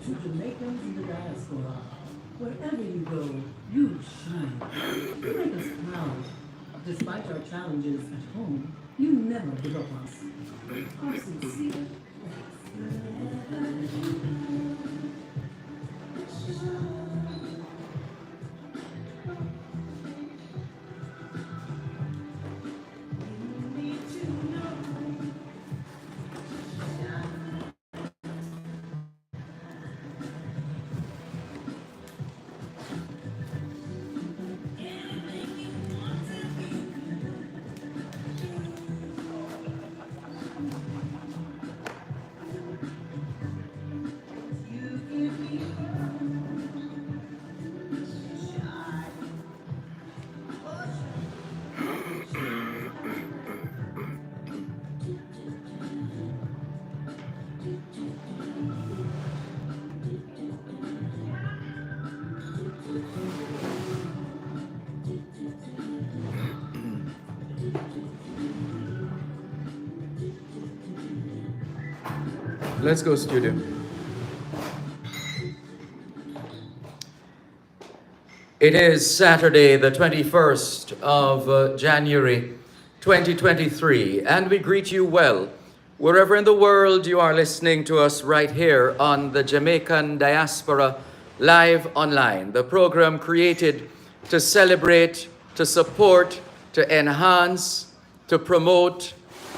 to Jamaicans in the diaspora. Wherever you go, you shine. You make us proud. Despite our challenges at home, you never give up on us. Our sincere Let's go, studio. It is Saturday, the 21st of January, 2023, and we greet you well, wherever in the world you are listening to us right here on the Jamaican Diaspora Live Online, the program created to celebrate, to support, to enhance, to promote,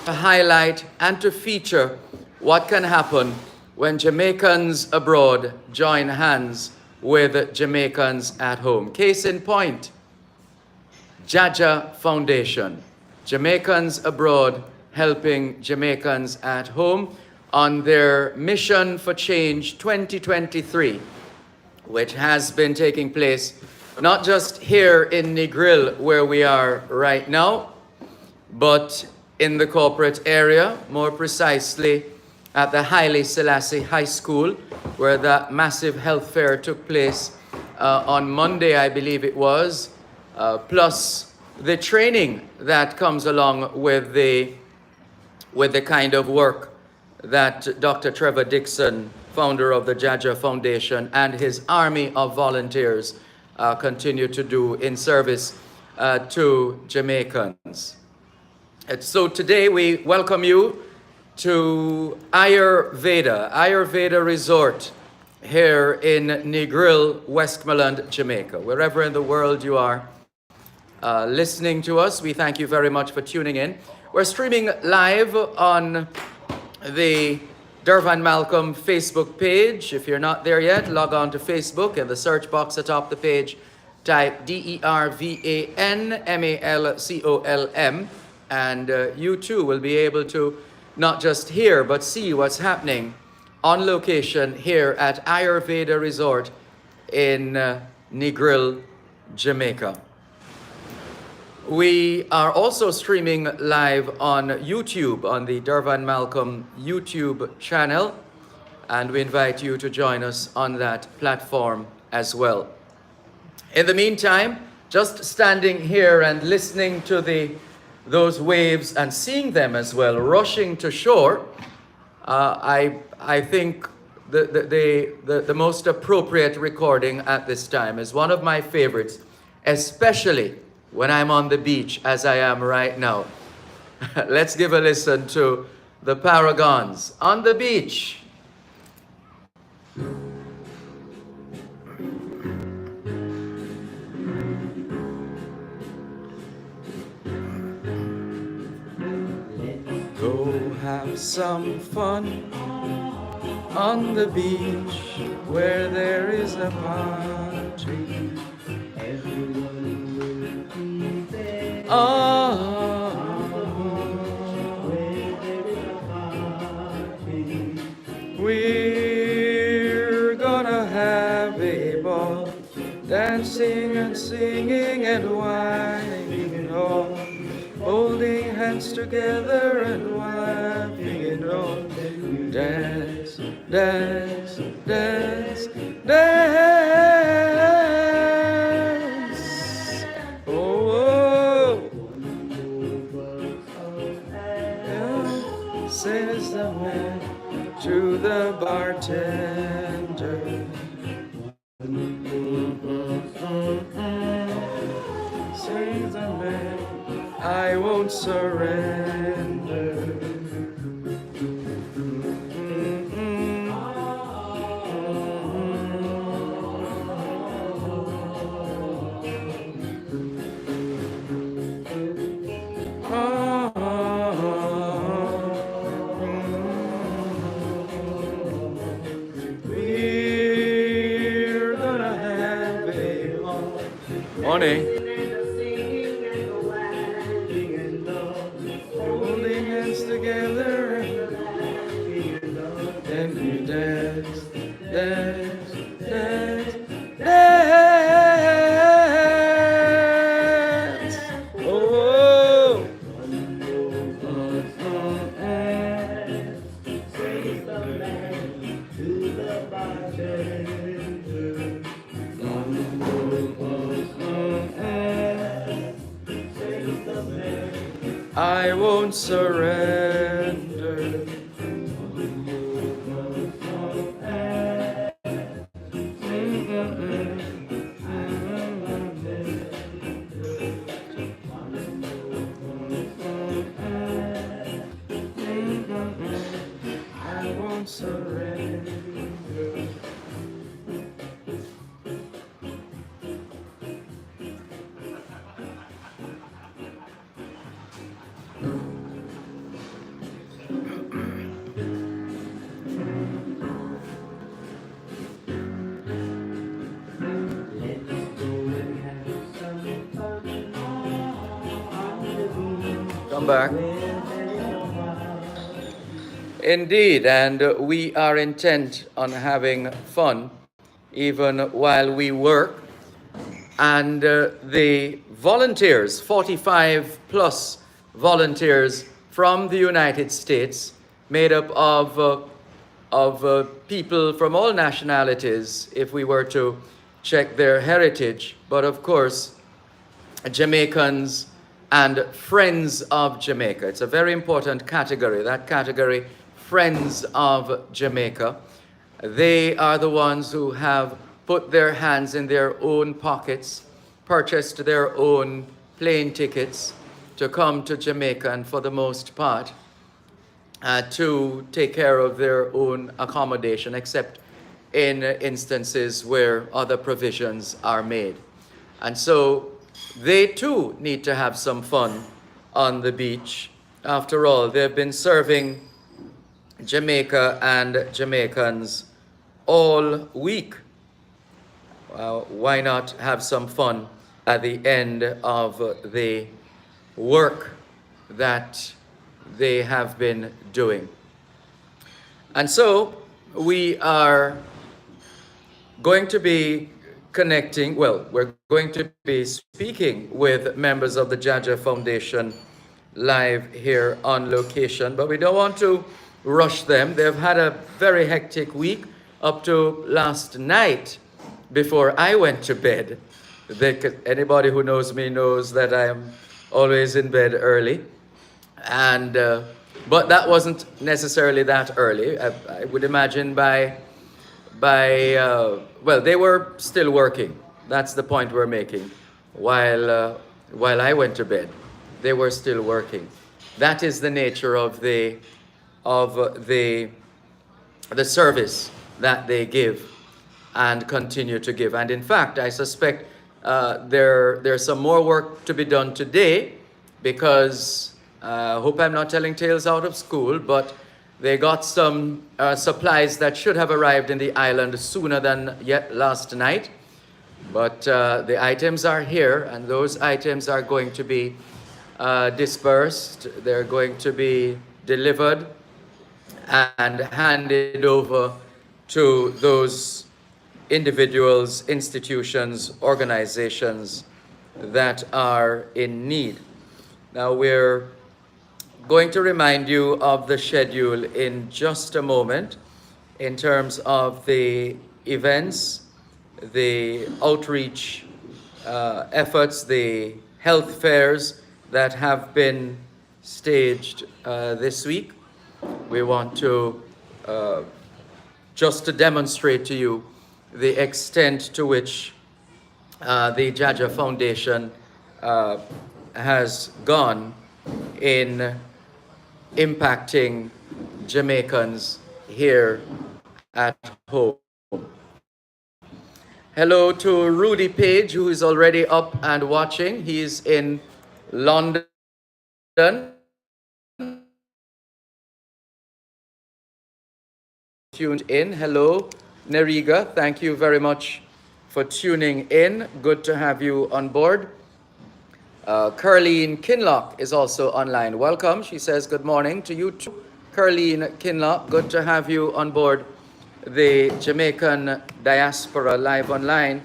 to highlight, and to feature what can happen when Jamaicans abroad join hands with Jamaicans at home. Case in point, Jaja Foundation, Jamaicans abroad helping Jamaicans at home on their Mission for Change 2023, which has been taking place not just here in Negril where we are right now, but in the corporate area, more precisely at the Haile Selassie High School, where that massive health fair took place on Monday, I believe it was, plus the training that comes along with the kind of work that Dr. Trevor Dixon, founder of the Jaja Foundation, and his army of volunteers continue to do in service to Jamaicans. And so today we welcome you to Ayurveda Resort here in Negril, Westmoreland, Jamaica. Wherever in the world you are listening to us, we thank you very much for tuning in. We're streaming live on the Dervan Malcolm Facebook page. If you're not there yet, log on to Facebook. In the search box atop the page, type DERVANMALCOLM, and you too will be able to not just hear, but see what's happening on location here at Ayurveda Resort in Negril, Jamaica. We are also streaming live on YouTube, on the Dervan Malcolm YouTube channel, and we invite you to join us on that platform as well. In the meantime, just standing here and listening to those waves and seeing them as well rushing to shore, I think the most appropriate recording at this time is one of my favorites, especially when I'm on the beach as I am right now. Let's give a listen to the Paragons on the beach. Go have some fun on the beach where there is a party. everyone will be there. Oh, Where there is a party. we're gonna have a ball, dancing and singing and whining and all, holding hands together and laughing and all. Dance, dance, dance, dance. Oh, yeah, says the man to the bartender. surrender. We're gonna have a morning. Holding hands together and we dance, dance, dance, dance. Oh, I won't surrender. I won't surrender. Come back. Indeed, and we are intent on having fun even while we work. And the volunteers, 45 plus volunteers from the United States, made up of people from all nationalities, if we were to check their heritage, but of course, Jamaicans and friends of Jamaica. It's a very important category, that category, friends of Jamaica. They are the ones who have put their hands in their own pockets, purchased their own plane tickets to come to Jamaica, and for the most part, to take care of their own accommodation, except in instances where other provisions are made. And so they too need to have some fun on the beach. After all, they've been serving Jamaica and Jamaicans all week. Why not have some fun at the end of the work that they have been doing? And so we are going to be connecting, well, we're going to be speaking with members of the Jaja Foundation live here on location, but we don't want to rush them. They've had a very hectic week up to last night before I went to bed. Anybody who knows me knows that I am always in bed early. And but that wasn't necessarily that early. I would imagine by well, they were still working. That's the point we're making. While I went to bed, they were still working. That is the nature of the service that they give and continue to give. And in fact, I suspect there's some more work to be done today, because I hope I'm not telling tales out of school, but they got some supplies that should have arrived in the island sooner than yet last night. But the items are here, and those items are going to be dispersed. They're going to be delivered and handed over to those individuals, institutions, organizations that are in need. Now we're going to remind you of the schedule in just a moment in terms of the events, the outreach efforts, the health fairs that have been staged this week. We want to just to demonstrate to you the extent to which the Jaja Foundation has gone in impacting Jamaicans here at home. Hello to Rudy Page, who is already up and watching. He's in London. Tuned in. Hello, Neriga. Thank you very much for tuning in. Good to have you on board. Curleen Kinlock is also online. Welcome. She says good morning to you too. Curleen Kinlock, good to have you on board the Jamaican Diaspora live online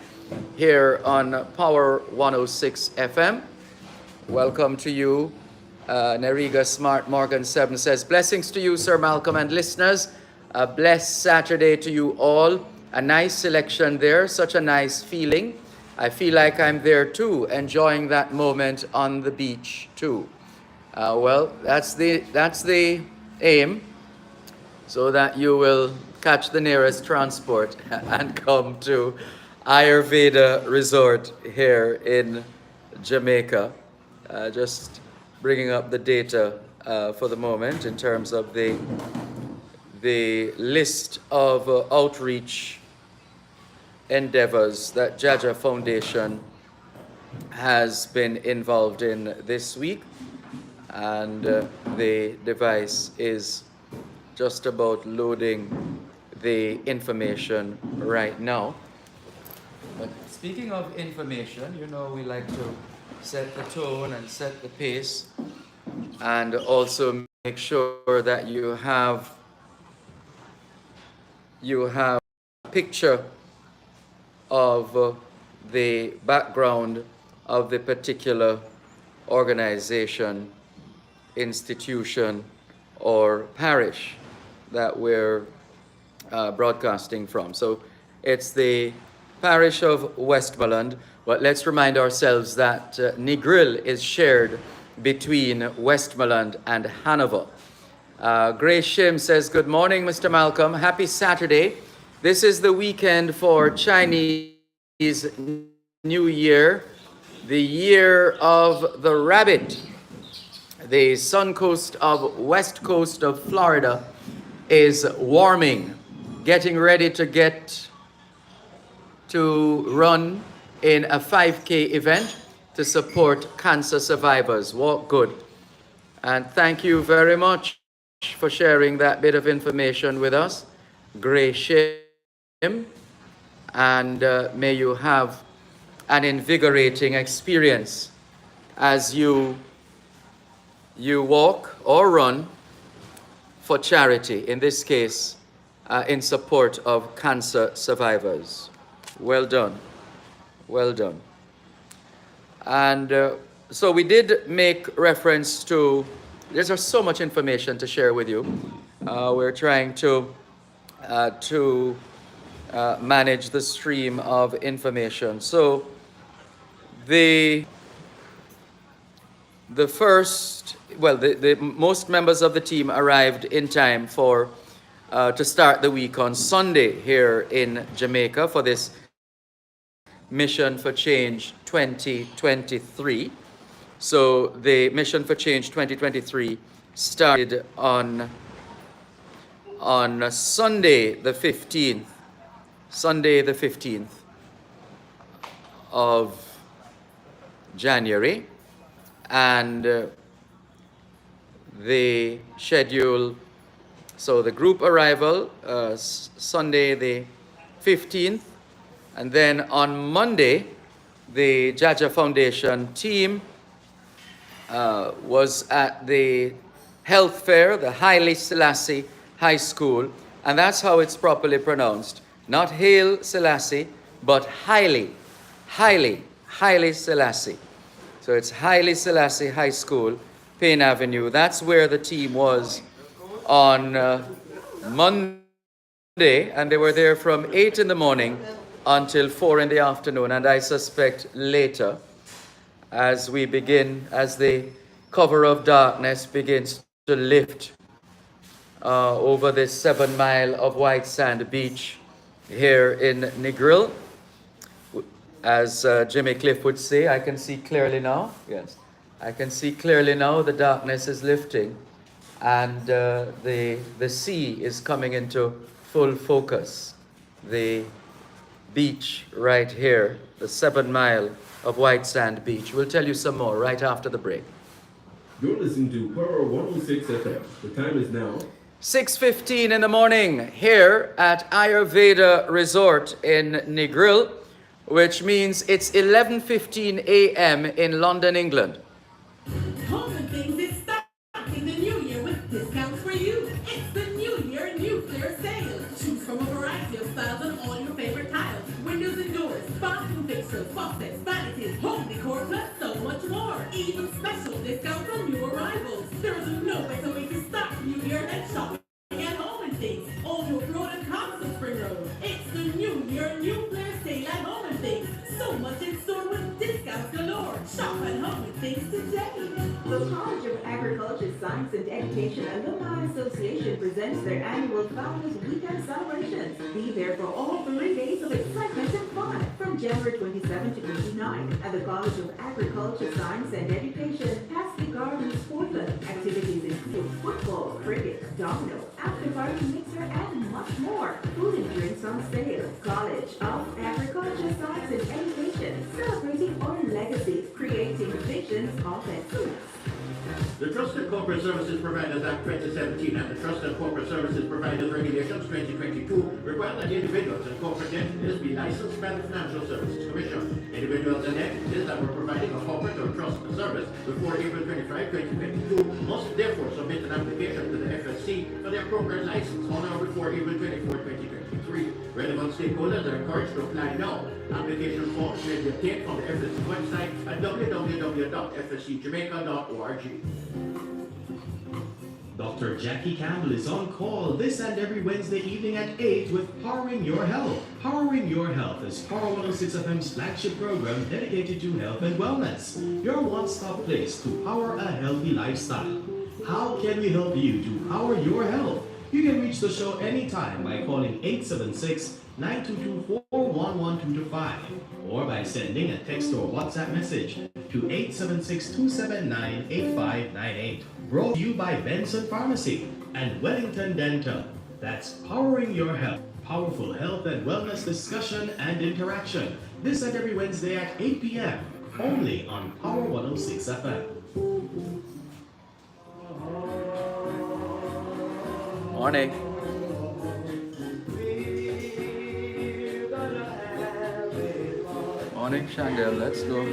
here on Power 106 FM. Welcome to you. Neriga Smart Morgan 7 says, blessings to you, Sir Malcolm, and listeners. A blessed Saturday to you all. A nice selection there, such a nice feeling. I feel like I'm there too, enjoying that moment on the beach too. Well, that's the aim, so that you will catch the nearest transport and come to Ayurveda Resort here in Jamaica. Just bringing up the data for the moment in terms of the list of outreach endeavors that Jaja Foundation has been involved in this week, and the device is just about loading the information right now. But speaking of information, you know, we like to set the tone and set the pace, and also make sure that you have a picture of the background of the particular organization, institution, or parish that we're broadcasting from. So it's the parish of Westmoreland, but let's remind ourselves that Negril is shared between Westmoreland and Hanover. Grace Shim says, good morning, Mr. Malcolm. Happy Saturday. This is the weekend for Chinese New Year, the year of the rabbit. The west coast of Florida is warming, getting ready to run in a 5K event to support cancer survivors. Walk good. And thank you very much for sharing that bit of information with us, Grace Shim. And may you have an invigorating experience as you walk or run for charity, in this case, in support of cancer survivors. Well done. Well done. And so we did make reference to, there's just so much information to share with you. We're trying to manage the stream of information. So the most members of the team arrived in time to start the week on Sunday here in Jamaica for this Mission for Change 2023. So the Mission for Change 2023 started on Sunday the 15th of January, and the schedule, so the group arrival Sunday the 15th, and then on Monday the Jaja Foundation team was at the health fair, the Haile Selassie High School, and that's how it's properly pronounced. Not Haile Selassie, but Haile Selassie. So it's Haile Selassie High School, Payne Avenue. That's where the team was on Monday, and they were there from 8 in the morning until 4 in the afternoon, and I suspect later, as the cover of darkness begins to lift over this 7 mile of white sand beach here in Negril. As Jimmy Cliff would say, I can see clearly now. Yes. I can see clearly now the darkness is lifting and the sea is coming into full focus. The beach right here, the 7 mile of white sand beach. We'll tell you some more right after the break. You're listening to Power 106 FM. The time is now 6:15 in the morning here at Ayurveda Resort in Negril, which means it's 11:15 a.m. in London, England. Home and Things is starting the new year with discounts for you. It's the New Year nuclear sale. Choose from a variety of styles on all your favorite tiles. Windows and doors, bathroom fixtures, faucets, vanities, home decor, plus so much more. Even special discounts on new arrivals. There's no better way to start New Year than shopping at Home and Things. On your road and Castle Spring Road. It's the New Year nuclear sale at Home and Things. So much in store with discounts galore. Shop at Home and Things today. The College of Agriculture, Science and Education Alumni Association presents their annual Founders Weekend celebrations. Be there for all 3 days of excitement and fun from January 27 to 29 at the College of Agriculture, Science and Education, Pasley Gardens, Portland. Activities include football, cricket, domino, after-party mixer, and much more. Food and drinks on sale. College of Agriculture, Science and Education, celebrating our legacy, creating visions of excellence. The Trusted Corporate Services Providers Act 2017 and the Trusted Corporate Services Providers Regulations 2022 require that individuals and corporate entities be licensed by the Financial Services Commission. Individuals and entities that were providing a corporate or trust service before April 25, 2022 must therefore submit an application to the FSC for their appropriate license on or before April 24, 2023. Relevant stakeholders are encouraged to apply now. Application forms may be obtained from the FSC website at www.fscjamaica.org. Dr. Jackie Campbell is on call this and every Wednesday evening at 8 with Powering Your Health. Powering Your Health is Power 106 FM's flagship program dedicated to health and wellness. Your one-stop place to power a healthy lifestyle. How can we help you to power your health? You can reach the show anytime by calling 876-922-41125 or by sending a text or WhatsApp message to 876-279-8598. Brought to you by Benson Pharmacy and Wellington Dental. That's Powering Your Health. Powerful health and wellness discussion and interaction. This and every Wednesday at 8 p.m. only on Power 106 FM. Morning. Morning, Chandel. Let's go.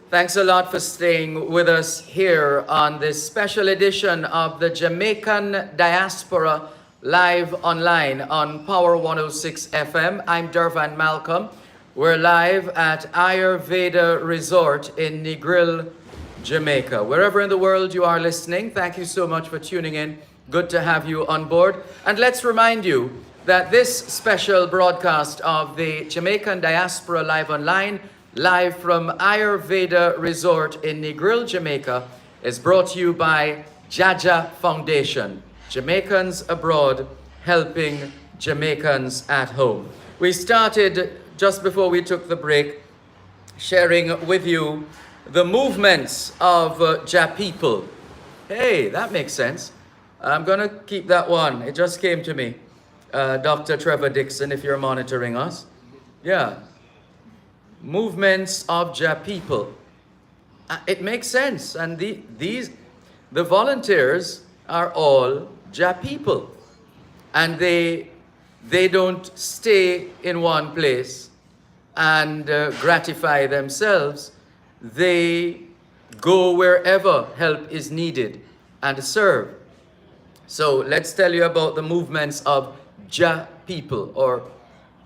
Thanks a lot for staying with us here on this special edition of the Jamaican Diaspora live online on Power 106 FM. I'm Dervan Malcolm. We're live at Ayurveda Resort in Negril, Jamaica. Wherever in the world you are listening, thank you so much for tuning in. Good to have you on board. And let's remind you that this special broadcast of the Jamaican Diaspora Live Online, live from Ayurveda Resort in Negril, Jamaica, is brought to you by Jaja Foundation, Jamaicans abroad helping Jamaicans at home. We started just before we took the break sharing with you the movements of Ja people. Hey, that makes sense. I'm going to keep that one. It just came to me. Dr. Trevor Dixon, if you're monitoring us. Yeah. Movements of Ja people. It makes sense. And the volunteers are all Ja people. And they don't stay in one place and gratify themselves. They go wherever help is needed and serve. So let's tell you about the movements of Ja people, or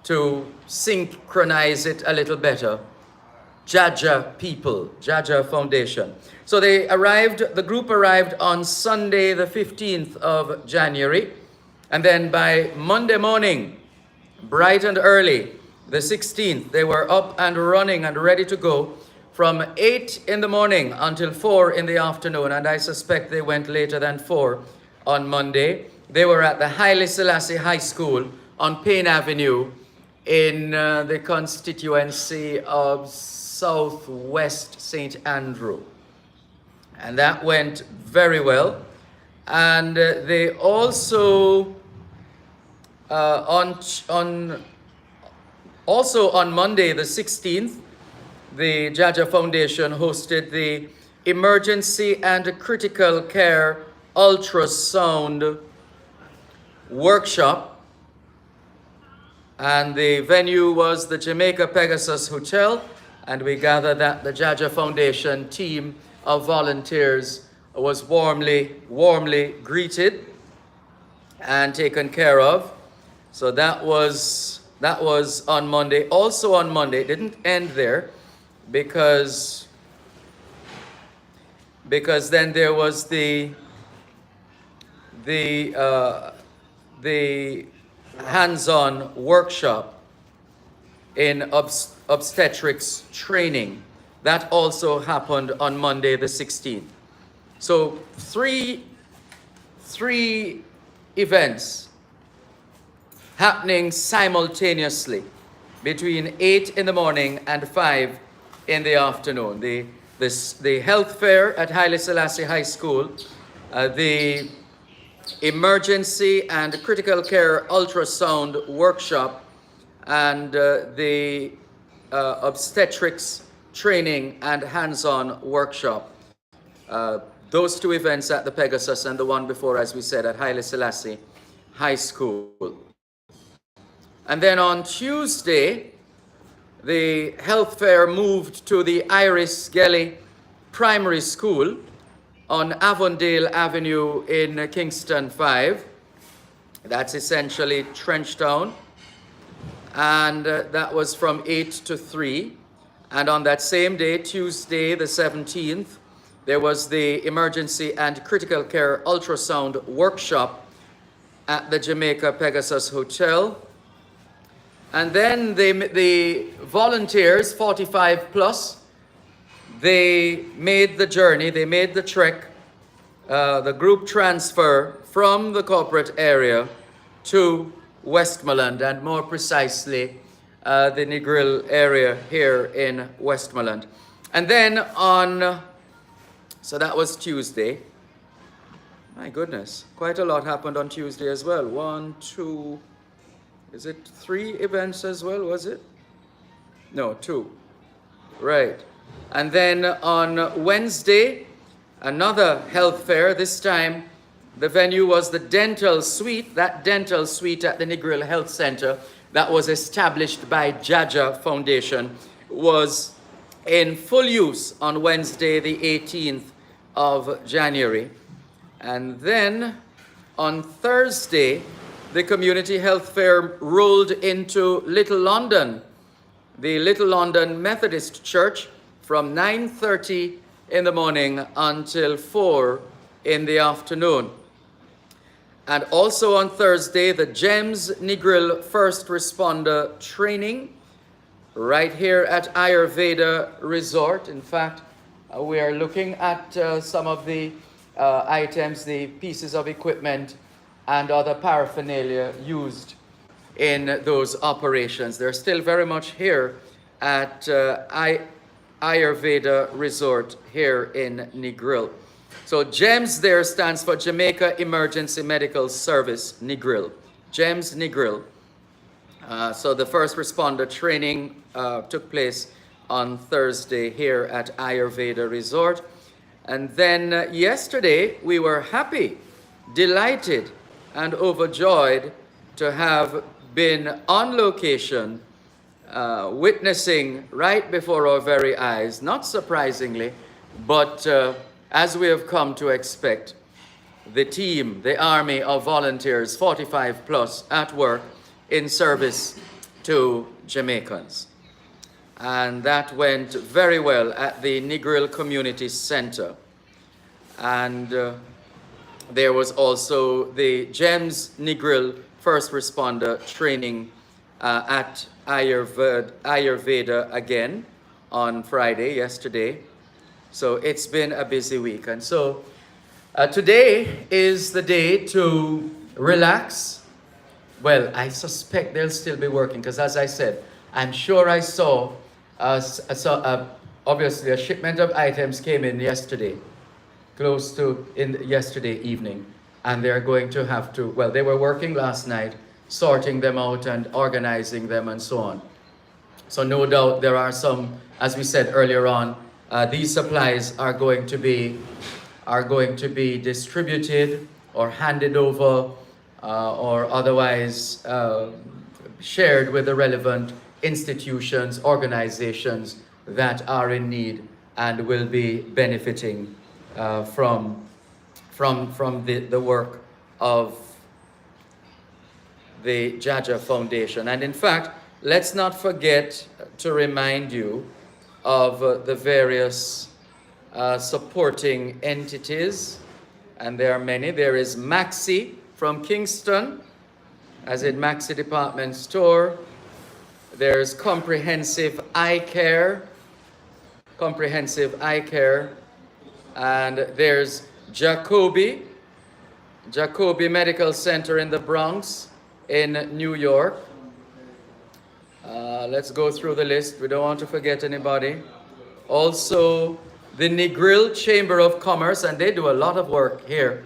to synchronize it a little better, Jaja people, Jaja Foundation. So the group arrived on Sunday the 15th of January, and then by Monday morning, bright and early, the 16th, they were up and running and ready to go from 8 in the morning until 4 in the afternoon, and I suspect they went later than 4 on Monday. They were at the Haile Selassie High School on Payne Avenue in the constituency of Southwest St. Andrew. And that went very well. And they also, also on Monday the 16th, the Jaja Foundation hosted the Emergency and Critical Care Ultrasound Workshop. And the venue was the Jamaica Pegasus Hotel. And we gather that the Jaja Foundation team of volunteers was warmly greeted and taken care of. So that was on Monday. Also on Monday, it didn't end there, because then there was the hands-on workshop in obstetrics training. That also happened on Monday the 16th. So three events happening simultaneously between 8 in the morning and 5 in the afternoon. The health fair at Haile Selassie High School, the emergency and critical care ultrasound workshop, and the obstetrics training and hands-on workshop. Those two events at the Pegasus, and the one before, as we said, at Haile Selassie High School. And then on Tuesday, the health fair moved to the Iris Gelly Primary School on Avondale Avenue in Kingston 5. That's essentially Trenchtown. And that was from 8 to 3. And on that same day, Tuesday the 17th, there was the Emergency and Critical Care Ultrasound Workshop at the Jamaica Pegasus Hotel. And then the volunteers, 45 plus, they made the journey, they made the trek, the group transfer from the corporate area to Westmoreland, and more precisely, the Negril area here in Westmoreland. And then so that was Tuesday. My goodness, quite a lot happened on Tuesday as well. 1, 2, is it 3 events as well, was it? No, 2. Right. And then on Wednesday, another health fair. This time, the venue was the dental suite, that dental suite at the Negril Health Center that was established by Jaja Foundation, was in full use on Wednesday, the 18th of January. And then on Thursday, the community health fair rolled into Little London, the Little London Methodist Church, from 9:30 in the morning until 4 in the afternoon. And also on Thursday, the GEMS Negril First Responder Training right here at Ayurveda Resort. In fact, we are looking at some of the items, the pieces of equipment and other paraphernalia used in those operations. They're still very much here at Ayurveda Resort here in Negril. So GEMS there stands for Jamaica Emergency Medical Service, Negril. GEMS Negril. So the first responder training took place on Thursday here at Ayurveda Resort. And then yesterday we were happy, delighted, and overjoyed to have been on location, witnessing right before our very eyes, not surprisingly, but as we have come to expect, the team, the army of volunteers, 45 plus, at work in service to Jamaicans. And that went very well at the Negril Community Center. And there was also the GEMS Negril First Responder Training at Ayurveda again on Friday, yesterday. So it's been a busy week. And so today is the day to relax, well, I suspect they'll still be working because, as I said, I'm sure I saw, obviously a shipment of items came in yesterday, close to yesterday evening, and they're going to have to, well, they were working last night, sorting them out and organizing them and so on. So no doubt there are some, as we said earlier on, these supplies are going to be distributed or handed over or otherwise shared with the relevant institutions, organizations that are in need and will be benefiting from the work of the Jaja Foundation. And in fact, let's not forget to remind you of the various supporting entities, and there are many. There is Maxi from Kingston, as in Maxi Department Store. There's Comprehensive Eye Care, and there's Jacobi Medical Center in the Bronx in New York. Let's go through the list. We don't want to forget anybody. Also, the Negril Chamber of Commerce, and they do a lot of work here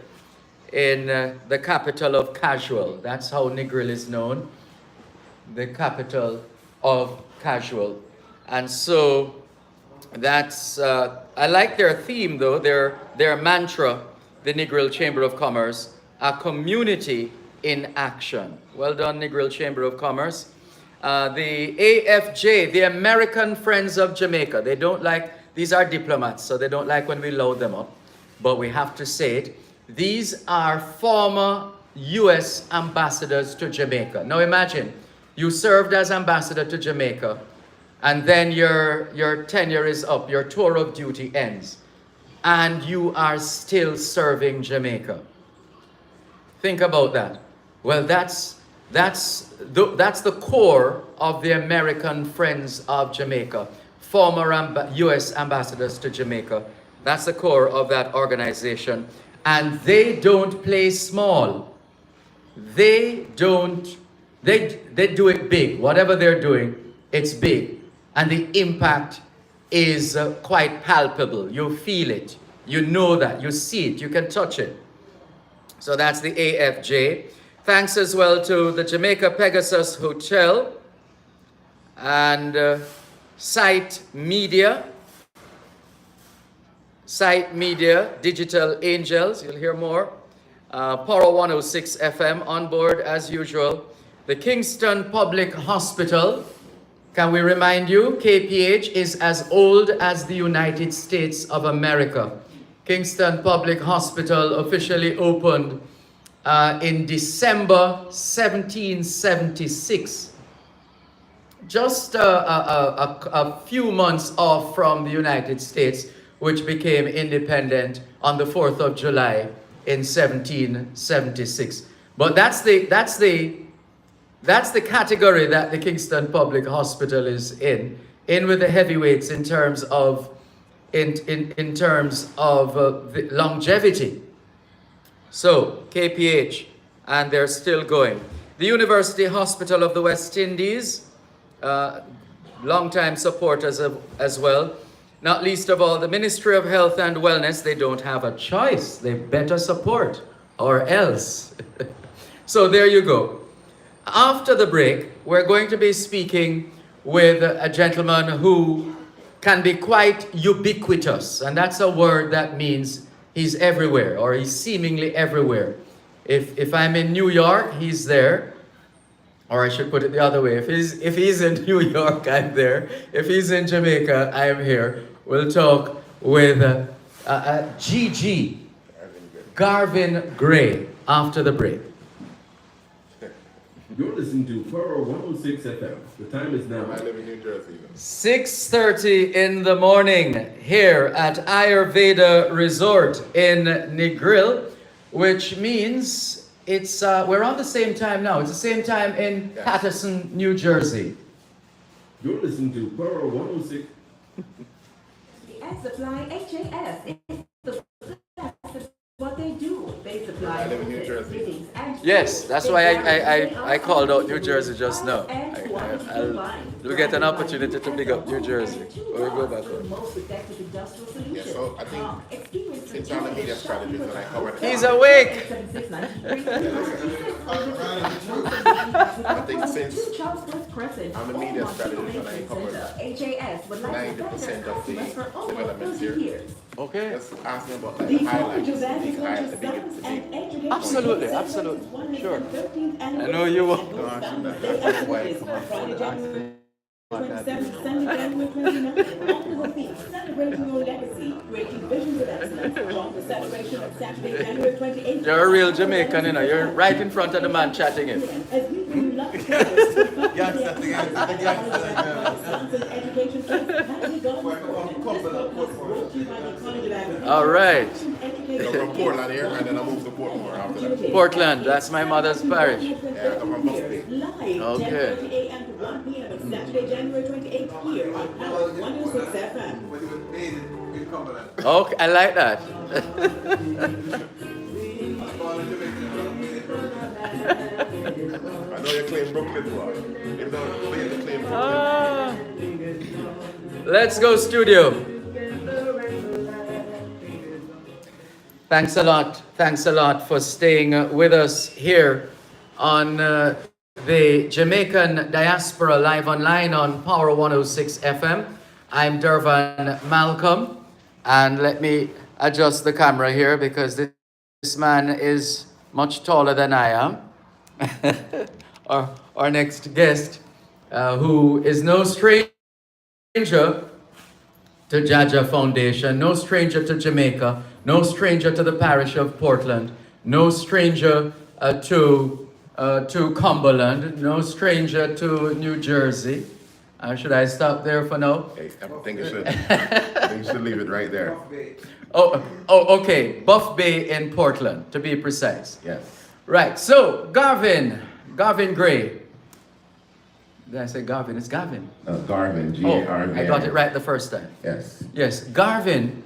in the capital of casual. That's how Negril is known, the capital of casual. And so that's, I like their theme though, their mantra, the Negril Chamber of Commerce, a community in action. Well done, Negril Chamber of Commerce. The AFJ, the American Friends of Jamaica, they don't like, these are diplomats, so they don't like when we load them up, but we have to say it. These are former US ambassadors to Jamaica. Now imagine, you served as ambassador to Jamaica, and then your tenure is up, your tour of duty ends, and you are still serving Jamaica. Think about that. Well, that's the core of the American Friends of Jamaica, former US ambassadors to Jamaica. That's the core of that organization. And they don't play small. They do it big. Whatever they're doing, it's big. And the impact is quite palpable. You feel it. You know that. You see it. You can touch it. So that's the AFJ. Thanks as well to the Jamaica Pegasus Hotel and Site Media, Digital Angels, you'll hear more. Power 106 FM on board as usual. The Kingston Public Hospital, can we remind you, KPH is as old as the United States of America. Kingston Public Hospital officially opened in December 1776. Just a few months off from the United States, which became independent on the 4th of July in 1776. But that's the category that the Kingston Public Hospital is in with the heavyweights in terms of the longevity. So KPH, and they're still going. The University Hospital of the West Indies, long-time supporters as well. Not least of all, the Ministry of Health and Wellness. They don't have a choice. They better support, or else. So there you go. After the break, we're going to be speaking with a gentleman who can be quite ubiquitous. And that's a word that means he's everywhere, or he's seemingly everywhere. If I'm in New York, he's there. Or I should put it the other way. If he's in New York, I'm there. If he's in Jamaica, I am here. We'll talk with Garvin Gray after the break. You're listening to Pearl 106 FM. The time is now. I live in New Jersey. 6:30 in the morning here at Ayurveda Resort in Negril, which means it's we're on the same time now. It's the same time in Paterson, New Jersey. You're listening to Pearl 106. At Supply HAS is the But they do. They supply I live in New Jersey. meetings and Yes, tours. that's They why guarantee I called out New outcomes Jersey just now. and quality combined. We'll get an Branded by opportunity to you big as up the New home Jersey. and two We'll go dogs back for the on. most effective industrial solutions. Yeah, so I think Experience since I'm the media strategist and I cover He's awake. I think since I'm the media strategist and I cover HAS would like to 90% of the customers for over developments 30 here. years. Okay. Just ask me about like The the College highlights, of the big highlights, Agriculture, the big, Science the and big. Education. Absolutely, absolutely. Sure. I know you will. Friday, January 27th, Sunday, January 29th. After the feast, celebrating your legacy, creating visions of excellence. From the celebration of Saturday, January 28th. You're a real Jamaican, you know. You're right in front of the man chatting it. As we bring you luck service with education trust, Happy Garden This podcast brought to you by the College of Agriculture. All right. I'm from Portland here and then I moved to Portmore after that. Portland, that's my mother's parish. Yeah, I come from Buffalo. Live, Okay. 10:30 a.m. to 1 p.m. on Saturday, January 28th here on Power 106 FM. Okay, I like that. I know you claim Brooklyn, boy. You know, you claim Brooklyn. Ah. Let's go, studio. Thanks a lot. Thanks a lot for staying with us here on the Jamaican Diaspora live online on Power 106 FM. I'm Dervan Malcolm, and let me adjust the camera here because this man is much taller than I am. Our next guest, who is no stranger to Jaja Foundation, no stranger to Jamaica, no stranger to the parish of Portland, no stranger to Cumberland, no stranger to New Jersey. Should I stop there for now? Hey, I think you should. I think you should leave it right there. Oh, okay. Buff Bay in Portland, to be precise. Yes. Right. So, Garvin Gray. Did I say Garvin? It's Gavin. Garvin, Oh, G-A-R-V-I-N. I got it right the first time. Yes. Yes, Garvin.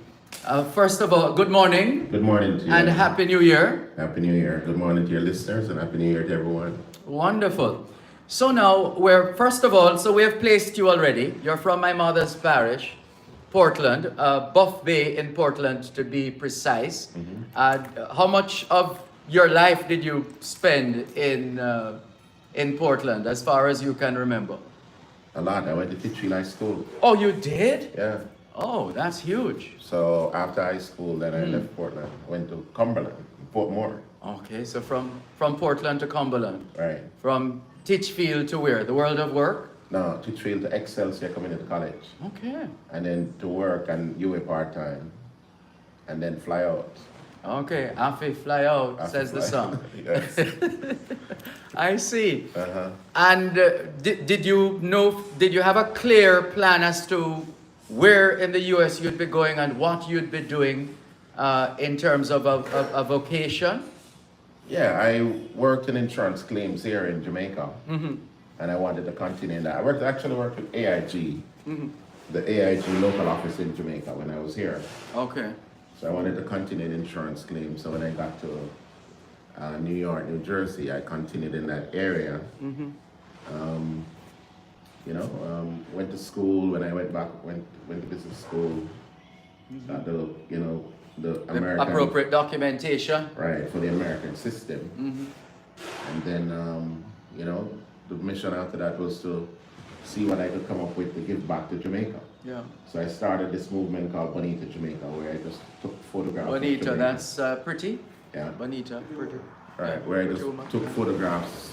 First of all, good morning Good morning to you. and Happy New Year. Happy New Year. Good morning to your listeners and Happy New Year to everyone. Wonderful. So now first of all, so we have placed you already. You're from my mother's parish, Portland, Buff Bay in Portland to be precise. How much of your life did you spend in Portland, as far as you can remember? A lot. I went to Titchfield High School. Oh, you did? Yeah. Oh, that's huge. So after high school, then I left Portland. Went to Cumberland, Portmore. Okay, so from Portland to Cumberland. Right. From Titchfield to where? The World of Work? No, Titchfield to Excelsior Community College. Okay. And then to work and UA part-time. And then fly out. Okay, Afi fly out, After says the fly- song. Yes. I see. Uh-huh. And did you have a clear plan as to where in the US you'd be going and what you'd be doing in terms of a vocation? Yeah, I worked in insurance claims here in Jamaica. And I wanted to continue in that. I actually worked with AIG, the AIG local office in Jamaica when I was here. Okay. So I wanted to continue in insurance claims. So when I got to New York, New Jersey, I continued in that area. Went to school. When I went back, went to business school. The American Appropriate documentation. right for the American system. And then the mission after that was to see what I could come up with to give back to Jamaica. Yeah. So I started this movement called Bonita Jamaica, where I just took photographs. of Bonita, Jamaica. that's pretty. Yeah. Bonita, pretty. Right, where I just took photographs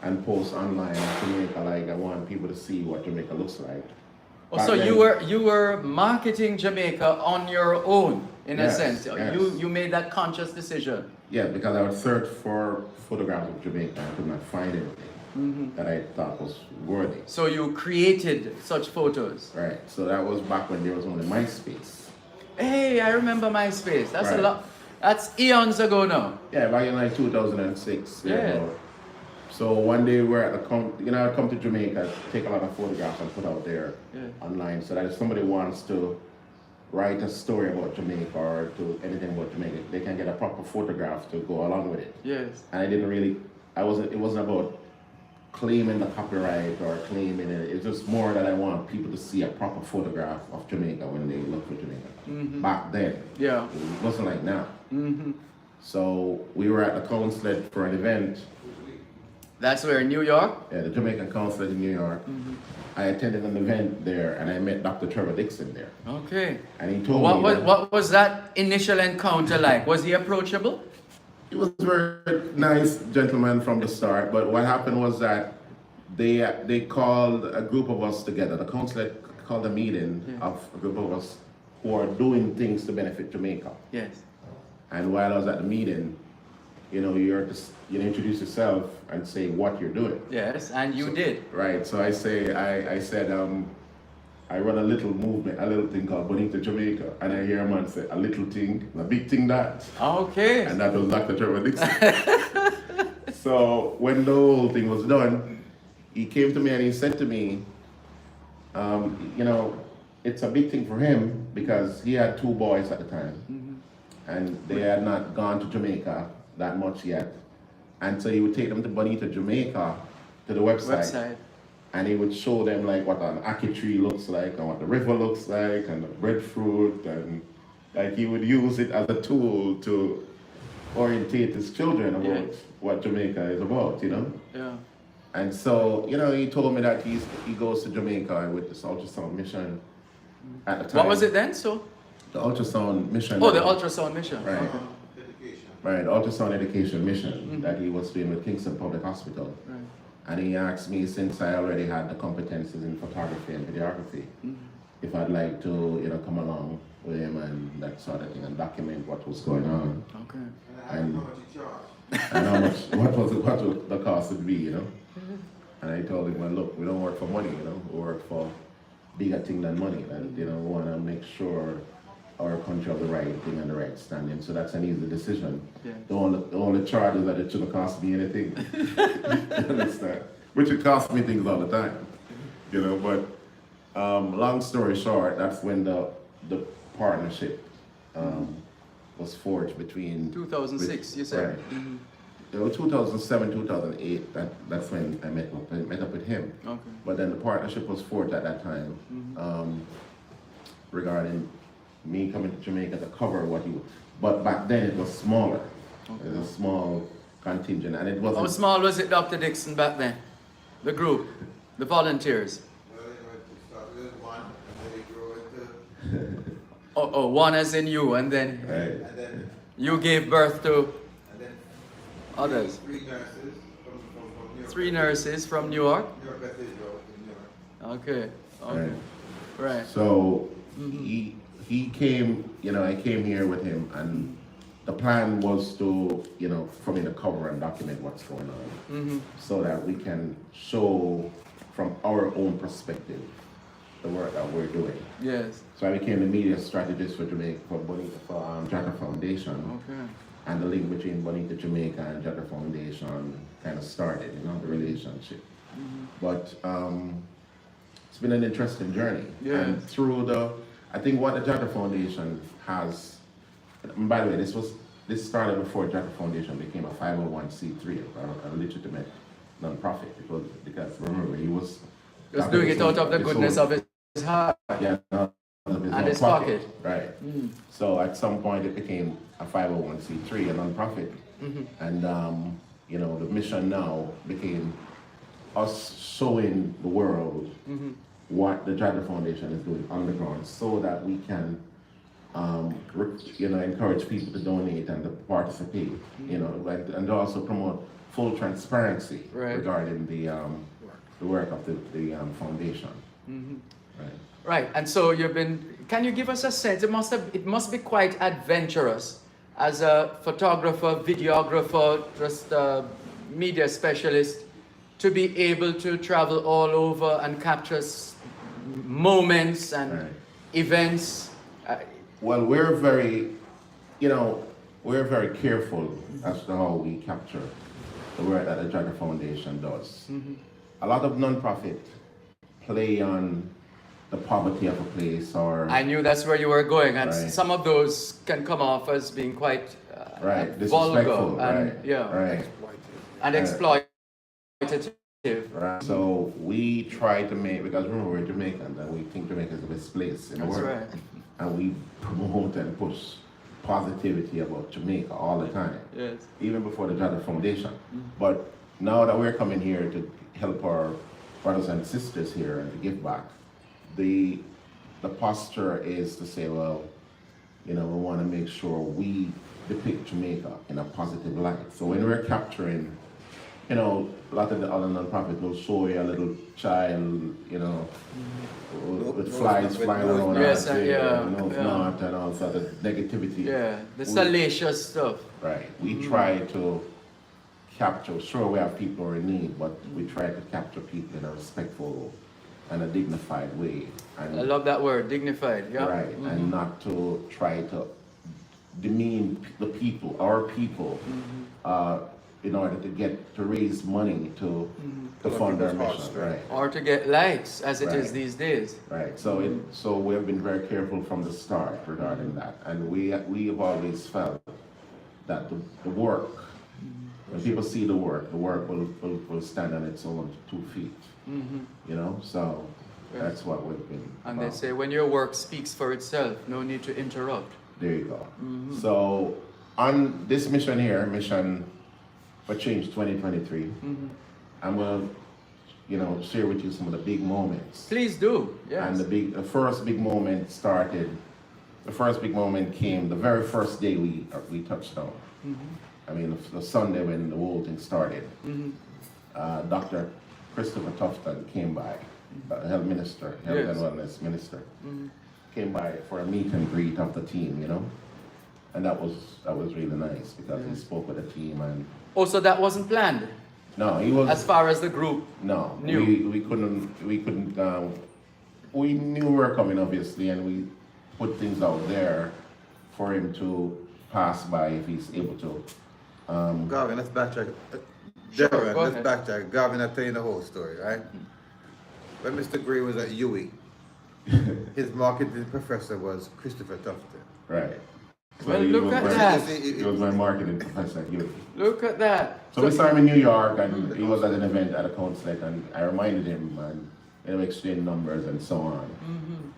and post online of Jamaica. Like I want people to see what Jamaica looks like. Oh, so you were marketing Jamaica on your own, in a Yes, sense. yes. You made that conscious decision. Yeah, because I would search for photographs of Jamaica. I could not find anything that I thought was worthy. So you created such photos. Right. So that was back when there was only MySpace. Hey, I remember MySpace. That's a Right. lot. That's eons ago now. Yeah, back in like 2006. Yeah. So one day we're at I'd come to Jamaica, take a lot of photographs and put out there Yeah. online so that if somebody wants to write a story about Jamaica or to anything about Jamaica, they can get a proper photograph to go along with it. Yes. And it wasn't about claiming the copyright or claiming it. It's just more that I want people to see a proper photograph of Jamaica when they look for Jamaica. Back then. Yeah. It wasn't like now. So we were at the consulate for an event. That's where in New York? Yeah, the Jamaican consulate in New York. I attended an event there and I met Dr. Trevor Dixon there. Okay. And he told me what was that initial encounter like? Was he approachable? he was a very nice gentleman from the start, but what happened was that they called a group of us together. The consulate called a meeting of a group of us who are doing things to benefit Jamaica. Yes. And while I was at the meeting, you introduce yourself and say what you're doing. Yes, and you did. Right. So I said I run a little movement, a little thing called Bonita Jamaica, and I hear a man say a little thing, a big thing that. Okay. And that was Dr. Trevor Dixon. So when the whole thing was done, he came to me and he said to me, it's a big thing for him because he had 2 boys at the time, and they had not gone to Jamaica that much yet. And so he would take them to Bonita Jamaica, to the website. And he would show them like what an ackee tree looks like and what the river looks like and the breadfruit, and like he would use it as a tool to orientate his children about what Jamaica is about, Yeah. And so, he told me that he goes to Jamaica with this ultrasound mission at the time. What was it then, so? The ultrasound mission. Oh, the ultrasound mission. Right. Okay. Right, ultrasound education mission that he was doing with Kingston Public Hospital. Right. And he asked me, since I already had the competencies in photography and videography, if I'd like to, come along with him and that sort of thing and document what was going on. Okay. And how much, what was the cost would be, And I told him, well, look, we don't work for money, we work for bigger thing than money. And, we want to make sure our country have the right thing and the right standing. So that's an easy decision. Yeah. The only charge is that it shouldn't cost me anything. You understand? Which it costs me things all the time. But long story short, that's when the partnership was forged between 2006, you said. Right. 2007, 2008, that's when I met up with him. Okay. But then the partnership was forged at that time regarding me coming to Jamaica to cover what he would. But back then it was smaller. Okay. It was a small contingent, and it wasn't. How small was it, Dr. Dixon, back then? The group, the volunteers? Well, it started as 1, and then it grew into... Oh, 1 as in you, and then Right. And then... you gave birth to And then... others. 3 nurses from New York. 3 nurses from New York? New York Cathedral in New York. Okay. Okay. Right. So he came, I came here with him, and the plan was to, for me to cover and document what's going on, so that we can show from our own perspective the work that we're doing. Yes. So I became the media strategist for Jamaica, for Bonita, for Jata Foundation. Okay. And the link between Bonita Jamaica and Jata Foundation kind of started, the relationship. But it's been an interesting journey. Yeah. And through I think what the Jata Foundation has, and by the way, this started before Jata Foundation became a 501c3, a legitimate non-profit, because remember, he was just doing it out of the goodness of his heart. Yeah, and his pocket. Right. So at some point it became a 501c3, a non-profit. And the mission now became us showing the world what the Jata Foundation is doing on the ground, so that we can encourage people to donate and to participate, and also promote full transparency regarding the work of the foundation. Right. Right, and so can you give us a sense, it must be quite adventurous as a photographer, videographer, just a media specialist, to be able to travel all over and capture moments and events. Well, we're very careful as to how we capture the work that the Jata Foundation does. A lot of non-profit play on the poverty of a place, or I knew that's where you were going, and Right. some of those can come off as being quite right, vulgar disrespectful, and right, yeah, right. and exploitative. Right. So we try to make, because remember we're Jamaicans and we think Jamaica is the best place in the That's world. right. And we promote and push positivity about Jamaica all the time. Yes. Even before the Jada Foundation. But now that we're coming here to help our brothers and sisters here and to give back, the posture is to say, well, you know, we want to make sure we depict Jamaica in a positive light. So when we're capturing, you know, a lot of the other nonprofits will show you a little child, you know, with flies flying around. Yes, and yeah, not, and all sort of negativity. Yeah, the salacious stuff. Right. We try to capture, sure we have people who are in need, but we try to capture people in a respectful and a dignified way. And I love that word, dignified. Yeah. right, and not to try to demean the people, our people, in order to raise money to fund our mission. Right. Or to get likes, as it is Right. these days. Right. So we have been very careful from the start regarding that, and we have always felt that the work, when people see the work will stand on its own 2 feet. You know, so that's what we've been. And they about. say when your work speaks for itself, no need to interrupt. There you go. So on this mission here, Mission for Change 2023, I'm gonna, you know, share with you some of the big moments. Please do. Yes. And the first big moment came the very first day we touched down. I mean, the Sunday when the whole thing started. Dr. Christopher Tufton came by, health minister, health Yes. and wellness minister, came by for a meet and greet of the team, you know, and that was really nice because he spoke with the team and. Also, that wasn't planned No, he was. as far as the group. No, knew. we couldn't. We knew we were coming, obviously, and we put things out there for him to pass by if he's able to. Garvin, let's backtrack. Sure, Dervan, go let's ahead. backtrack. Garvin, I'll tell you the whole story, right? When Mr. Gray was at UWI, his marketing professor was Christopher Tufton. Right. Well, he look was at my- that. He was my marketing professor at UWI. Look at that. So we saw him in New York, and he was at an event at a consulate, and I reminded him, and we exchanged numbers and so on.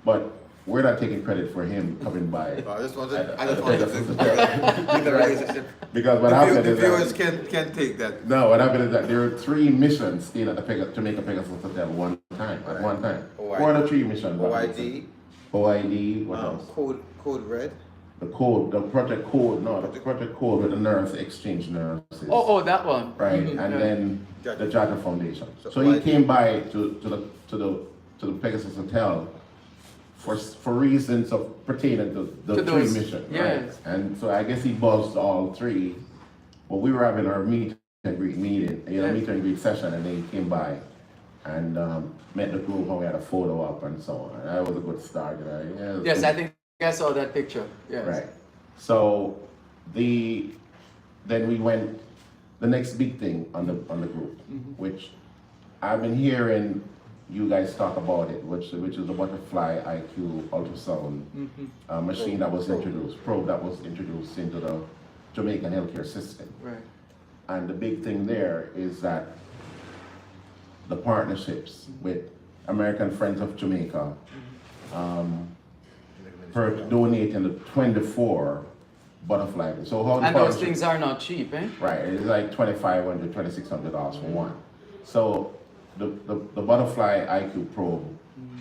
But we're not taking credit for him coming by. I just wanted at- to at the keep the relationship. Because what The happened the is viewers that, can take that. no, what happened is that there were 3 missions staying at the Jamaica Pegasus Hotel at one time. OID. 4 or 3 missions. OID, OID, what else? Code Red. The code, the project code, no, the project code with the nurse exchange nurses. Oh, that one. Right, Mhm, and yeah. then the Jata Foundation. So So he why- came by to the Pegasus Hotel for reasons of pertaining to the To 3 those, missions. yes. Right? And so I guess he buzzed all 3. But we were having our meet and greet meeting, Yes. meet and greet session, and then he came by and met the group, and we had a photo up and so on. That was a good start. You know? Yeah, it was Yes, good. I think I saw that picture. Yes. Right. So then we went the next big thing on the group, which I've been hearing you guys talk about it, which is the butterfly IQ ultrasound machine that was introduced, probe that was introduced into the Jamaican healthcare system. Right. And the big thing there is that the partnerships with American Friends of Jamaica, donating the 24 butterfly. So how the And those partnership- things are not cheap, eh? Right, it's like $2,500, $2,600 for one. So the butterfly IQ probe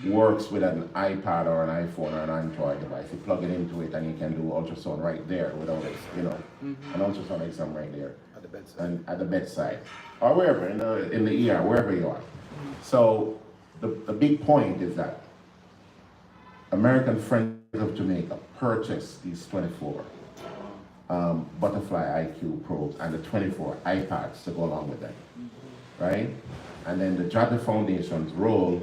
works with an iPad or an iPhone or an Android device. You plug it into it and you can do ultrasound right there without it, you know, an ultrasound exam right there. At the bedside. And at the bedside, or wherever, in the ER, wherever you are. So the big point is that American Friends of Jamaica purchased these 24 butterfly IQ probes and the 24 iPads to go along with them, right? And then the Jata Foundation's role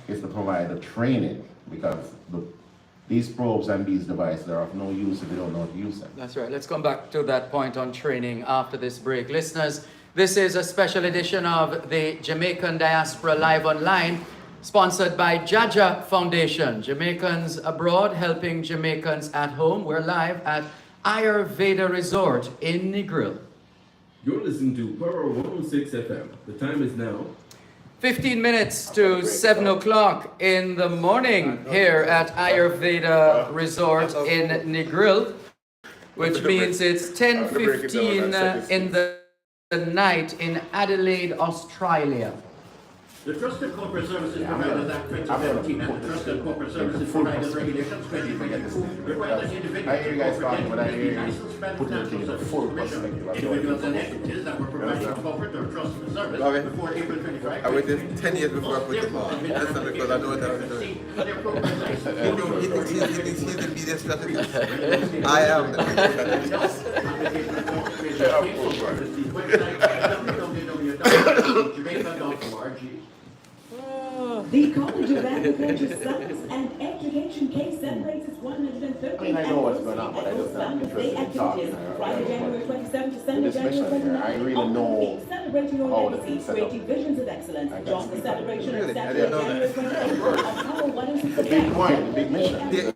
is to provide the training, because these probes and these devices are of no use if you don't know how to use them. That's right. Let's come back to that point on training after this break. Listeners, this is a special edition of the Jamaican Diaspora Live Online. Sponsored by Jaja Foundation, Jamaicans abroad helping Jamaicans at home. We're live at Ayurveda Resort in Negril. You're listening to Power 106 FM. The time is now 15 minutes to 7 o'clock in the morning here at Ayurveda Resort in Negril, which means it's 10:15 in the night in Adelaide, Australia. The Trusted Corporate Services Providers Act 2017 and the Trusted Corporate Services Providers Regulations 2022 require that individuals and corporate entities be licensed by the Financial Services Commission. Individuals and entities that were providing corporate or trust service before April 25. I waited 10 years before I put them on. That's not because I know what I'm doing. He thinks he's the media strategist. I am the media strategist. www.jamaica.org. The College of Agriculture Science and Education case celebrates its 130th I mean, I know what's going on, but I just have Day interest in talking. activities. Friday, January 27th to Sunday, This mission January here, 29th. I really know Celebrating your how the legacy, thing set up. creating visions of excellence. I got Join the you. celebration on Really? I Saturday, didn't know January that. 28th on Power 106 The big point, the big mission. Here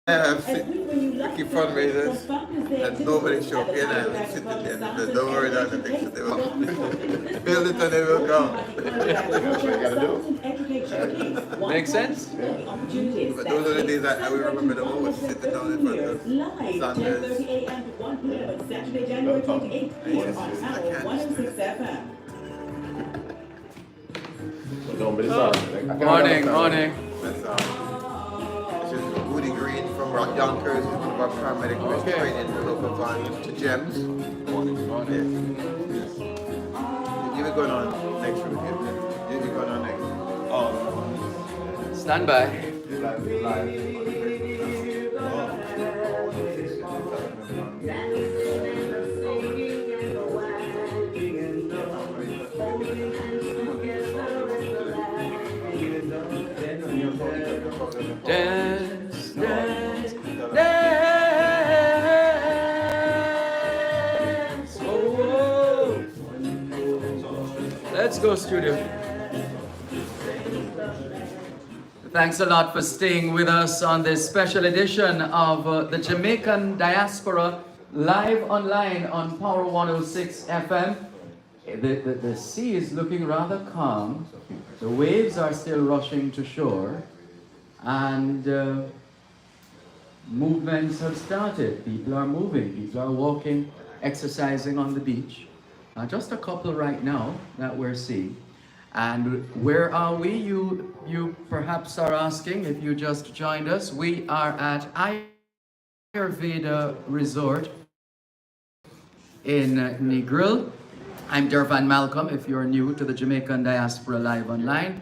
I have As we bring you live Ricky from fundraisers Founders Day and nobody show up. Here I am sitting there. Don't worry about the things that they will build it and they will come. Makes sense? But those are the days I will remember the most, sitting down in front of Live, Sanders. 10:30 a.m. to 1 p.m. on Saturday, January 28th, here on Power 106 FM. Don't be distracted. Morning. This is Woody Green from Yonkers, who's one of our paramedics who is training the local fund to GEMS. You were going on next week. You were going on next. Stand by. Dance, dance, dance. Oh, let's go, studio. Thanks a lot for staying with us on this special edition of the Jamaican Diaspora live online on Power 106 FM. The sea is looking rather calm. The waves are still rushing to shore. And movements have started. People are moving. People are walking, exercising on the beach. Just a couple right now that we're seeing. And where are we? You perhaps are asking if you just joined us. We are at Ayurveda Resort in Negril. I'm Dervan Malcolm, if you're new to the Jamaican Diaspora Live Online.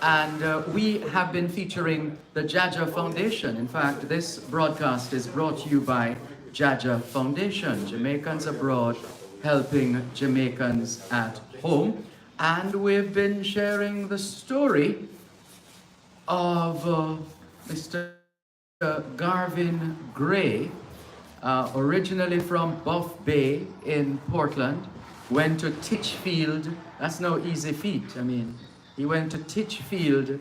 And we have been featuring the Jaja Foundation. In fact, this broadcast is brought to you by Jaja Foundation, Jamaicans abroad helping Jamaicans at home. And we've been sharing the story of Mr. Garvin Gray, originally from Buff Bay in Portland, went to Titchfield. That's no easy feat. I mean, he went to Titchfield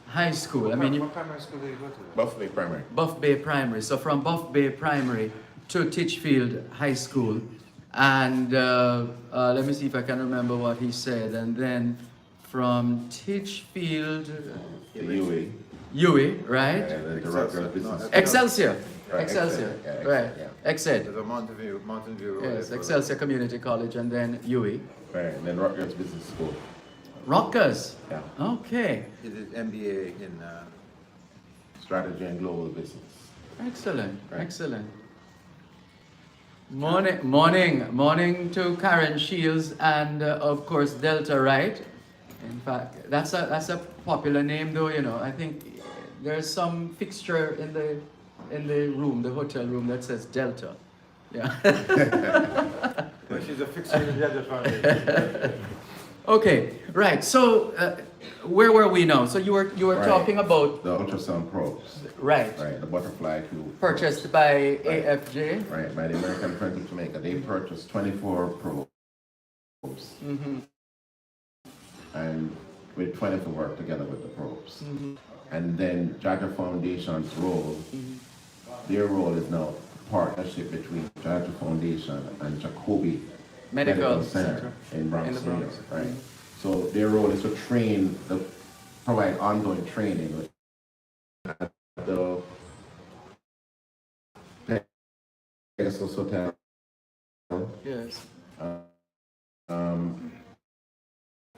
High School. I mean, What primary school did you go to? Buff Bay Primary. Buff Bay Primary. So from Buff Bay Primary to Titchfield High School. And let me see if I can remember what he said. And then from Titchfield, UWI, right? And the Rutgers Business. Excelsior. Right, Excelsior. yeah, Right. yeah. Exed. There's a Mountain View Road. Yes, Excelsior Community College and then UWI. Right, and then Rutgers Business School. Rutgers. Yeah. Okay. He did MBA in Strategy and Global Business. Excellent. Right. Excellent. Morning to Karen Shields and of course Delta Wright. In fact, that's a popular name though, you know. I think there's some fixture in the room, the hotel room that says Delta. Yeah. well, she's a fixture in the other family. Okay, right. So where were we now? So you were Right. talking about The ultrasound probes. right. Right, the butterfly tube. Purchased by Right. AFJ. Right, by the American Friends of Jamaica. They purchased 24 probes. Mm-hmm. And we're trying to work together with the probes. And then Jaja Foundation's role, their role is now partnership between Jaja Foundation and Jacobi Medical Center in Bronx, in the New Bronx. York, right? So their role is to train, provide ongoing training at the Pegasus Hotel. Yes.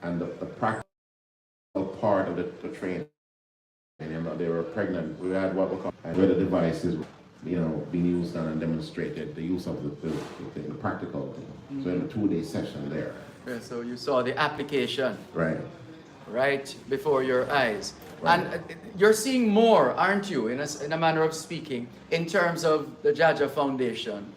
And the practical part of the training. And you know, they were pregnant. We had what we call where the devices, you know, being used and demonstrated the use of the practical thing. So in a 2-day session there. Yeah, so you saw the application Right. right before your eyes. Right. And you're seeing more, aren't you, in a manner of speaking, in terms of the Jaja Foundation.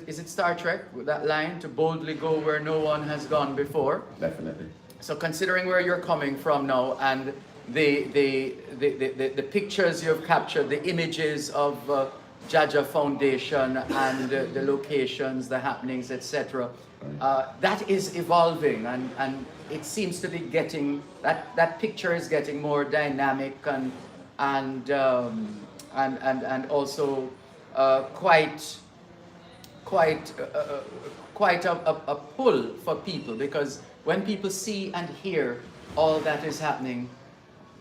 Is it Star Trek, with that line, to boldly go where no one has gone before? Definitely. So considering where you're coming from now and the pictures you've captured, the images of Jaja Foundation and the locations, the happenings, etc., that is evolving and it seems to be getting, that picture is getting more dynamic and also quite a pull for people, because when people see and hear all that is happening,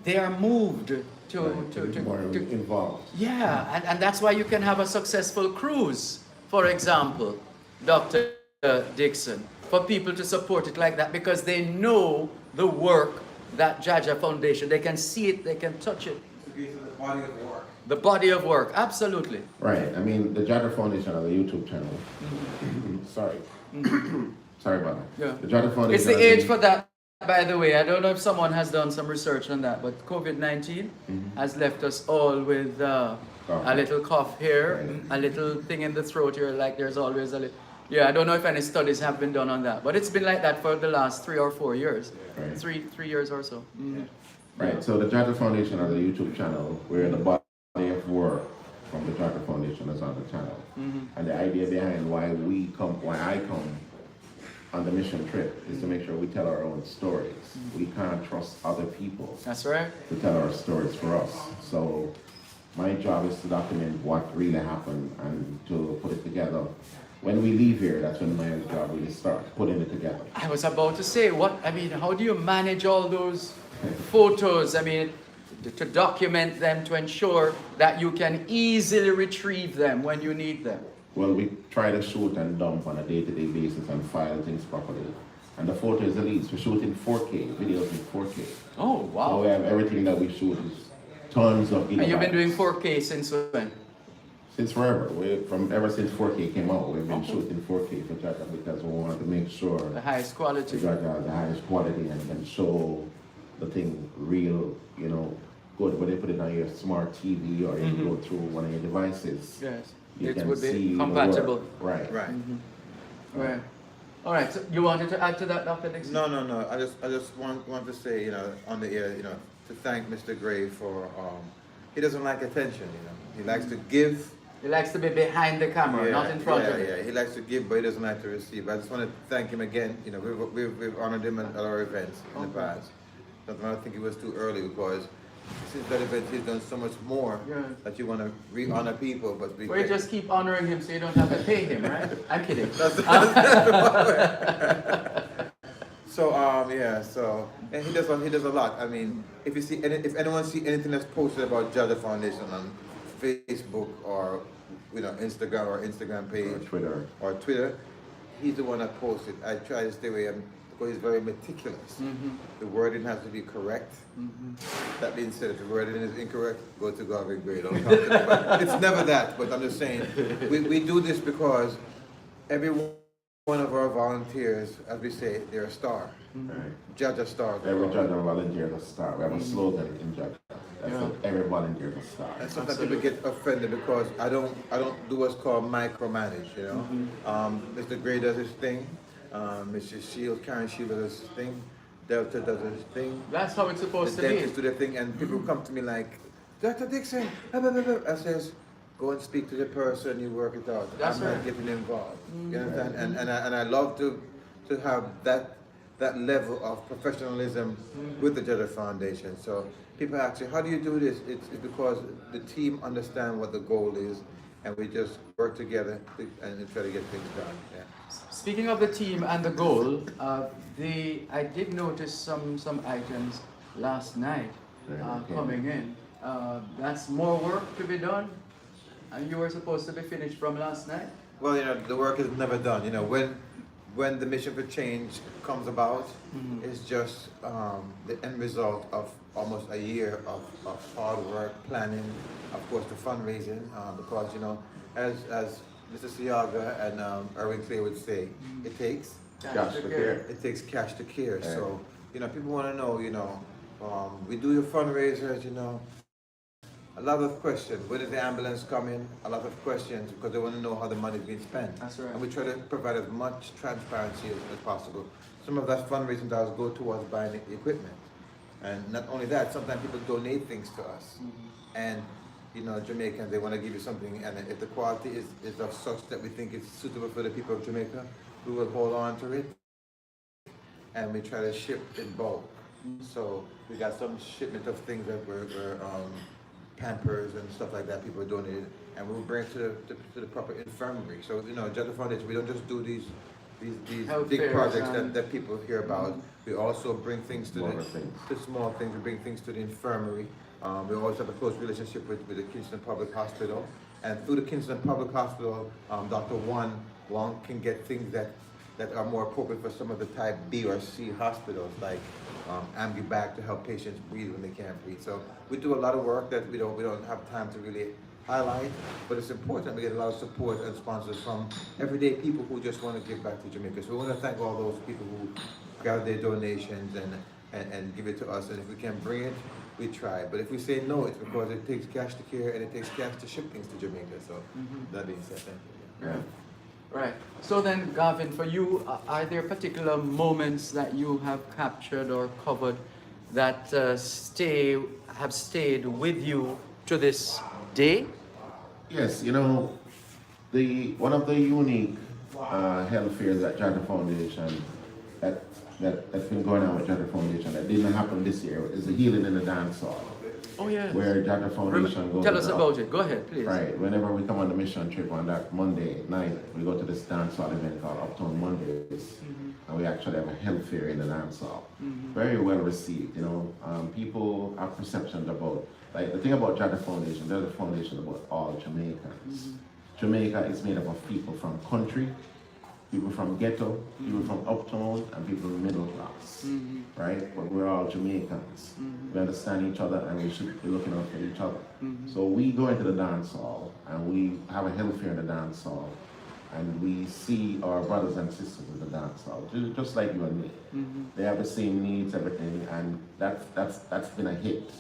they are moved to more involved. yeah, and that's why you can have a successful cruise, for example, Dr. Dixon, for people to support it like that, because they know the work that Jaja Foundation, they can see it, they can touch it. The body of work. The body of work, absolutely. Right. I mean, the Jaja Foundation has a YouTube channel. Sorry. Sorry about that. Yeah. The Jaja Foundation. It's the has age a- for that, by the way. I don't know if someone has done some research on that, but COVID-19 has left us all with a little cough here, Right. a little thing in the throat here, like there's always a little. Yeah, I don't know if any studies have been done on that, but it's been like that for the last 3 or 4 years. Right. Three years or so. Right. So the Jaja Foundation has a YouTube channel where the body of work from the Jaja Foundation is on the channel. And the idea behind why I come on the mission trip is to make sure we tell our own stories. We can't trust other people That's right. to tell our stories for us. So my job is to document what really happened and to put it together. When we leave here, that's when my job really starts, putting it together. I was about to say, how do you manage all those photos? I mean, to document them, to ensure that you can easily retrieve them when you need them. Well, we try to shoot and dump on a day-to-day basis and file things properly. And the photo is the least. We shoot in 4K, videos in 4K. Oh, So wow. we have everything that we shoot is tons of gigabytes. And you've been doing 4K since when? Since forever. Ever since 4K came out, we've been shooting 4K for Jaja because we wanted to make sure The highest quality. Jaja has the highest quality and can show the thing real, you know, good. When they put it on your smart TV or you go through one of your devices, Yes. you It can would be see compatible. the work. Right. Right. Right. All right. So you wanted to add to that, Dr. Dixon? No. I just want to say, you know, on the air, you know, to thank Mr. Gray for he doesn't like attention, you know. He likes to give. He likes to be behind the camera, not in front of it. Yeah, he likes to give, but he doesn't like to receive. I just want to thank him again. You know, we've honored him at our events in the past. But I think it was too early because since that event he's done so much more that you want to re-honor people. But We just keep honoring him so you don't have to pay him, right? I'm kidding. So and he does a lot. I mean, if anyone see anything that's posted about Jaja Foundation on Facebook or Instagram page or Twitter, he's the one that posted. I try to stay away because he's very meticulous. The wording has to be correct. That being said, if the wording is incorrect, go to God and grade. Don't come to me. But it's never that. But I'm just saying, we do this because every one of our volunteers, as we say, they're a star. Right. Jaja star. Every Jaja volunteer is a star. We have a slogan in Jaja. That's it. Every volunteer is a star. And sometimes people get offended because I don't do what's called micromanage, you know. Mr. Gray does his thing, Mr. Shields, Karen Shields does his thing, Delta does his thing. That's how it's supposed The to be. dentists do their thing, and people come to me like, Dr. Dixon, blah, blah, blah, blah. I says, go and speak to the person, you work it out. That's I'm right. not getting involved. You understand? And I love to have that that level of professionalism with the Judge Foundation. So people ask you, how do you do this? It's because the team understand what the goal is, and we just work together and try to get things done. Yeah. Speaking of the team and the goal, I did notice some items last night coming in. That's more work to be done, and you were supposed to be finished from last night. Well, the work is never done. When the mission for change comes about, it's just the end result of almost a year of hard work, planning, of course, the fundraising, because, as Mr. Siaga and Erwin Clay would say, it takes Cash to care. It takes cash to care. Yeah. So, people want to know, we do your fundraisers, a lot of questions. When is the ambulance coming? A lot of questions because they want to know how the money is being spent. That's right. And we try to provide as much transparency as possible. Some of that fundraising dollars go towards buying the equipment. And not only that, sometimes people donate things to us. And, Jamaicans, they want to give you something. And if the quality is of such that we think it's suitable for the people of Jamaica, we will hold on to it. And we try to ship in bulk. So we got some shipment of things that were Pampers and stuff like that people donated, and we will bring it to the proper infirmary. So Judge Foundation, we don't just do these big projects that people hear about. We also bring things to the small things. We bring things to the infirmary. We always have a close relationship with the Kingston Public Hospital, and through the Kingston Public Hospital, Dr. Wong can get things that are more appropriate for some of the type B or C hospitals, like Ambu-Back to help patients breathe when they can't breathe. So we do a lot of work that we don't have time to really highlight, but it's important. We get a lot of support and sponsors from everyday people who just want to give back to Jamaica. So we want to thank all those people who gather their donations and give it to us. And if we can bring it, we try. But if we say no, it's because it takes cash to care and it takes cash to ship things to Jamaica. So that being said, thank you. Yeah. Right. So then, Gavin, for you, are there particular moments that you have captured or covered that have stayed with you to this day? Yes, one of the unique health fairs at Jada Foundation that's been going on with Jada Foundation that didn't happen this year is the Healing in the Dance Hall. Oh, yeah. Where Jada Foundation goes. Tell us about it. Go ahead, please. Right. Whenever we come on the mission trip on that Monday night, we go to this dance hall event called Uptown Mondays, and we actually have a health fair in the dance hall. Very well received. People have perceptions about, like, the thing about Jada Foundation, there's a foundation about all Jamaicans. Jamaica is made up of people from country, people from ghetto, people from uptown, and people from middle class, right? But we're all Jamaicans. We understand each other, and we should be looking out for each other. So we go into the dance hall, and we have a health fair in the dance hall, and we see our brothers and sisters in the dance hall, just like you and me. They have the same needs, everything, and that's been a hit.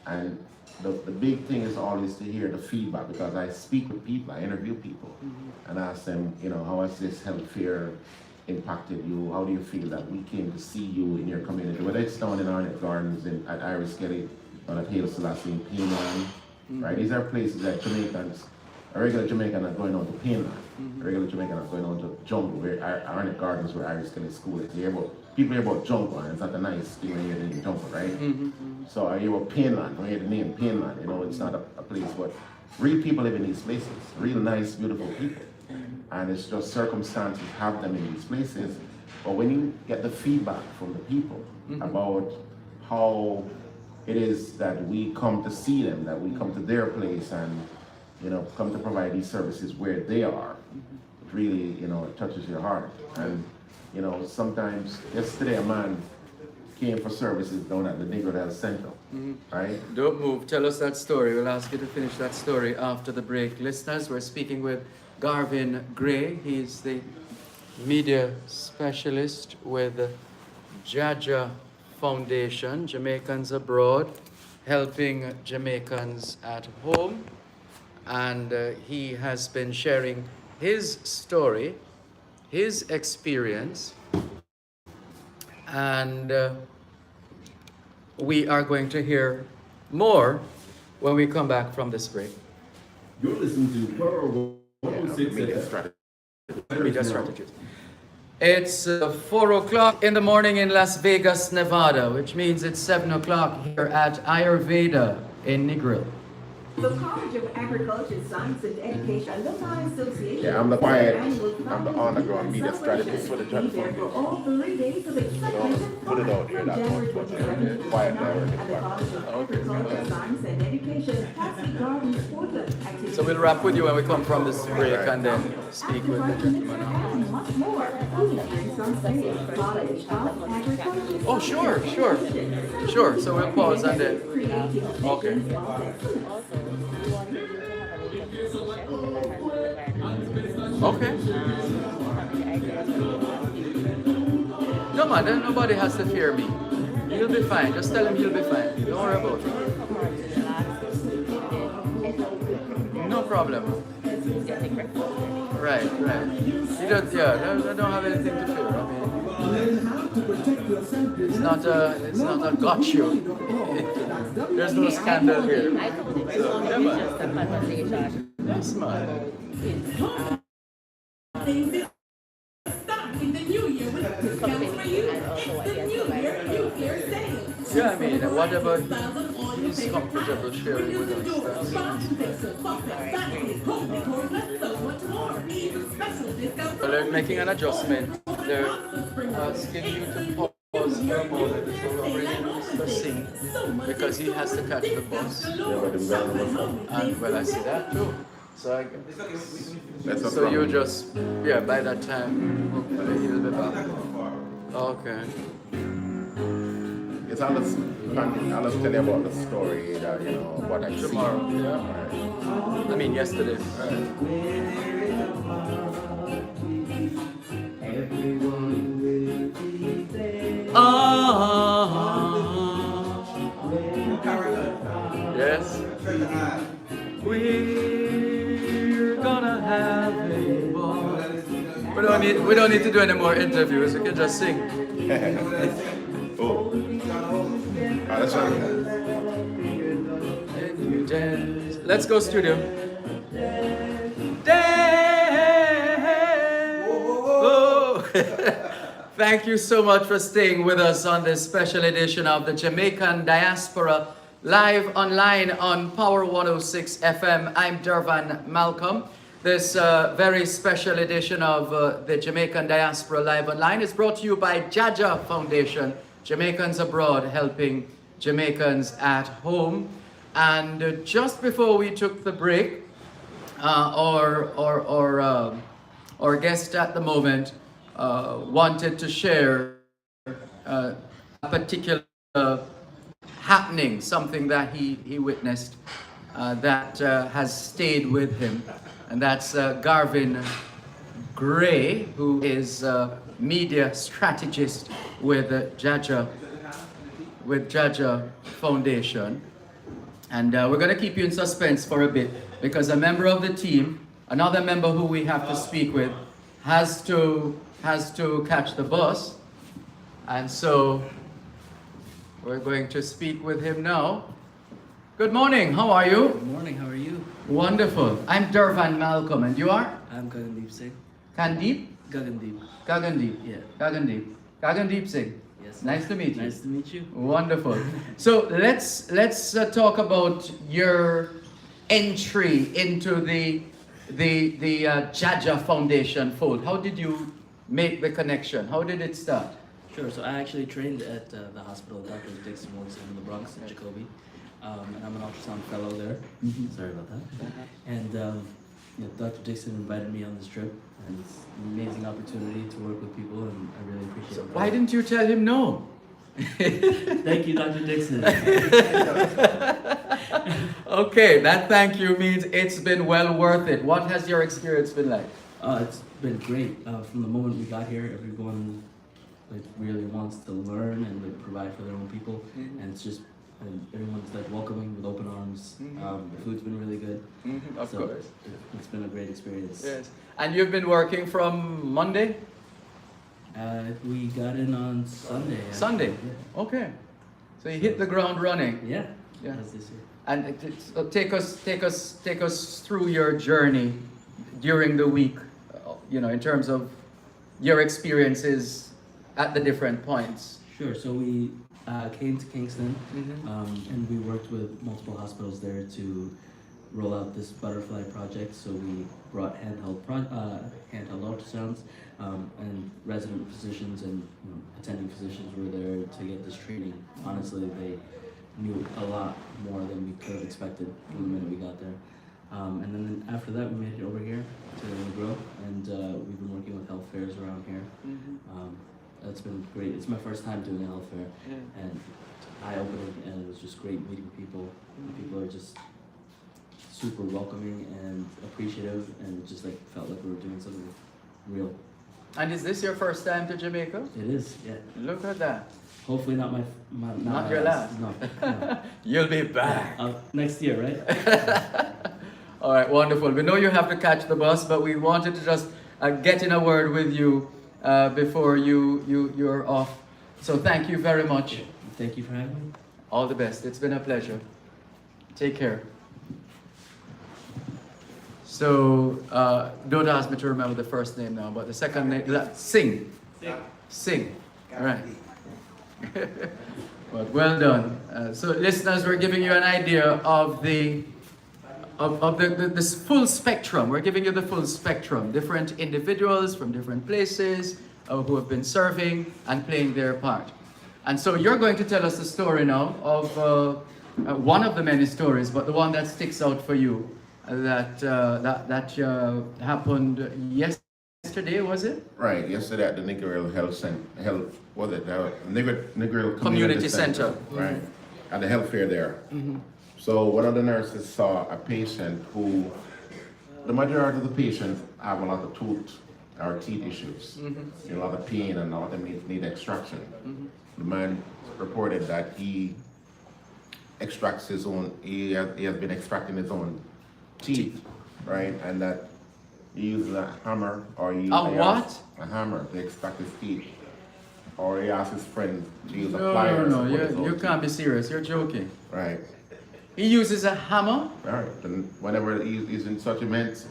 And the big thing is always to hear the feedback, because I speak with people, I interview people, and ask them, how has this health fair impacted you? How do you feel that we came to see you in your community? Whether it's down in Arnett Gardens, at Iris Kelly, or at Haile Selassie in Painland, right? These are places that Jamaicans, a regular Jamaican are going on to Painland, a regular Jamaican are going on to Jungle, where Arnett Gardens, where Iris Kelly School is. People hear about Jungle, and it's not a nice thing when you hear the name Jungle, right? So I hear about Painland, when you hear the name Painland, it's not a place, but real people live in these places, real nice, beautiful people. And it's just circumstances have them in these places. But when you get the feedback from the people about how it is that we come to see them, that we come to their place and, come to provide these services where they are, it really, it touches your heart. And, sometimes, yesterday a man came for services down at the Negro Del Central, right? Don't move. Tell us that story. We'll ask you to finish that story after the break. Listeners, we're speaking with Garvin Gray. He's the media specialist with Jaja Foundation, Jamaicans Abroad, helping Jamaicans at home. And he has been sharing his story, his experience, and we are going to hear more when we come back from this break. You're listening to Pearl 106 Media FM. strategy. Media strategies. It's 4 o'clock in the morning in Las Vegas, Nevada, which means it's 7 o'clock here at Ayurveda in Negril. The College of Agriculture, Science and Education Alumni Association. Yeah, I'm the quiet, I'm the underground media strategist for the Judge Be there for Foundation. all 3 days of excitement and Put it fun out here, from that January one. 27th. Quiet network. At the College of Agriculture, Science and Education, Patsy Garden Sports Activities. So we'll wrap with you when we come from this break and then speak with the gentleman. And much more. Food, drinks on stage, college, health, agriculture. Oh, sure. Sure, so we'll pause and then. Okay. Okay. No man, then nobody has to fear me. You'll be fine. Just tell him you'll be fine. Don't worry about it. No problem. Right. You don't, I don't have anything to fear. I mean, it's not a got you. There's no scandal here. So, yeah, man. Yes, man. Yeah, I mean, whatever he's comfortable sharing with us. Well, they're making an adjustment. They're asking you to pause for a moment before we bring in Mr. Singh because he has to catch the bus. And well, I see that too. So you just, by that time, hopefully he'll be back. Okay. Yes, I'll just tell you about the story that, what I see. Tomorrow, yeah. Right. I mean, yesterday. Yes. We're gonna have a ball. We don't need to do any more interviews. We can just sing. Oh. That's right. Let's go studio. Oh. Thank you so much for staying with us on this special edition of the Jamaican Diaspora live online on Power 106 FM. I'm Dervan Malcolm. This very special edition of the Jamaican Diaspora live online is brought to you by Jaja Foundation, Jamaicans Abroad Helping Jamaicans at Home. And just before we took the break, our guest at the moment wanted to share a particular happening, something that he witnessed that has stayed with him. And that's Garvin Gray, who is a media strategist with Jaja Foundation. And we're going to keep you in suspense for a bit because a member of the team, another member who we have to speak with, has to catch the bus. And so we're going to speak with him now. Good morning, how are you? Good morning, how are you? Wonderful. I'm Dervan Malcolm, and you are? I'm Gagandeep Singh. Kandeep? Gagandeep. Gagandeep. Yeah. Gagandeep. Gagandeep Singh. Yes. Nice to meet you. Nice to meet you. Wonderful. So let's talk about your entry into the Jaja Foundation fold. How did you make the connection? How did it start? Sure, so I actually trained at the hospital Dr. Dixon works in the Bronx, in Jacoby. And I'm an ultrasound fellow there. Mm-hmm. Sorry about that. And Dr. Dixon invited me on this trip, and it's an amazing opportunity to work with people, and I really appreciate it. Why didn't you tell him no? Thank you, Dr. Dixon. Okay, that thank you means it's been well worth it. What has your experience been like? It's been great. From the moment we got here, everyone really wants to learn and provide for their own people, and it's just everyone's welcoming with open arms. The food's been really good. Of course. It's been a great experience. Yes. And you've been working from Monday? We got in on Sunday. Sunday? Yeah. Okay. So you hit the ground running. Yeah. Yeah. That's this year. And take us through your journey during the week, in terms of your experiences at the different points. Sure. So we came to Kingston, Mm-hmm. and we worked with multiple hospitals there to roll out this butterfly project. So we brought handheld ultrasounds, and resident physicians and attending physicians were there to get this training. Honestly, they knew a lot more than we could have expected from the minute we got there. And then after that, we made it over here to Negro, and we've been working with health fairs around here. That's been great. It's my first time doing a health fair, and eye-opening, and it was just great meeting people. People are just super welcoming and appreciative, and it just like felt like we were doing something real. And is this your first time to Jamaica? It is, yeah. Look at that. Hopefully not Not your last. No. You'll be back. Next year, right? All right, wonderful. We know you have to catch the bus, but we wanted to just get in a word with you before you're off. So thank you very much. Thank you for having me. All the best. It's been a pleasure. Take care. So don't ask me to remember the first name now, but the second name, Singh. Singh. All right. But well done. So listeners, we're giving you an idea of the this full spectrum. We're giving you the full spectrum. Different individuals from different places who have been serving and playing their part. And so you're going to tell us the story now of one of the many stories, but the one that sticks out for you that happened yesterday, was it? Right, yesterday at the Negro Negro Community Center. Right, at the health fair there. So one of the nurses saw a patient who, the majority of the patients have a lot of teeth issues, a lot of pain, and a lot of them need extraction. The man reported that he extracts his own, he has been extracting his own teeth, right? And that he uses a hammer or he uses a hammer to extract his teeth. Or he asks his friend to use a pliers. No, you can't be serious. You're joking. Right. He uses a hammer? Right. And whenever he's in such intense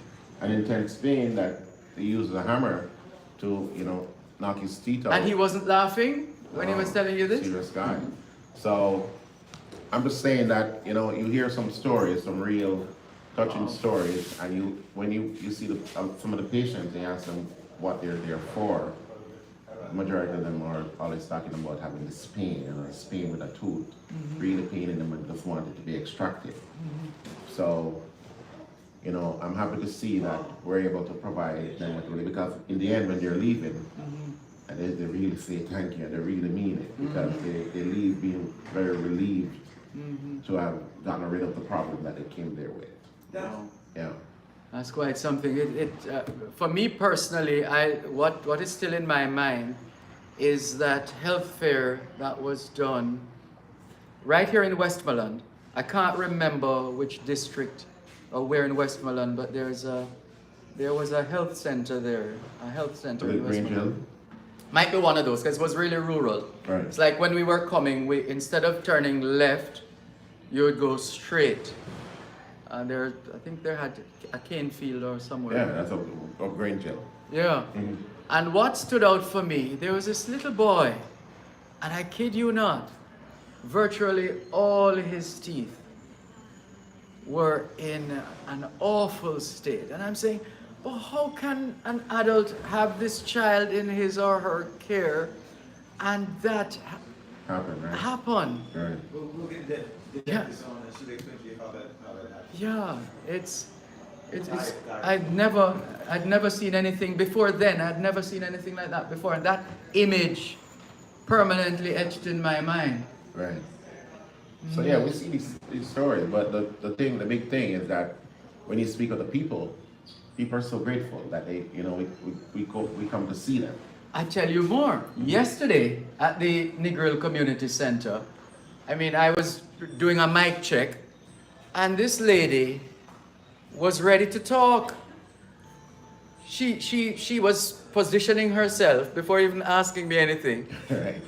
pain that he uses a hammer to, knock his teeth out. And he wasn't laughing when he was telling you this? Serious guy. So I'm just saying that, you hear some stories, some real touching stories, and when you see some of the patients, they ask them what they're there for. The majority of them are always talking about having this pain, this pain with a tooth, really pain in them and just want it to be extracted. So, I'm happy to see that we're able to provide them with because in the end when they're leaving, and they really say thank you and they really mean it because they leave being very relieved to have gotten rid of the problem that they came there with. Yeah. That's quite something. For me personally, what is still in my mind is that health fair that was done right here in Westmoreland. I can't remember which district or where in Westmoreland, but there was a health center there. A health center in Westmoreland. Might be one of those because it was really rural. Right. It's like when we were coming, instead of turning left, you would go straight. And I think there had a cane field or somewhere. Yeah, that's a grain gel. Yeah. And what stood out for me, there was this little boy, and I kid you not, virtually all his teeth were in an awful state. And I'm saying, well, how can an adult have this child in his or her care and that happen? Right. We'll get the dentist on and she'll explain to you how that happened. Yeah, I'd never seen anything before then. I'd never seen anything like that before. And that image permanently etched in my mind. Right. So yeah, we see these stories, but the big thing is that when you speak of the people are so grateful that they, we come to see them. I tell you more. Yesterday at the Negro Community Center, I was doing a mic check, and this lady was ready to talk. She was positioning herself before even asking me anything. Right.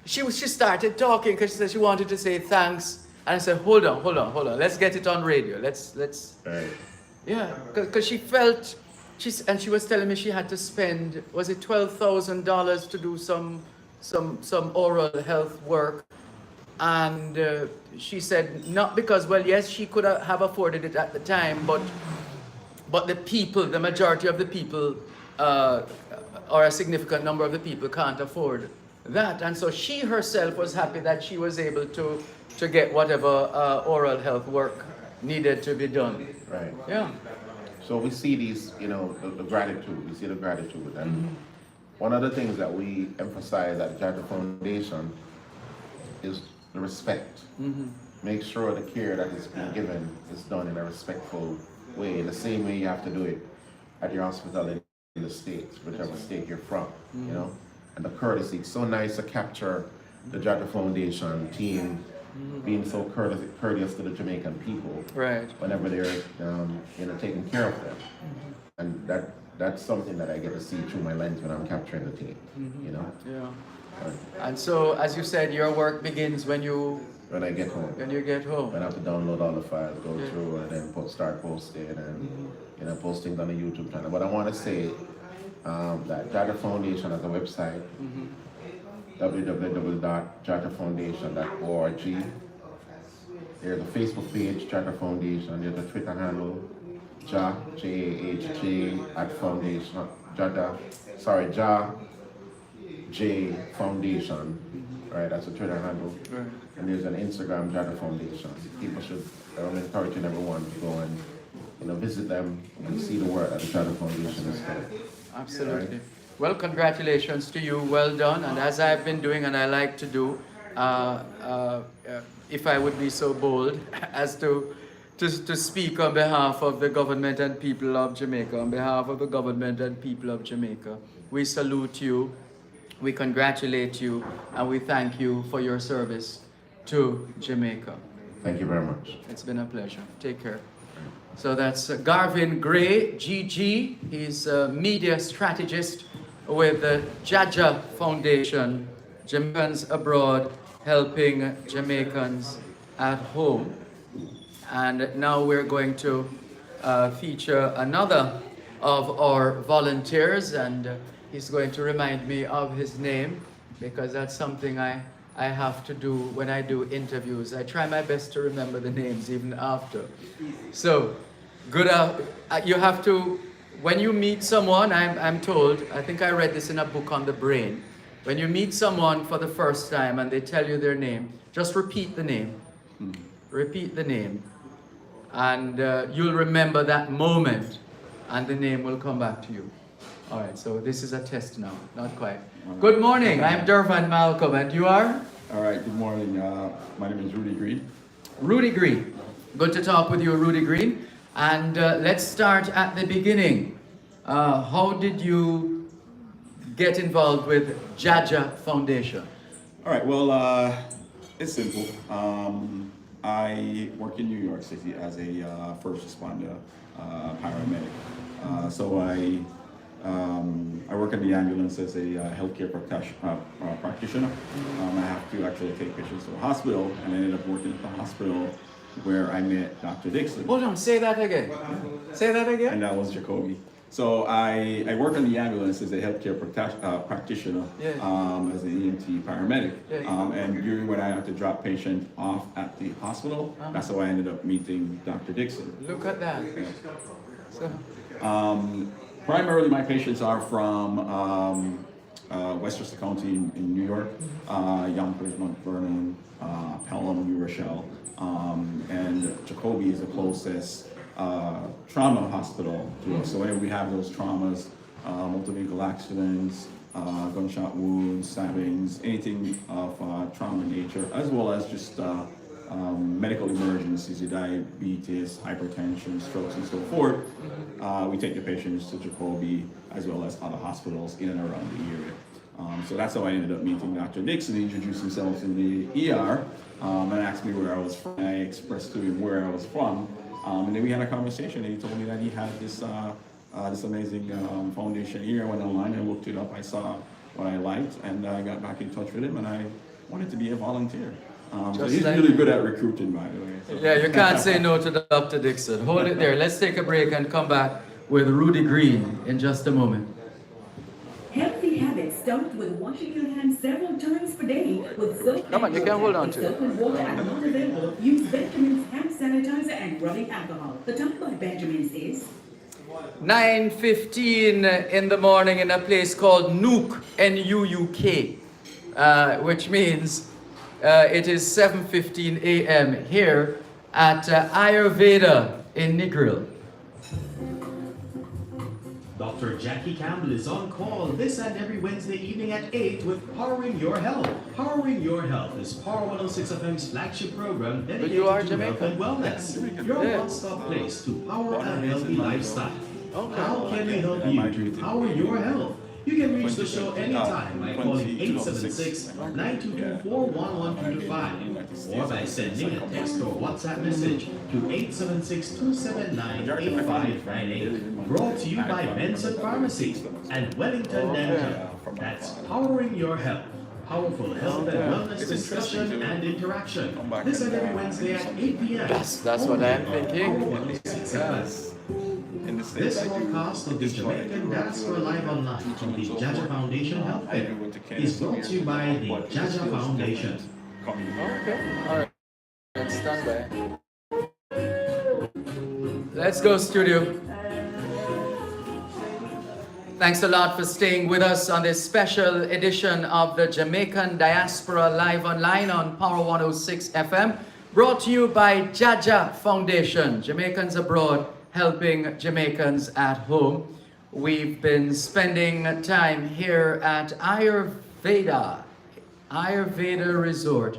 She started talking because she said she wanted to say thanks, and I said, hold on, let's get it on radio. Let's. Right. Yeah, because she felt she was telling me she had to spend, was it $12,000 to do some oral health work, and she said not because, well, yes, she could have afforded it at the time, but the people, the majority of the people, or a significant number of the people can't afford that, and so she herself was happy that she was able to get whatever oral health work needed to be done. Right. Yeah. So we see these, you know, the gratitude. We see the gratitude, and one of the things that we emphasize at Jata Foundation is the respect. Make sure the care that is being given is done in a respectful way, the same way you have to do it at your hospital in the States, whichever state you're from, you know, and the courtesy. It's so nice to capture the Jata Foundation team being so courteous to the Jamaican people, Right. whenever they're, you know, taking care of them, and that's something that I get to see through my lens when I'm capturing the team, you know. Yeah. Right. And so, as you said, your work begins when you When I get home, get home. I have to download all the files, go through, and then start posting, and you know, posting on the YouTube channel. But I want to say that Jata Foundation has a website, www.jatafoundation.org. There's a Facebook page, Jata Foundation. There's a Twitter handle, J-A-H-J @foundation, Ja J Foundation. Right, that's a Twitter handle. Right. And there's an Instagram, Jata Foundation. People should, I'm encouraging everyone to go and, you know, visit them and see the work that the Jata Foundation is doing. Absolutely. Right. Well, congratulations to you. Well done. And as I've been doing, and I like to do, if I would be so bold as to speak on behalf of the government and people of Jamaica, on behalf of the government and people of Jamaica, we salute you, we congratulate you, and we thank you for your service to Jamaica. Thank you very much. It's been a pleasure. Take care. So that's Garvin Gray, GG. He's a media strategist with the Jaja Foundation, Jamaicans Abroad, helping Jamaicans at home. And now we're going to feature another of our volunteers, and he's going to remind me of his name, because that's something I have to do when I do interviews. I try my best to remember the names even after. So, you have to, when you meet someone, I'm told, I think I read this in a book on the brain, when you meet someone for the first time and they tell you their name, just repeat the name. Repeat the name. And you'll remember that moment, and the name will come back to you. All right, so this is a test now, not quite. Good morning, I'm Dervan Malcolm, and you are? All right, good morning. My name is Rudy Green. Rudy Green. Good to talk with you, Rudy Green. And let's start at the beginning. How did you get involved with Jaja Foundation? All right, well, it's simple. I work in New York City as a first responder paramedic. So I work in the ambulance as a healthcare practitioner. I have to actually take patients to the hospital, and I ended up working at the hospital where I met Dr. Dixon. Hold on, say that again. Say that again. And that was Jacoby. So I work in the ambulance as a healthcare practitioner, as an EMT paramedic. And during when I had to drop patients off at the hospital, that's how I ended up meeting Dr. Dixon. Look at that. So, primarily my patients are from Westchester County in New York, Yonkers, Mount Vernon, Pelham, New Rochelle, and Jacoby is the closest trauma hospital to us. So whenever we have those traumas, motor vehicle accidents, gunshot wounds, stabbings, anything of trauma nature, as well as just medical emergencies, diabetes, hypertension, strokes, and so forth, we take the patients to Jacoby as well as other hospitals in and around the area. So that's how I ended up meeting Dr. Dixon. He introduced himself in the ER and asked me where I was from. I expressed to him where I was from, and then we had a conversation, and he told me that he had this amazing foundation here. I went online and looked it up. I saw what I liked, and I got back in touch with him, and I wanted to be a volunteer. So he's really good at recruiting, by the way. So. Yeah, you can't say no to Dr. Dixon. Hold it there. Let's take a break and come back with Rudy Green in just a moment. Healthy habits start with washing your hands several times per day with soap. Come on, you can hold on to it. Soap and water are not available. Use Benjamin's hand sanitizer and rubbing alcohol. The time by Benjamin's is 9:15 in the morning in a place called Nuuk, N-U-U-K, which means it is 7:15 a.m. here at Ayurveda in Negril. Dr. Jackie Campbell is on call this and every Wednesday evening at 8 with Powering Your Health. Powering Your Health is Power 106 FM's flagship program dedicated you are to Jamaican. health and wellness. Your Yeah. one-stop place to power a healthy lifestyle. Okay. How can we help you to power your health? You can reach the show anytime by calling 876-922-411225 or by sending a text or WhatsApp message to 876-279-8598. Brought to you by Benson Pharmacy and Wellington Dental. That's Powering Your Health. Powerful health and wellness discussion and interaction. This and every Wednesday at 8 p.m. That's what I'm thinking. Yes. This broadcast of the Jamaican Diaspora Live Online from the Jaja Foundation Health Fair is brought to you by the Jaja Foundation. Okay, all right. Stand by. Let's go, studio. Thanks a lot for staying with us on this special edition of the Jamaican Diaspora Live Online on Power 106 FM, brought to you by Jaja Foundation, Jamaicans abroad helping Jamaicans at home. We've been spending time here at Ayurveda Resort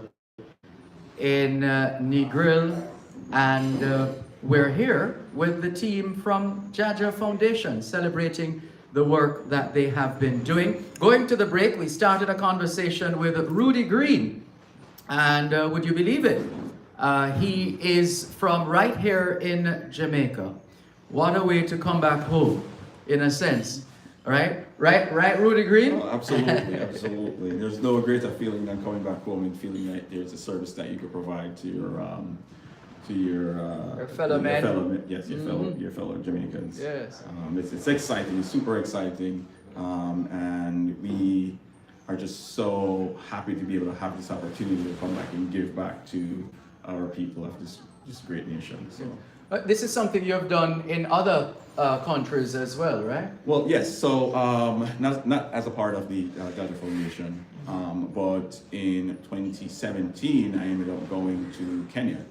in Negril, and we're here with the team from Jaja Foundation celebrating the work that they have been doing. Going to the break, we started a conversation with Rudy Green, and would you believe it? He is from right here in Jamaica. What a way to come back home, in a sense, right, Rudy Green? Oh, absolutely, absolutely. There's no greater feeling than coming back home and feeling like there's a service that you could provide to your fellow men. Your fellow Jamaicans. Yes. It's exciting, super exciting, and we are just so happy to be able to have this opportunity to come back and give back to our people of this great nation. So. This is something you have done in other countries as well, right? Well, yes. So not as a part of the Jaja Foundation, but in 2017, I ended up going to Kenya.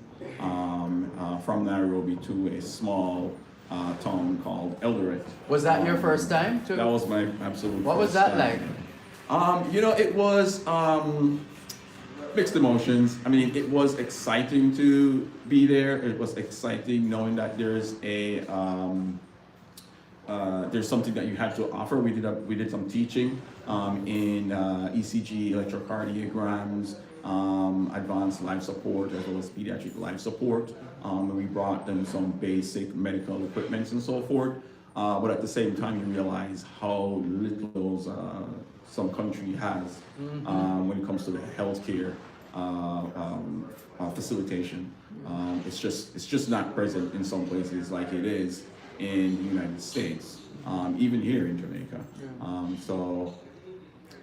From Nairobi to a small town called Eldoret. Was that your first time? That was my absolute What was first that time. like? It was mixed emotions. I mean, it was exciting to be there. It was exciting knowing that there's something that you had to offer. We did some teaching in ECG, electrocardiograms, advanced life support, as well as pediatric life support. We brought them some basic medical equipment and so forth. But at the same time, you realize how little some country has when it comes to the healthcare facilitation. It's just not present in some places like it is in the United States, even here in Jamaica. So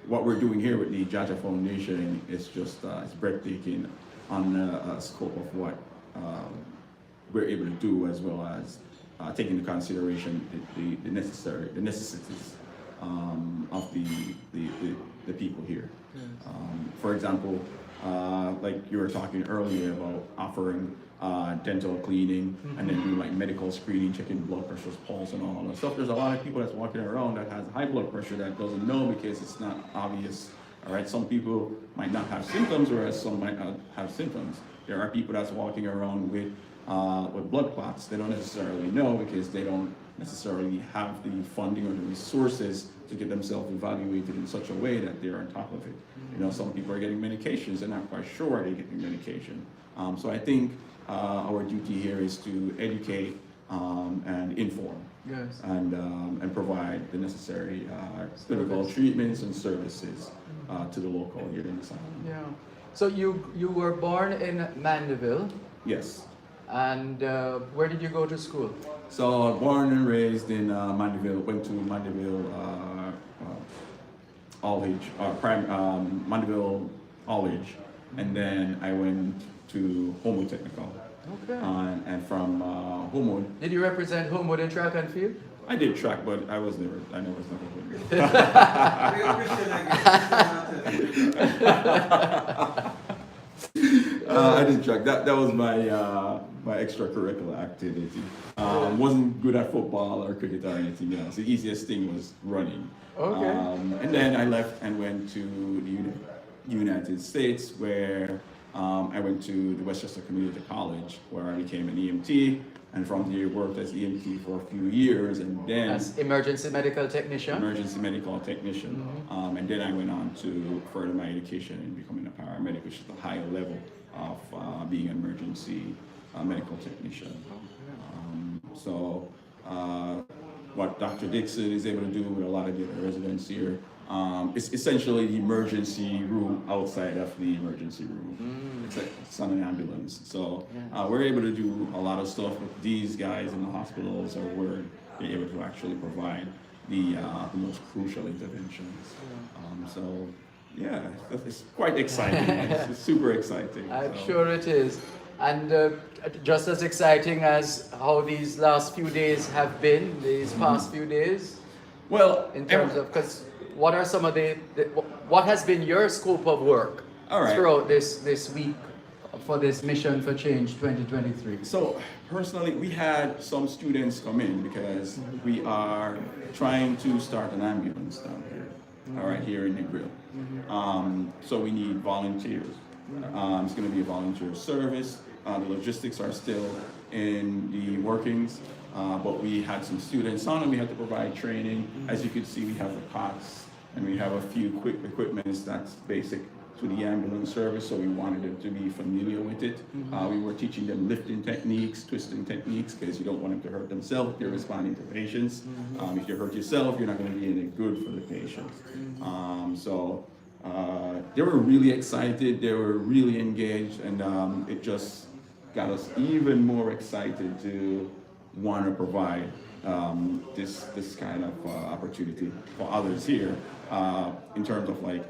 what we're doing here with the Jaja Foundation is just it's breathtaking on a scope of what we're able to do, as well as taking into consideration the necessities of the people here. For example, like you were talking earlier about offering dental cleaning and then doing like medical screening, checking blood pressures, pulse, and all that stuff. There's a lot of people that's walking around that has high blood pressure that doesn't know because it's not obvious. All right, some people might not have symptoms, whereas some might not have symptoms. There are people that's walking around with blood clots. They don't necessarily know because they don't necessarily have the funding or the resources to get themselves evaluated in such a way that they're on top of it. Some people are getting medications, they're not quite sure they're getting medication. So I think our duty here is to educate and inform, yes, and provide the necessary clinical treatments and services to the local here in the South. Yeah. So you were born in Mandeville. Yes. And where did you go to school? So born and raised in Mandeville, went to Mandeville Mandeville College, and then I went to Homewood Technical. Okay. And from Homewood. Did you represent Homewood in track and field? I did track, but I was never good. I did track. That was my my extracurricular activity. Wasn't good at football or cricket or anything else. The easiest thing was running. Okay. And then I left and went to the United States, where I went to the Westchester Community College, where I became an EMT. And from there, worked as EMT for a few years, and then as emergency medical technician. And then I went on to further my education in becoming a paramedic, which is the higher level of being an emergency medical technician. What Dr. Dixon is able to do with a lot of the other residents here, it's essentially the emergency room outside of the emergency room. It's on an ambulance. So we're able to do a lot of stuff with these guys in the hospitals, or we're able to actually provide the most crucial interventions. It's quite exciting. It's super exciting. I'm sure it is. And just as exciting as how these last few days have been, these past few days? Well, in terms of, because what are some of what has been your scope of work throughout this week for this Mission for Change 2023? So personally, we had some students come in because we are trying to start an ambulance down here, here in the grill. So we need volunteers. It's going to be a volunteer service. The logistics are still in the workings, but we had some students on and we had to provide training. As you can see, we have the cots and we have a few quick equipments that's basic to the ambulance service, so we wanted them to be familiar with it. We were teaching them lifting techniques, twisting techniques, because you don't want them to hurt themselves if you're responding to patients. If you hurt yourself, you're not going to be any good for the patients. They were really excited, they were really engaged, and it just got us even more excited to want to provide this kind of opportunity for others here in terms of like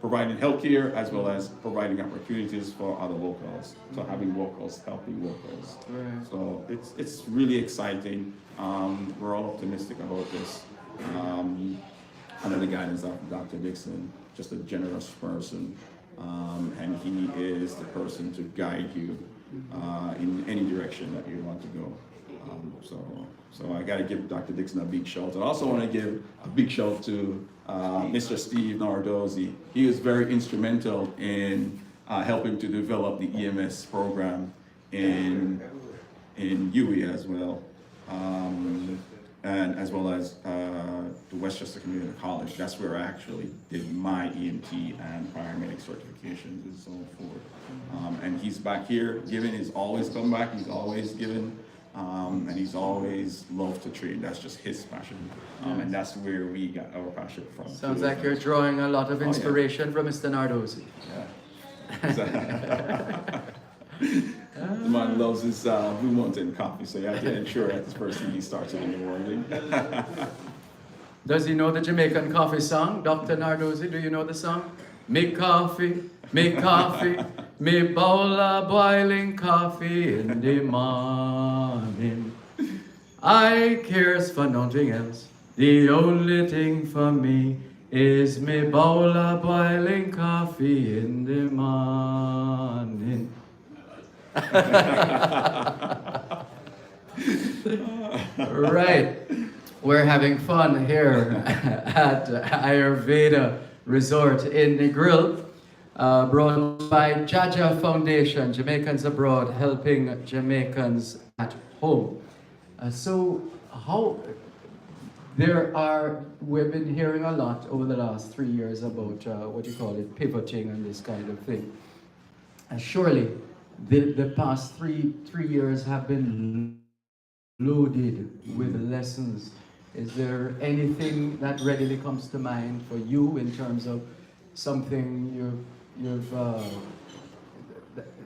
providing healthcare as well as providing opportunities for other locals. So having locals helping locals. Right. So it's really exciting. We're all optimistic about this. Under the guidance of Dr. Dixon, just a generous person, and he is the person to guide you in any direction that you want to go. So I got to give Dr. Dixon a big shout. I also want to give a big shout to Mr. Steve Nardozzi. He was very instrumental in helping to develop the EMS program in UE as well, and as well as the Westchester Community College. That's where I actually did my EMT and paramedic certifications and so forth. And he's back here giving. He's always come back. He's always given. And he's always loved to train. That's just his passion. And that's where we got our passion from. Sounds like you're drawing a lot of inspiration from Mr. Nardozzi. Yeah. The man loves his Blue Mountain coffee, so you have to ensure that this person he starts it in the morning. Does he know the Jamaican coffee song, Dr. Nardozzi? Do you know the song? Make coffee, me bowl of boiling coffee in the morning. I cares for nothing else. The only thing for me is me bowl of boiling coffee in the morning. Right. We're having fun here at Ayurveda Resort in the Grill, brought by Jaja Foundation, Jamaicans Abroad, helping Jamaicans at home. We've been hearing a lot over the last 3 years about pivoting and this kind of thing. Surely the past three years have been loaded with lessons. Is there anything that readily comes to mind for you in terms of something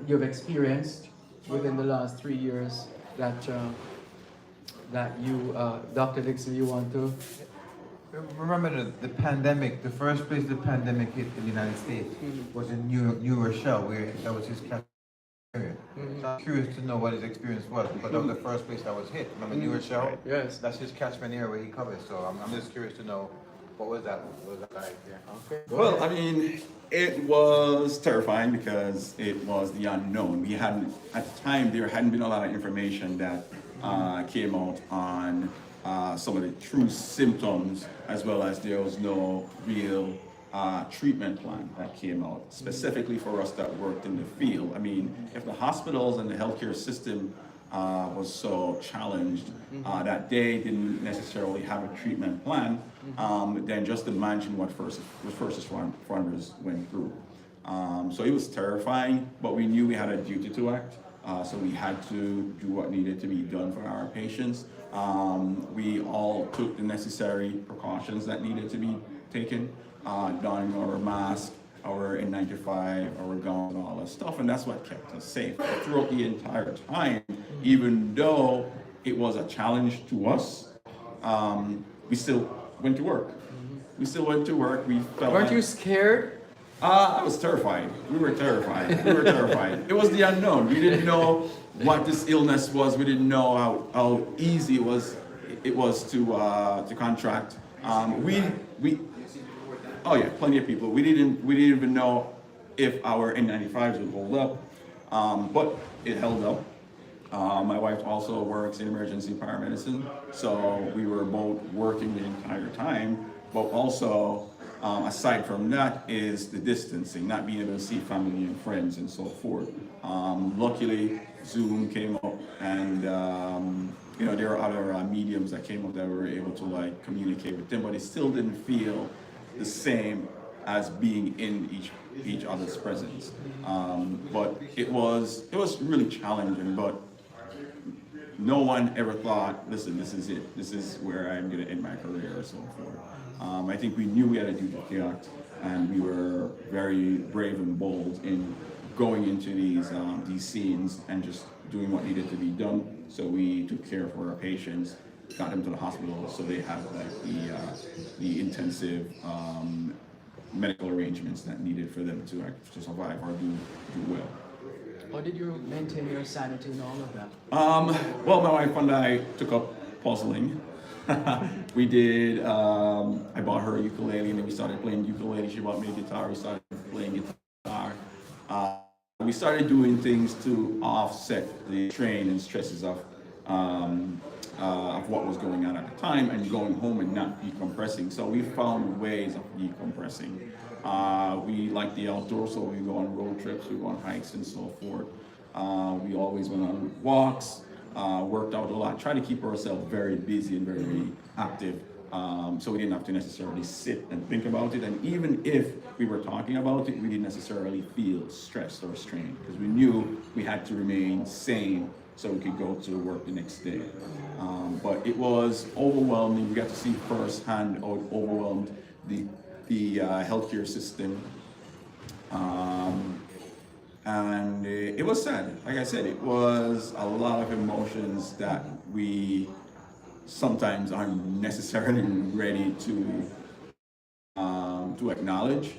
you've experienced within the last 3 years that you, Dr. Dixon, you want to? Remember the pandemic, the first place the pandemic hit in the United States was in New Rochelle, where that was his catchment area. So I'm curious to know what his experience was, because that was the first place that was hit. Remember New Rochelle? Yes. That's his catchment area where he covers. So I'm just curious to know what was that like there. Okay. Well, I mean, it was terrifying because it was the unknown. We hadn't, at the time, there hadn't been a lot of information that came out on some of the true symptoms, as well as there was no real treatment plan that came out, specifically for us that worked in the field. I mean, if the hospitals and the healthcare system was so challenged that they didn't necessarily have a treatment plan, then just imagine what first responders went through. So it was terrifying, but we knew we had a duty to act. So we had to do what needed to be done for our patients. We all took the necessary precautions that needed to be taken, donning our mask, our N95, our gown, and all that stuff, and that's what kept us safe. But throughout the entire time, even though it was a challenge to us, we still went to work. We still went to work. We felt Weren't you scared? I was terrified. We were terrified. We were terrified. It was the unknown. We didn't know what this illness was. We didn't know how easy it was to contract. Oh yeah, plenty of people. We didn't even know if our N95s would hold up, but it held up. My wife also works in emergency paramedicine, so we were both working the entire time, but also aside from that is the distancing, not being able to see family and friends and so forth. Luckily, Zoom came up, and there are other mediums that came up that we were able to communicate with them, but it still didn't feel the same as being in each other's presence. But it was really challenging, but no one ever thought, listen, this is it. This is where I'm going to end my career or so forth. I think we knew we had a duty to act, and we were very brave and bold in going into these scenes and just doing what needed to be done. So we took care of our patients, got them to the hospital, so they had the intensive medical arrangements that needed for them to survive or do well. How did you maintain your sanity and all of that? Well, my wife and I took up puzzling. We did, I bought her a ukulele, and then we started playing ukulele. She bought me a guitar, we started playing guitar. We started doing things to offset the strain and stresses of what was going on at the time, and going home and not decompressing. So we found ways of decompressing. We like the outdoors, so we go on road trips, we go on hikes and so forth. We always went on walks, worked out a lot, tried to keep ourselves very busy and very active, so we didn't have to necessarily sit and think about it. And even if we were talking about it, we didn't necessarily feel stressed or strained, because we knew we had to remain sane so we could go to work the next day. But it was overwhelming. We got to see firsthand how it overwhelmed the healthcare system. And it was sad. Like I said, it was a lot of emotions that we sometimes aren't necessarily ready to acknowledge.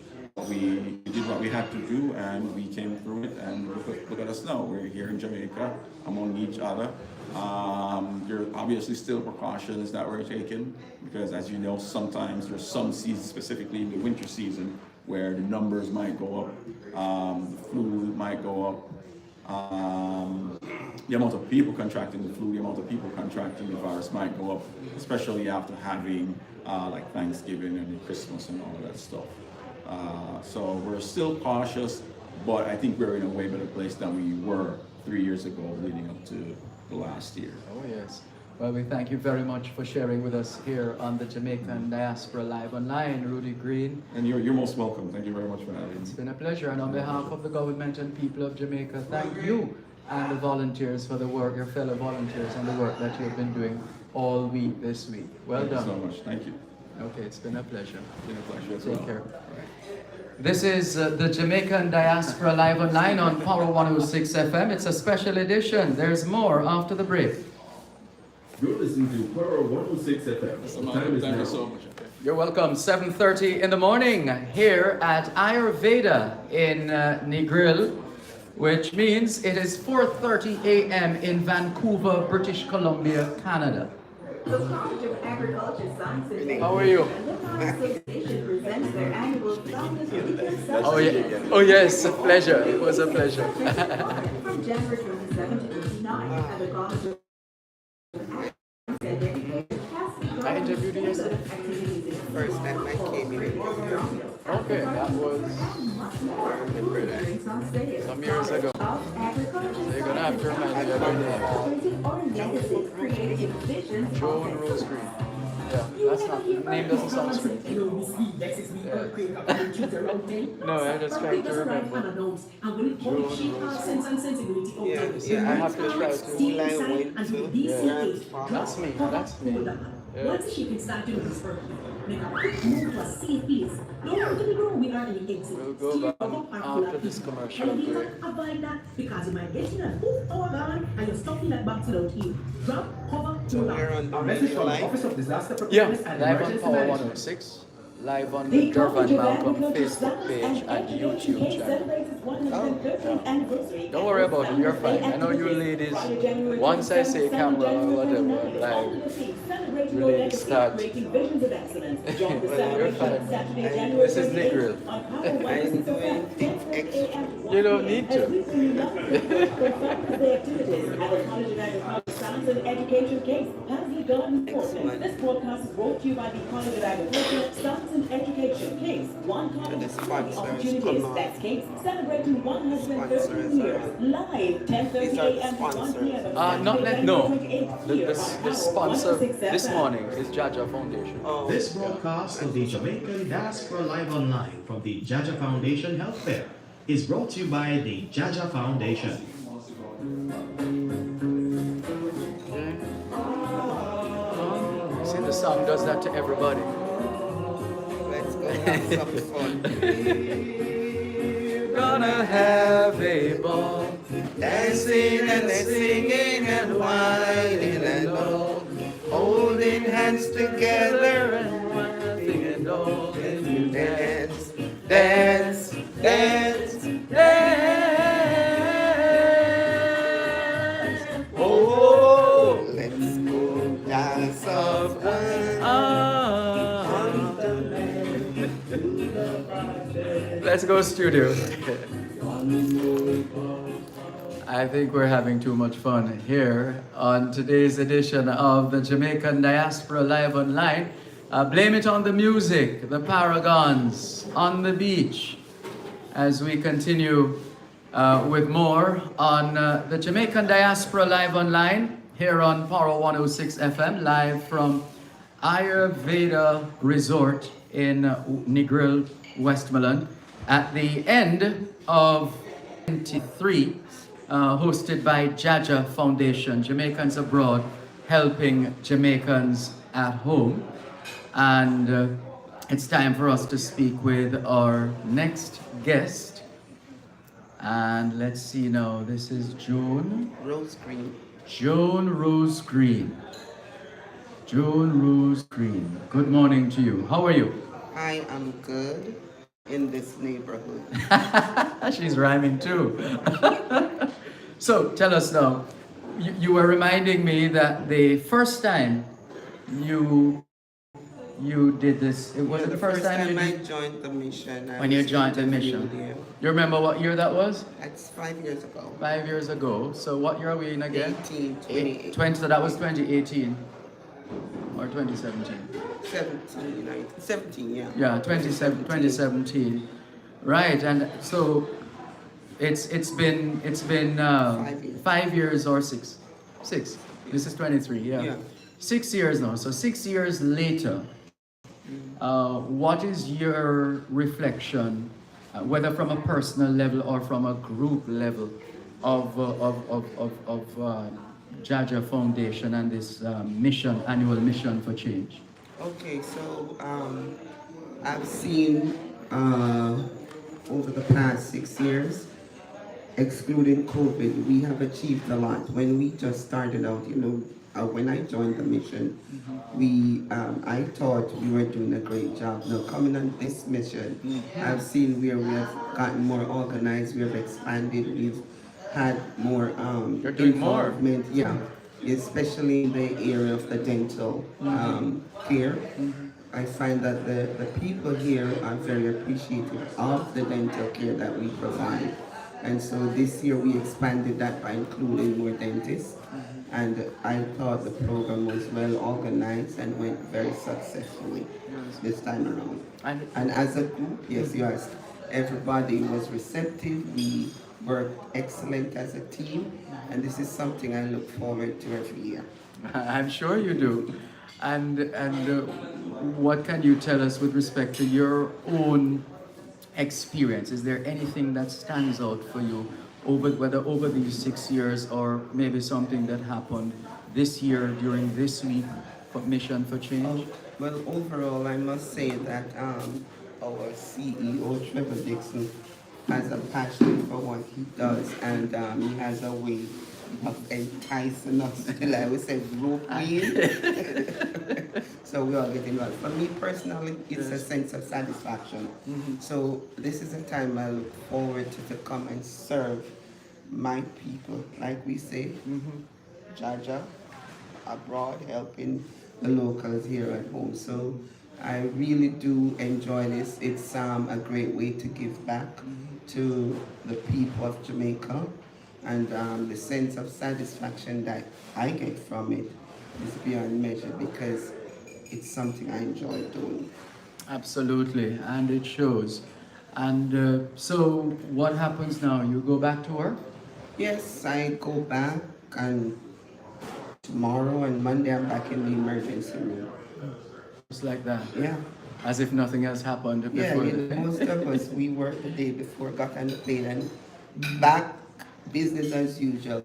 We did what we had to do, and we came through it, and look at us now. We're here in Jamaica among each other. There are obviously still precautions that we're taking, because as you know, sometimes there's some seasons, specifically in the winter season, where the numbers might go up, the flu might go up, the amount of people contracting the flu, the amount of people contracting the virus might go up, especially after having like Thanksgiving and Christmas and all of that stuff. So we're still cautious, but I think we're in a way better place than we were 3 years ago leading up to the last year. Oh yes. Well, we thank you very much for sharing with us here on the Jamaican Diaspora Live Online, Rudy Green. And you're most welcome. Thank you very much for having me. It's been a pleasure, and on behalf of the government and people of Jamaica, thank you and the volunteers for the work, your fellow volunteers, and the work that you've been doing all week this week. Well done. Thank you so much. Thank you. Okay, it's been a pleasure. It's been a pleasure as Take well. care. This is the Jamaican Diaspora Live Online on Power 106 FM. It's a special edition. There's more after the break. You're listening to Power 106 FM. The time is now. You're welcome. 7:30 in the morning here at Ayurveda in Negril, which means it is 4:30 a.m. in Vancouver, British Columbia, Canada. The College of Agriculture, Science and Technology How are you? Alumni Association presents their annual Founders Weekend Oh, celebration. yeah. Oh yes, a pleasure. It was a pleasure. From January 27 to 29 at the College of I interviewed you yesterday. First time I came in. Okay, that was some years ago. So you're gonna have to remind me of your name. Joan Rose Green. Yeah, that's not, the name doesn't sound straight. Yeah. No, I'm just trying to remember. Joan Rose Green. Yeah, I have to try to. School I went to. Yeah. That's me, that's me. Yeah. Once she can start doing this work, make a quick move to a safe place. Don't go to the room, we are in the exit. We'll go back after this commercial break. Avoid that because you might get in a hook or gun and you're stuck in that box without you. Drop, cover, So we're on the Message from the line. Office of Disaster Yeah, Preparedness and live on Emergency Power Management. 106, live on the Dervan Malcolm Facebook page and YouTube channel. Don't worry about it, you're fine. I know you ladies, once I say camera or whatever, like, you ladies start. Well, you're fine. This is Negril. I'm doing things extra. You don't need to. This broadcast is brought to you by the College of Agriculture, Science and Education. Case One College the sponsors Opportunities. come on. That's Case celebrating 113 years. Live 10:30 These are the a.m. to 1 sponsors. p.m. Not let no. The sponsor this morning is Jaja Foundation. Oh, This broadcast of the Jamaican Diaspora Live Online from the Jaja Foundation Health Fair is brought to you by the Jaja Foundation. See, the song does that to everybody. let's go have some fun. Gonna have a ball, dancing and singing and whining and all, holding hands together and laughing and all. And you dance, dance, dance, dance. Oh, Let's go dance of Let's go, studio. I think we're having too much fun here on today's edition of the Jamaican Diaspora Live Online. Blame it on the music, the Paragons, on the beach, as we continue with more on the Jamaican Diaspora Live Online here on Power 106 FM, live from Ayurveda Resort in Negril, Westmoreland, at the end of 23, hosted by Jaja Foundation, Jamaicans Abroad, helping Jamaicans at home. And it's time for us to speak with our next guest. And let's see now, this is Joan. Rose Green. Joan Rose Green. Joan Rose Green. Good morning to you. How are you? I am good in this neighborhood. She's rhyming too. So tell us now, you were reminding me that the first time you did this, was it the first time you I did? joined the mission. I When you was joined the interviewed mission. here. You remember what year that was? That's 5 years ago. 5 years ago. So what year are we in again? 18, 28. 20, so that was 2018 or 2017? 17, yeah. Yeah, 2017. Right, and so it's been 5 years or six. This is 23, yeah. 6 years now. So 6 years later, what is your reflection, whether from a personal level or from a group level, of Jaja Foundation and this annual mission for change? Okay, so I've seen over the past 6 years, excluding COVID, we have achieved a lot. When we just started out, when I joined the mission, I thought we were doing a great job. Now coming on this mission, I've seen where we have gotten more organized, we have expanded, we've had more You're doing more. involvement, yeah, especially in the area of the dental care. I find that the people here are very appreciative of the dental care that we provide. And so this year we expanded that by including more dentists. And I thought the program was well organized and went very successfully this time around. And as a group, yes, everybody was receptive. We worked excellent as a team. And this is something I look forward to every year. I'm sure you do. And what can you tell us with respect to your own experience? Is there anything that stands out for you, whether over these 6 years or maybe something that happened this year during this week for Mission for Change? Well, overall, I must say that our CEO, Trevor Dixon, has a passion for what he does, and he has a way of enticing us till I would say rope in. So we are getting well. For me personally, it's a sense of satisfaction. So this is a time I look forward to come and serve my people, like we say, Jaja, abroad, helping the locals here at home. So I really do enjoy this. It's a great way to give back to the people of Jamaica. And the sense of satisfaction that I get from it is beyond measure because it's something I enjoy doing. Absolutely, and it shows. And so what happens now? You go back to work? Yes, I go back, and tomorrow and Monday I'm back in the emergency room. Just like that? Yeah. As if nothing else happened before. Yeah, most of us, we worked the day before, got on the plane, and back business as usual.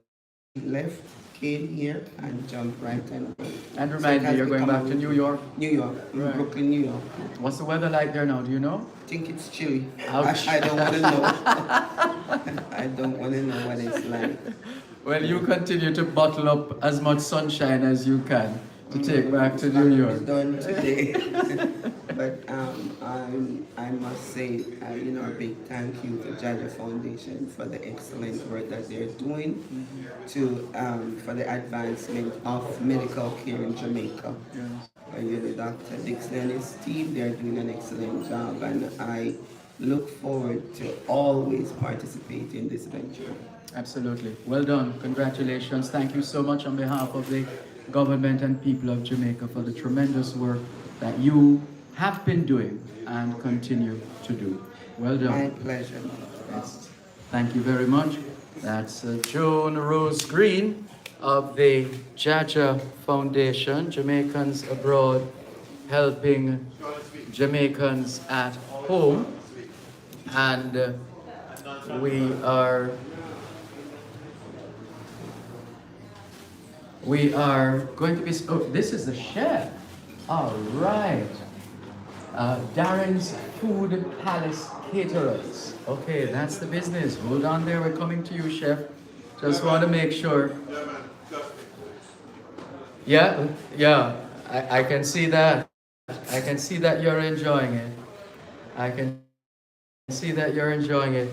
Left, came here, and jumped right on. And remind me, you're going back to New York? New York, Right. Brooklyn, New York. What's the weather like there now? Do you know? I think it's chilly. Ouch. I don't want to know. I don't want to know what it's like. Well, you continue to bottle up as much sunshine as you can to take back to New York. Done today. But I must say, a big thank you to Jaja Foundation for the excellent work that they're doing for the advancement of medical care in Jamaica. And Dr. Dixon and his team, they're doing an excellent job, and I look forward to always participate in this venture. Absolutely. Well done. Congratulations. Thank you so much on behalf of the government and people of Jamaica for the tremendous work that you have been doing and continue to do. Well done. My pleasure. Yes. Thank you very much. That's Joan Rose Green of the Jaja Foundation, Jamaicans Abroad, helping Jamaicans at home. And we are going to be, this is the chef. All right. Darren's Food Palace Caterers. Okay, that's the business. Hold on there, we're coming to you, chef. Just want to make sure. Yeah, I can see that. I can see that you're enjoying it. I can see that you're enjoying it.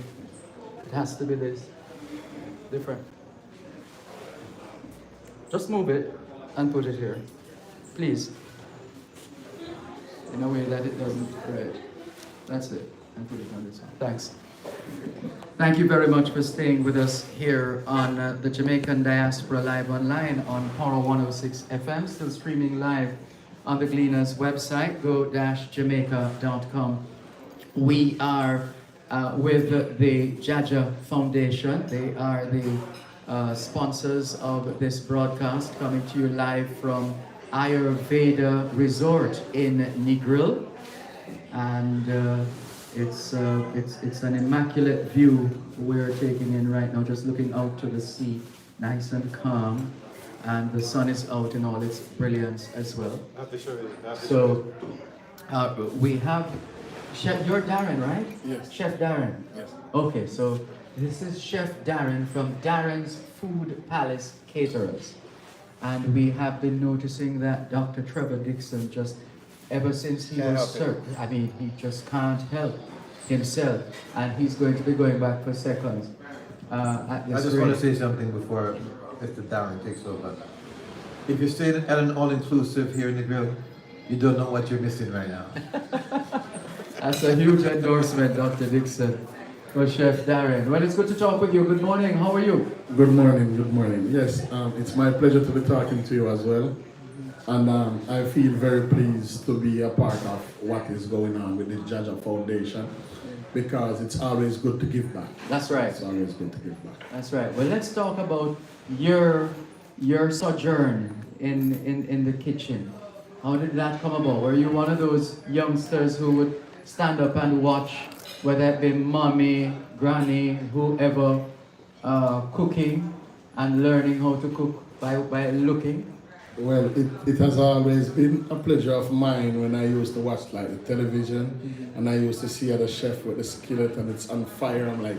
It has to be this. Different. Just move it and put it here. Please. In a way that it doesn't spread. That's it. And put it on this one. Thanks. Thank you very much for staying with us here on the Jamaican Diaspora Live Online on Power 106 FM, still streaming live on the Gleaners website, go-jamaica.com. We are with the Jaja Foundation. They are the sponsors of this broadcast, coming to you live from Ayurveda Resort in Negril, and it's an immaculate view we're taking in right now, just looking out to the sea, nice and calm, and the sun is out in all its brilliance as well. I have to show you. So we have Chef, you're Darren, right? Yes. Chef Darren. Yes. Okay, so this is Chef Darren from Darren's Food Palace Caterers. And we have been noticing that Dr. Trevor Dixon just, ever since he Can't was help it. served, I mean, he just can't help himself. And he's going to be going back for seconds. At this I just rate. want to say something before Mr. Darren takes over. If you're staying at an all-inclusive here in the grill, you don't know what you're missing right now. That's a huge endorsement, Dr. Dixon, for Chef Darren. Well, it's good to talk with you. Good morning. How are you? Good morning, good morning. Yes, it's my pleasure to be talking to you as well. And I feel very pleased to be a part of what is going on with the Jaja Foundation, because it's always good to give back. That's right. It's always good to give back. That's right. Well, let's talk about your sojourn in the kitchen. How did that come about? Were you one of those youngsters who would stand up and watch, whether it be mommy, granny, whoever, cooking and learning how to cook by looking? Well, it has always been a pleasure of mine when I used to watch like the television, and I used to see the chef with the skillet and it's on fire. I'm like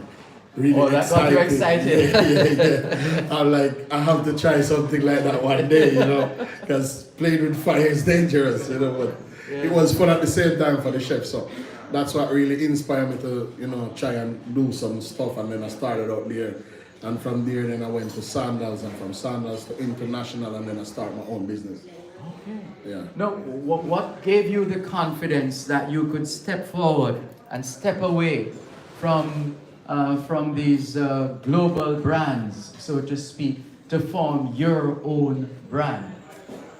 really that got you excited. Yeah. I'm like, I have to try something like that one day, you know, because playing with fire is dangerous, you know. But it was fun at the same time for the chef, so that's what really inspired me to, you know, try and do some stuff. And then I started out there. And from there, then I went to Sandals, and from Sandals to International, and then I started my own business. Okay. Yeah. Now, what gave you the confidence that you could step forward and step away from these global brands, so to speak, to form your own brand?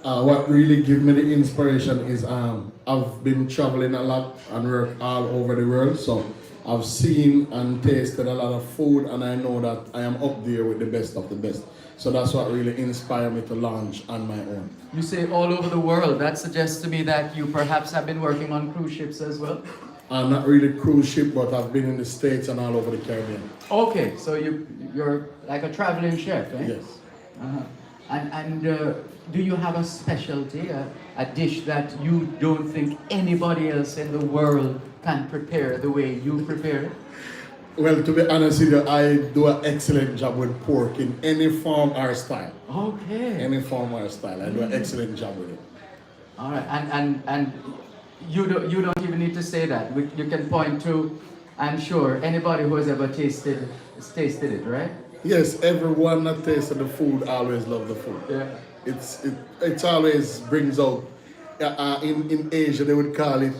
What really gave me the inspiration is I've been traveling a lot and work all over the world, so I've seen and tasted a lot of food, and I know that I am up there with the best of the best. So that's what really inspired me to launch on my own. You say all over the world. That suggests to me that you perhaps have been working on cruise ships as well? Not really cruise ship, but I've been in the States and all over the Caribbean. Okay, so you're like a traveling chef, eh? Yes. Uh-huh. And do you have a specialty, a dish that you don't think anybody else in the world can prepare the way you prepare it? Well, to be honest with you, I do an excellent job with pork in any form or style. Okay. Any form or style, I do an excellent job with it. All right, and you don't even need to say that. You can point to, I'm sure, anybody who has ever tasted it, right? Yes, everyone that tasted the food always love the food. Yeah. It always brings out. In Asia they would call it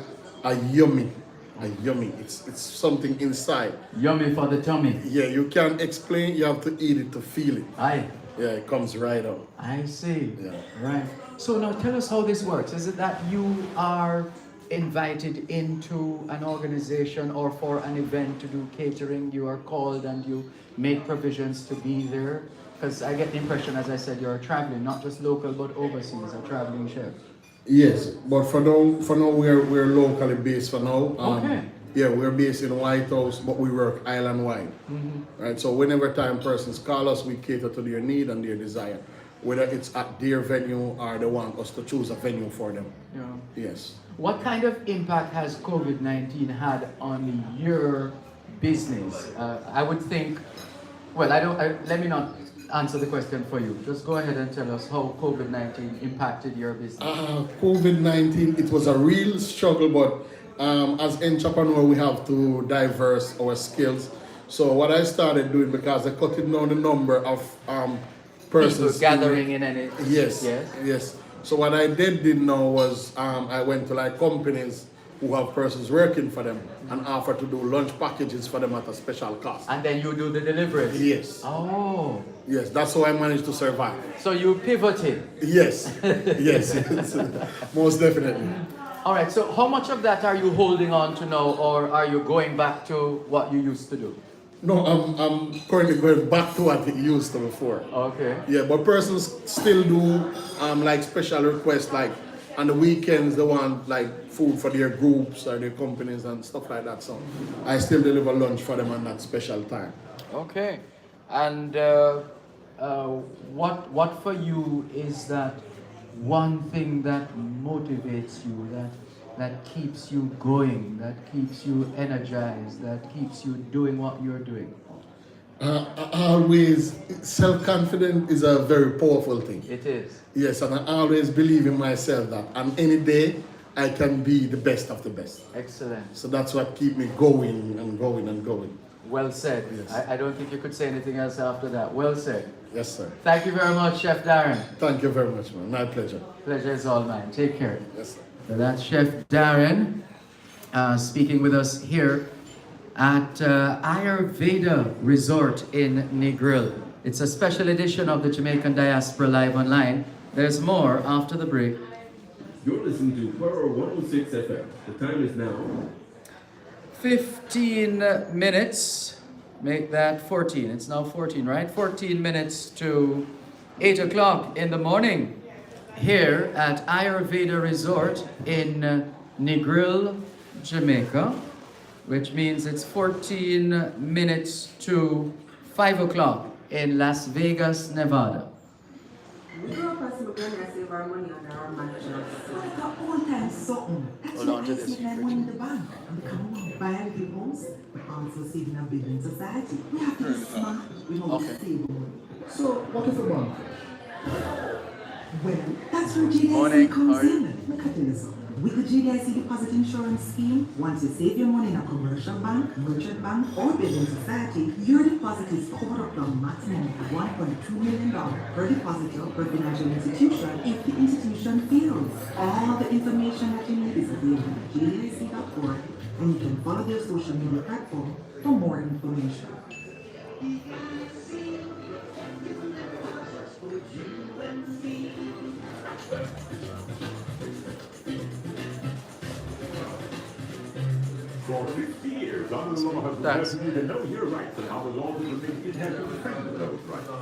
a yummy. A yummy. It's something inside. Yummy for the tummy. Yeah, you can't explain. You have to eat it to feel it. Aye. Yeah, it comes right out. I see. Yeah. Right. So now tell us how this works. Is it that you are invited into an organization or for an event to do catering? You are called and you make provisions to be there? Because I get the impression, as I said, you're traveling, not just local but overseas, a traveling chef. Yes, but for now we're locally based for now. Okay. Yeah, we're based in White House, but we work island-wide. Right, so whenever time persons call us, we cater to their need and their desire. Whether it's at their venue or they want us to choose a venue for them. Yeah. Yes. What kind of impact has COVID-19 had on your business? I would think, well, let me not answer the question for you. Just go ahead and tell us how COVID-19 impacted your business. COVID-19, it was a real struggle, but as entrepreneur, we have to diverse our skills. So what I started doing, because I cut down the number of persons people gathering in any. Yes. So what I did know was I went to like companies who have persons working for them and offer to do lunch packages for them at a special cost. And then you do the deliveries? Yes. Oh. Yes, that's how I managed to survive. So you pivoted? Yes, yes, most definitely. All right, so how much of that are you holding on to now, or are you going back to what you used to do? No, I'm currently going back to what it used to before. Okay. Yeah, but persons still do like special requests, like on the weekends they want like food for their groups or their companies and stuff like that. So I still deliver lunch for them on that special time. Okay. And what for you is that one thing that motivates you, that that keeps you going, that keeps you energized, that keeps you doing what you're doing? Always, self-confidence is a very powerful thing. It is. Yes, and I always believe in myself that on any day I can be the best of the best. Excellent. So that's what keeps me going and going and going. Well said. Yes. I don't think you could say anything else after that. Well said. Yes, sir. Thank you very much, Chef Darren. Thank you very much, man. My pleasure. Pleasure is all mine. Take care. Yes, sir. So that's Chef Darren speaking with us here at Ayurveda Resort in Negril. It's a special edition of the Jamaican Diaspora Live Online. There's more after the break. You're listening to Power 106 FM. The time is now 15 minutes. Make that 14. It's now 14, right? 14 minutes to 8 o'clock in the morning here at Ayurveda Resort in Negril, Jamaica, which means it's 14 minutes to 5 o'clock in Las Vegas, Nevada. We grew up as we're going to save our money on our mattress. Like a all-time something. That's Hold on why to I this, save that money in the bank. And come on, buy a big house, but also saving a building society. We have to be smart. We know we save money. So, what is a bank? Well, that's where GDIC comes in. Look at this. With the GDIC deposit insurance scheme, once you save your money in a commercial bank, merchant bank, or building society, your deposit is covered up to a maximum of $1.2 million per depositor per financial institution if the institution fails. All the information that you need is available at gdic.org, and you can follow their social media platform for more information. For 50 years, under the law has led you to know your rights and how the law will make it have to defend those rights. The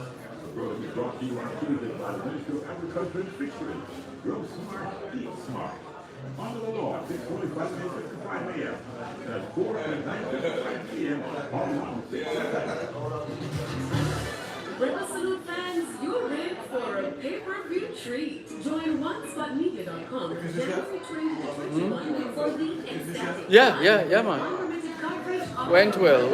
program is brought to you on Tuesday by the Ministry of Agriculture and Fisheries. Grow smart, eat smart. Under the law, 6:45 to 55 a.m. That's 4 and 9:55 p.m. on 106. River Salute fans, you're in for a pay-per-view treat. Join OneSpotMedia.com January 2021 for the ecstatic Yeah, man. unlimited coverage of Went well.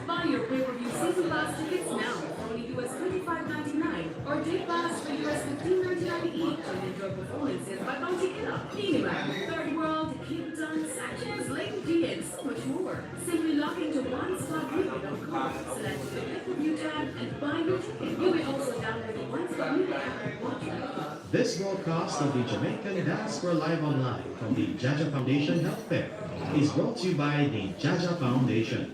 Buy your pay-per-view season pass tickets now for only US $25.99 or day pass for US $15.99 each and enjoy performances by Bounty Killer, Miniman, Third World, Kimpton, Sanchez, Lake G, and so much more. Simply log into OneSpotMedia.com, select the pay-per-view tab, and buy your ticket. You may also download the OneSpot Media app and watch live. This broadcast of the Jamaican Diaspora Live Online from the Jaja Foundation Health Fair is brought to you by the Jaja Foundation.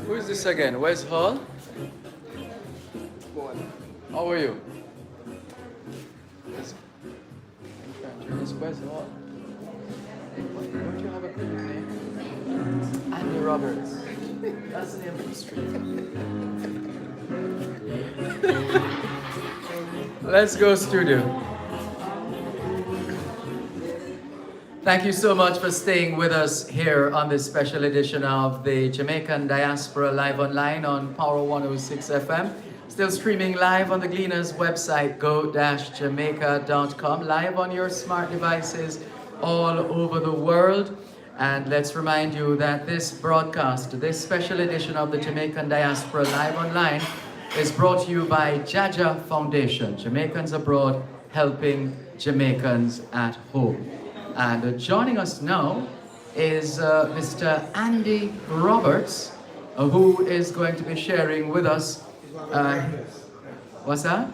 Who is this again? Where's Hall? How are you? Where's Hall? Don't you have a good name? Andy Roberts. That's the name of the street. Let's go, studio. Thank you so much for staying with us here on this special edition of the Jamaican Diaspora Live Online on Power 106 FM. Still streaming live on the Gleaners website, go-jamaica.com, live on your smart devices all over the world. And let's remind you that this broadcast, this special edition of the Jamaican Diaspora Live Online is brought to you by Jaja Foundation, Jamaicans Abroad Helping Jamaicans at Home. And joining us now is Mr. Andy Roberts, who is going to be sharing with us. What's that?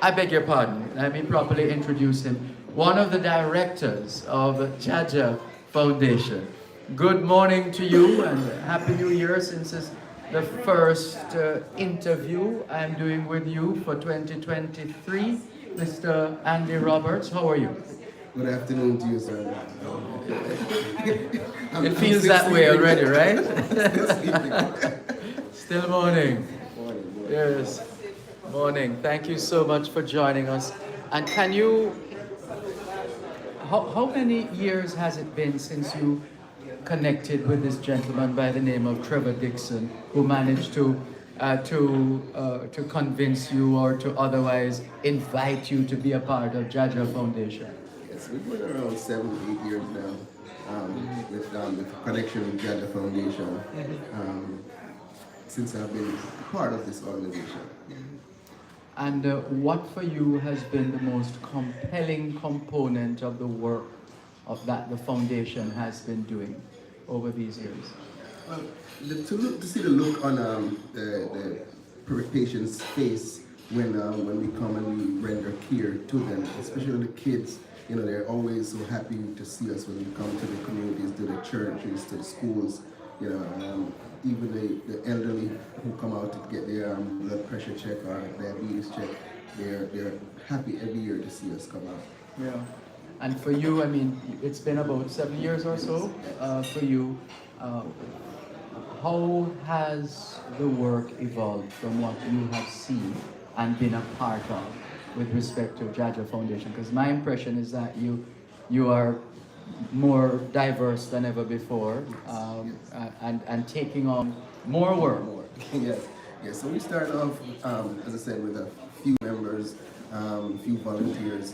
I beg your pardon. Let me properly introduce him. One of the directors of Jaja Foundation. Good morning to you and Happy New Year, since it's the first interview I'm doing with you for 2023. Mr. Andy Roberts, how are you? Good afternoon to you, sir. It feels that way already, right? Still morning. Yes. Morning. Thank you so much for joining us. And can you, how many years has it been since you connected with this gentleman by the name of Trevor Dixon, who managed to convince you or to otherwise invite you to be a part of Jaja Foundation? Yes, we've been around 7 to 8 years now with connection with Jaja Foundation since I've been part of this organization. And what for you has been the most compelling component of the work of that the foundation has been doing over these years? Well, to see the look on the patient's face when we come and we render care to them, especially the kids. You know, they're always so happy to see us when we come to the communities, to the churches, to the schools. You know, even the elderly who come out to get their blood pressure check or diabetes check, they're happy every year to see us come out. Yeah. And for you, I mean, it's been about 7 years or so for you. How has the work evolved from what you have seen and been a part of with respect to Jaja Foundation? Because my impression is that you are more diverse than ever before, and taking on more work. Yes. So we started off, as I said, with a few members, a few volunteers.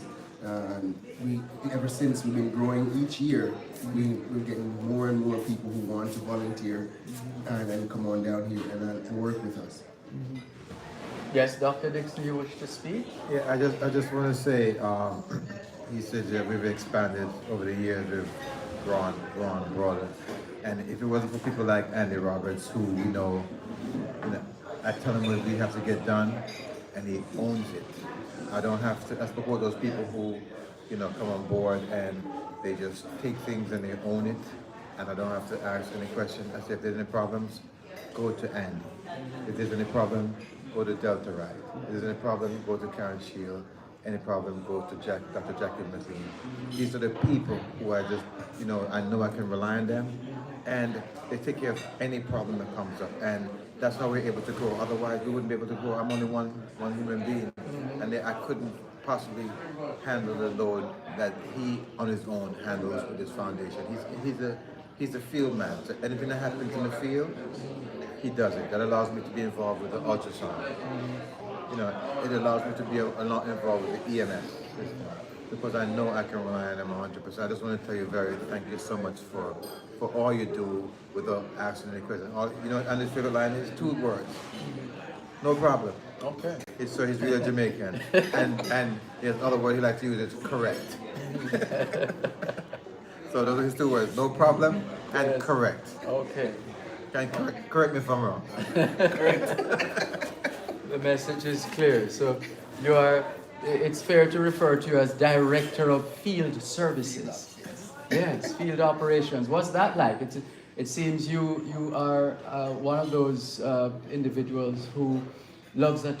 Ever since we've been growing each year, we're getting more and more people who want to volunteer and come on down here and work with us. Yes, Dr. Dixon, you wish to speak? Yeah, I just want to say, he said that we've expanded over the years, we've grown broader. And if it wasn't for people like Andy Roberts, who we know, I tell him what we have to get done, and he owns it. I don't have to, I support those people who, come on board and they just take things and they own it, and I don't have to ask any questions. I say, if there's any problems, go to Andy. If there's any problem, go to Delta Ride. If there's any problem, go to Karen Shield. Any problem, go to Dr. Jackie Mazine. These are the people who I just, I know I can rely on them, and they take care of any problem that comes up. And that's how we're able to grow. Otherwise, we wouldn't be able to grow. I'm only one human being, and I couldn't possibly handle the load that he, on his own, handles with his foundation. He's a field man. So anything that happens in the field, he does it. That allows me to be involved with the ultrasound. It allows me to be a lot involved with the EMS system, because I know I can rely on them 100%. I just want to tell you thank you so much for all you do without asking any questions. And his favorite line is 2 words: no problem. Okay. So he's really Jamaican, and his other word he likes to use is correct. So those are his 2 words: no problem and correct. Okay. Can you correct me if I'm wrong? Correct. The message is clear. So you are, it's fair to refer to you as Director of Field Services. Yes, field operations. What's that like? It seems you are one of those individuals who loves a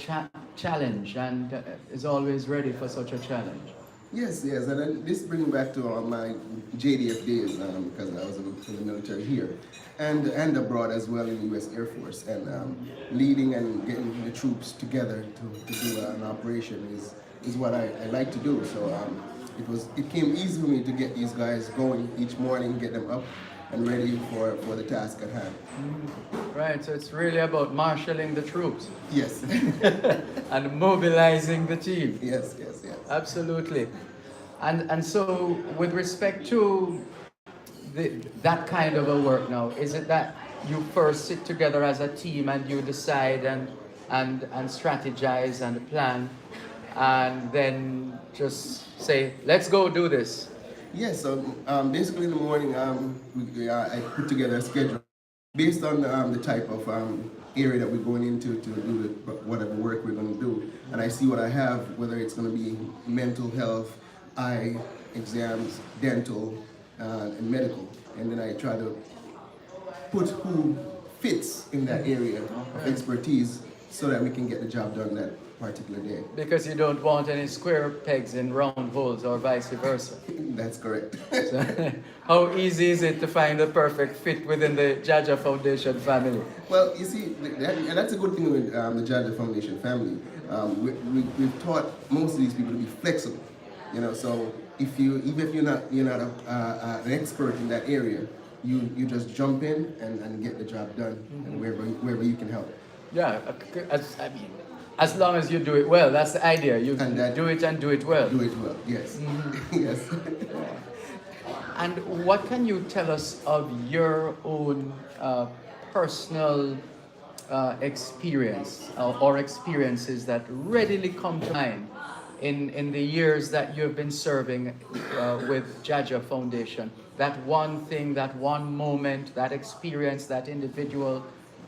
challenge and is always ready for such a challenge. Yes, and then this brings me back to my JDF days, because I was in the military here and abroad as well in the U.S. Air Force, and leading and getting the troops together to do an operation is what I like to do. So it came easy for me to get these guys going each morning, get them up and ready for the task at hand. Right, so it's really about marshalling the troops. Yes. And mobilizing the team. Yes. Absolutely. And so with respect to that kind of a work now, is it that you first sit together as a team and you decide and strategize and plan, and then just say, let's go do this? Yes, so basically in the morning I put together a schedule based on the type of area that we're going into to do whatever work we're going to do. And I see what I have, whether it's going to be mental health, eye exams, dental, and medical. And then I try to put who fits in that area of expertise so that we can get the job done that particular day. Because you don't want any square pegs in round holes or vice versa. That's correct. So, how easy is it to find the perfect fit within the Jaja Foundation family? Well, you see, and that's a good thing with the Jaja Foundation family. We've taught most of these people to be flexible. You know, so even if you're not an expert in that area, you just jump in and get the job done, and wherever you can help. Yeah, as long as you do it well, that's the idea. You do it and do it well. Do it well, yes. Yes. And what can you tell us of your own personal experience or experiences that readily come to mind in the years that you've been serving with Jaja Foundation? That one thing, that one moment, that experience, that individual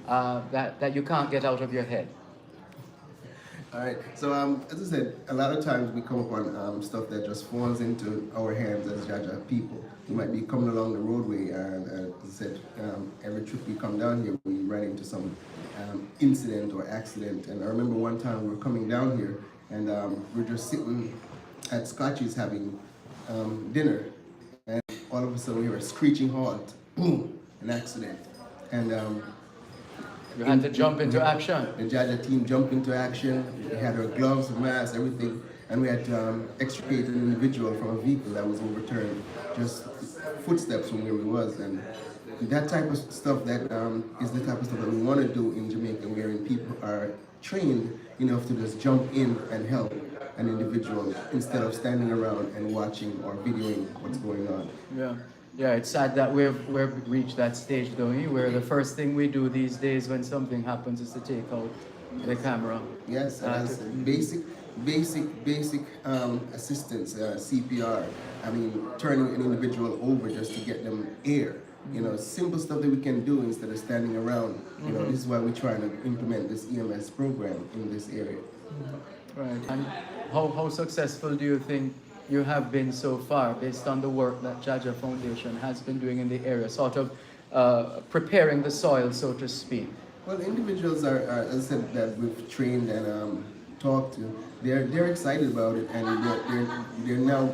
that you can't get out of your head. All right. So as I said, a lot of times we come upon stuff that just falls into our hands as Jaja people. We might be coming along the roadway, and as I said, every trip we come down here, we run into some incident or accident. And I remember one time we were coming down here, and we're just sitting at Scotch's having dinner, and all of a sudden we hear a screeching halt, boom, an accident, and you had to jump into action. The Jaja team jumped into action. We had our gloves, mask, everything, and we had to extricate an individual from a vehicle that was overturned, just footsteps from where we was. And that type of stuff that is the type of stuff that we want to do in Jamaica, wherein people are trained enough to just jump in and help an individual instead of standing around and watching or videoing what's going on. Yeah. Yeah, it's sad that we've reached that stage, though, where the first thing we do these days when something happens is to take out the camera. Yes, basic assistance, CPR. I mean, turning an individual over just to get them air. You know, simple stuff that we can do instead of standing around. You know, this is why we're trying to implement this EMS program in this area. Right. And how successful do you think you have been so far, based on the work that Jaja Foundation has been doing in the area, sort of preparing the soil, so to speak? Well, individuals are as I said, that we've trained and talked to, they're excited about it, and they're now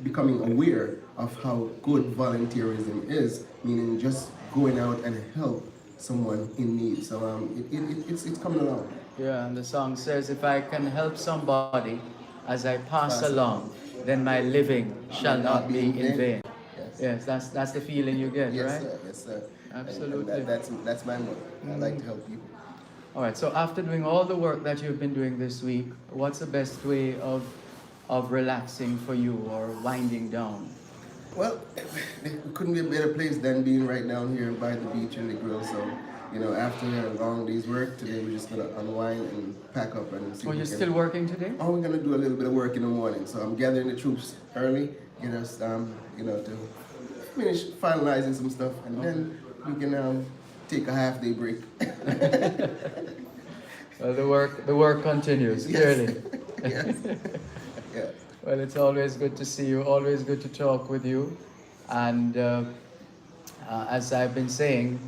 becoming aware of how good volunteerism is, meaning just going out and help someone in need. So it's coming along. Yeah, and the song says, if I can help somebody as I pass along, then my living shall not be in vain. Yes, that's the feeling you get, right? Sir. Yes, sir. Absolutely. And that's my motto. I like to help people. All right, so after doing all the work that you've been doing this week, what's the best way of relaxing for you or winding down? Well, it couldn't be a better place than being right down here by the beach and the grill. So, you know, after a long day's work, today we're just going to unwind and pack up and see. Oh, you're still working today? Oh, we're going to do a little bit of work in the morning. So I'm gathering the troops early, get us, you know, to finish finalizing some stuff, and then we can take a half-day break. Well, the work continues, clearly. Yes. Yes. Well, it's always good to see you, always good to talk with you. And as I've been saying,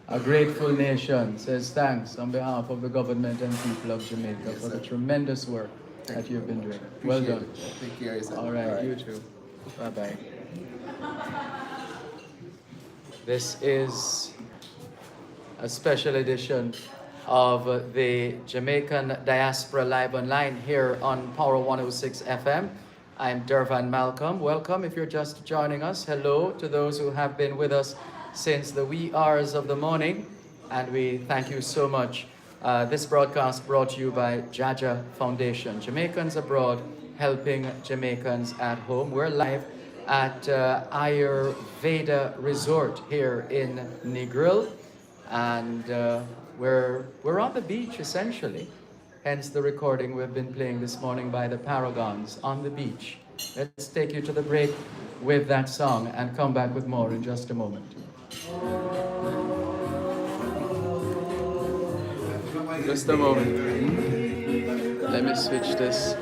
a grateful nation says thanks on behalf of the government and people of Jamaica for the tremendous work that you've been doing. Well done. Take care of yourself. All right, you too. Bye-bye. This is a special edition of the Jamaican Diaspora Live Online here on Power 106 FM. I'm Dervan Malcolm. Welcome if you're just joining us. Hello to those who have been with us since the wee hours of the morning, and we thank you so much. This broadcast brought to you by Jaja Foundation, Jamaicans abroad helping Jamaicans at home. We're live at Ayurveda Resort here in Negril, and we're on the beach essentially, hence the recording we've been playing this morning by the Paragons on the beach. Let's take you to the break with that song and come back with more in just a moment. Just a moment. Let me switch this.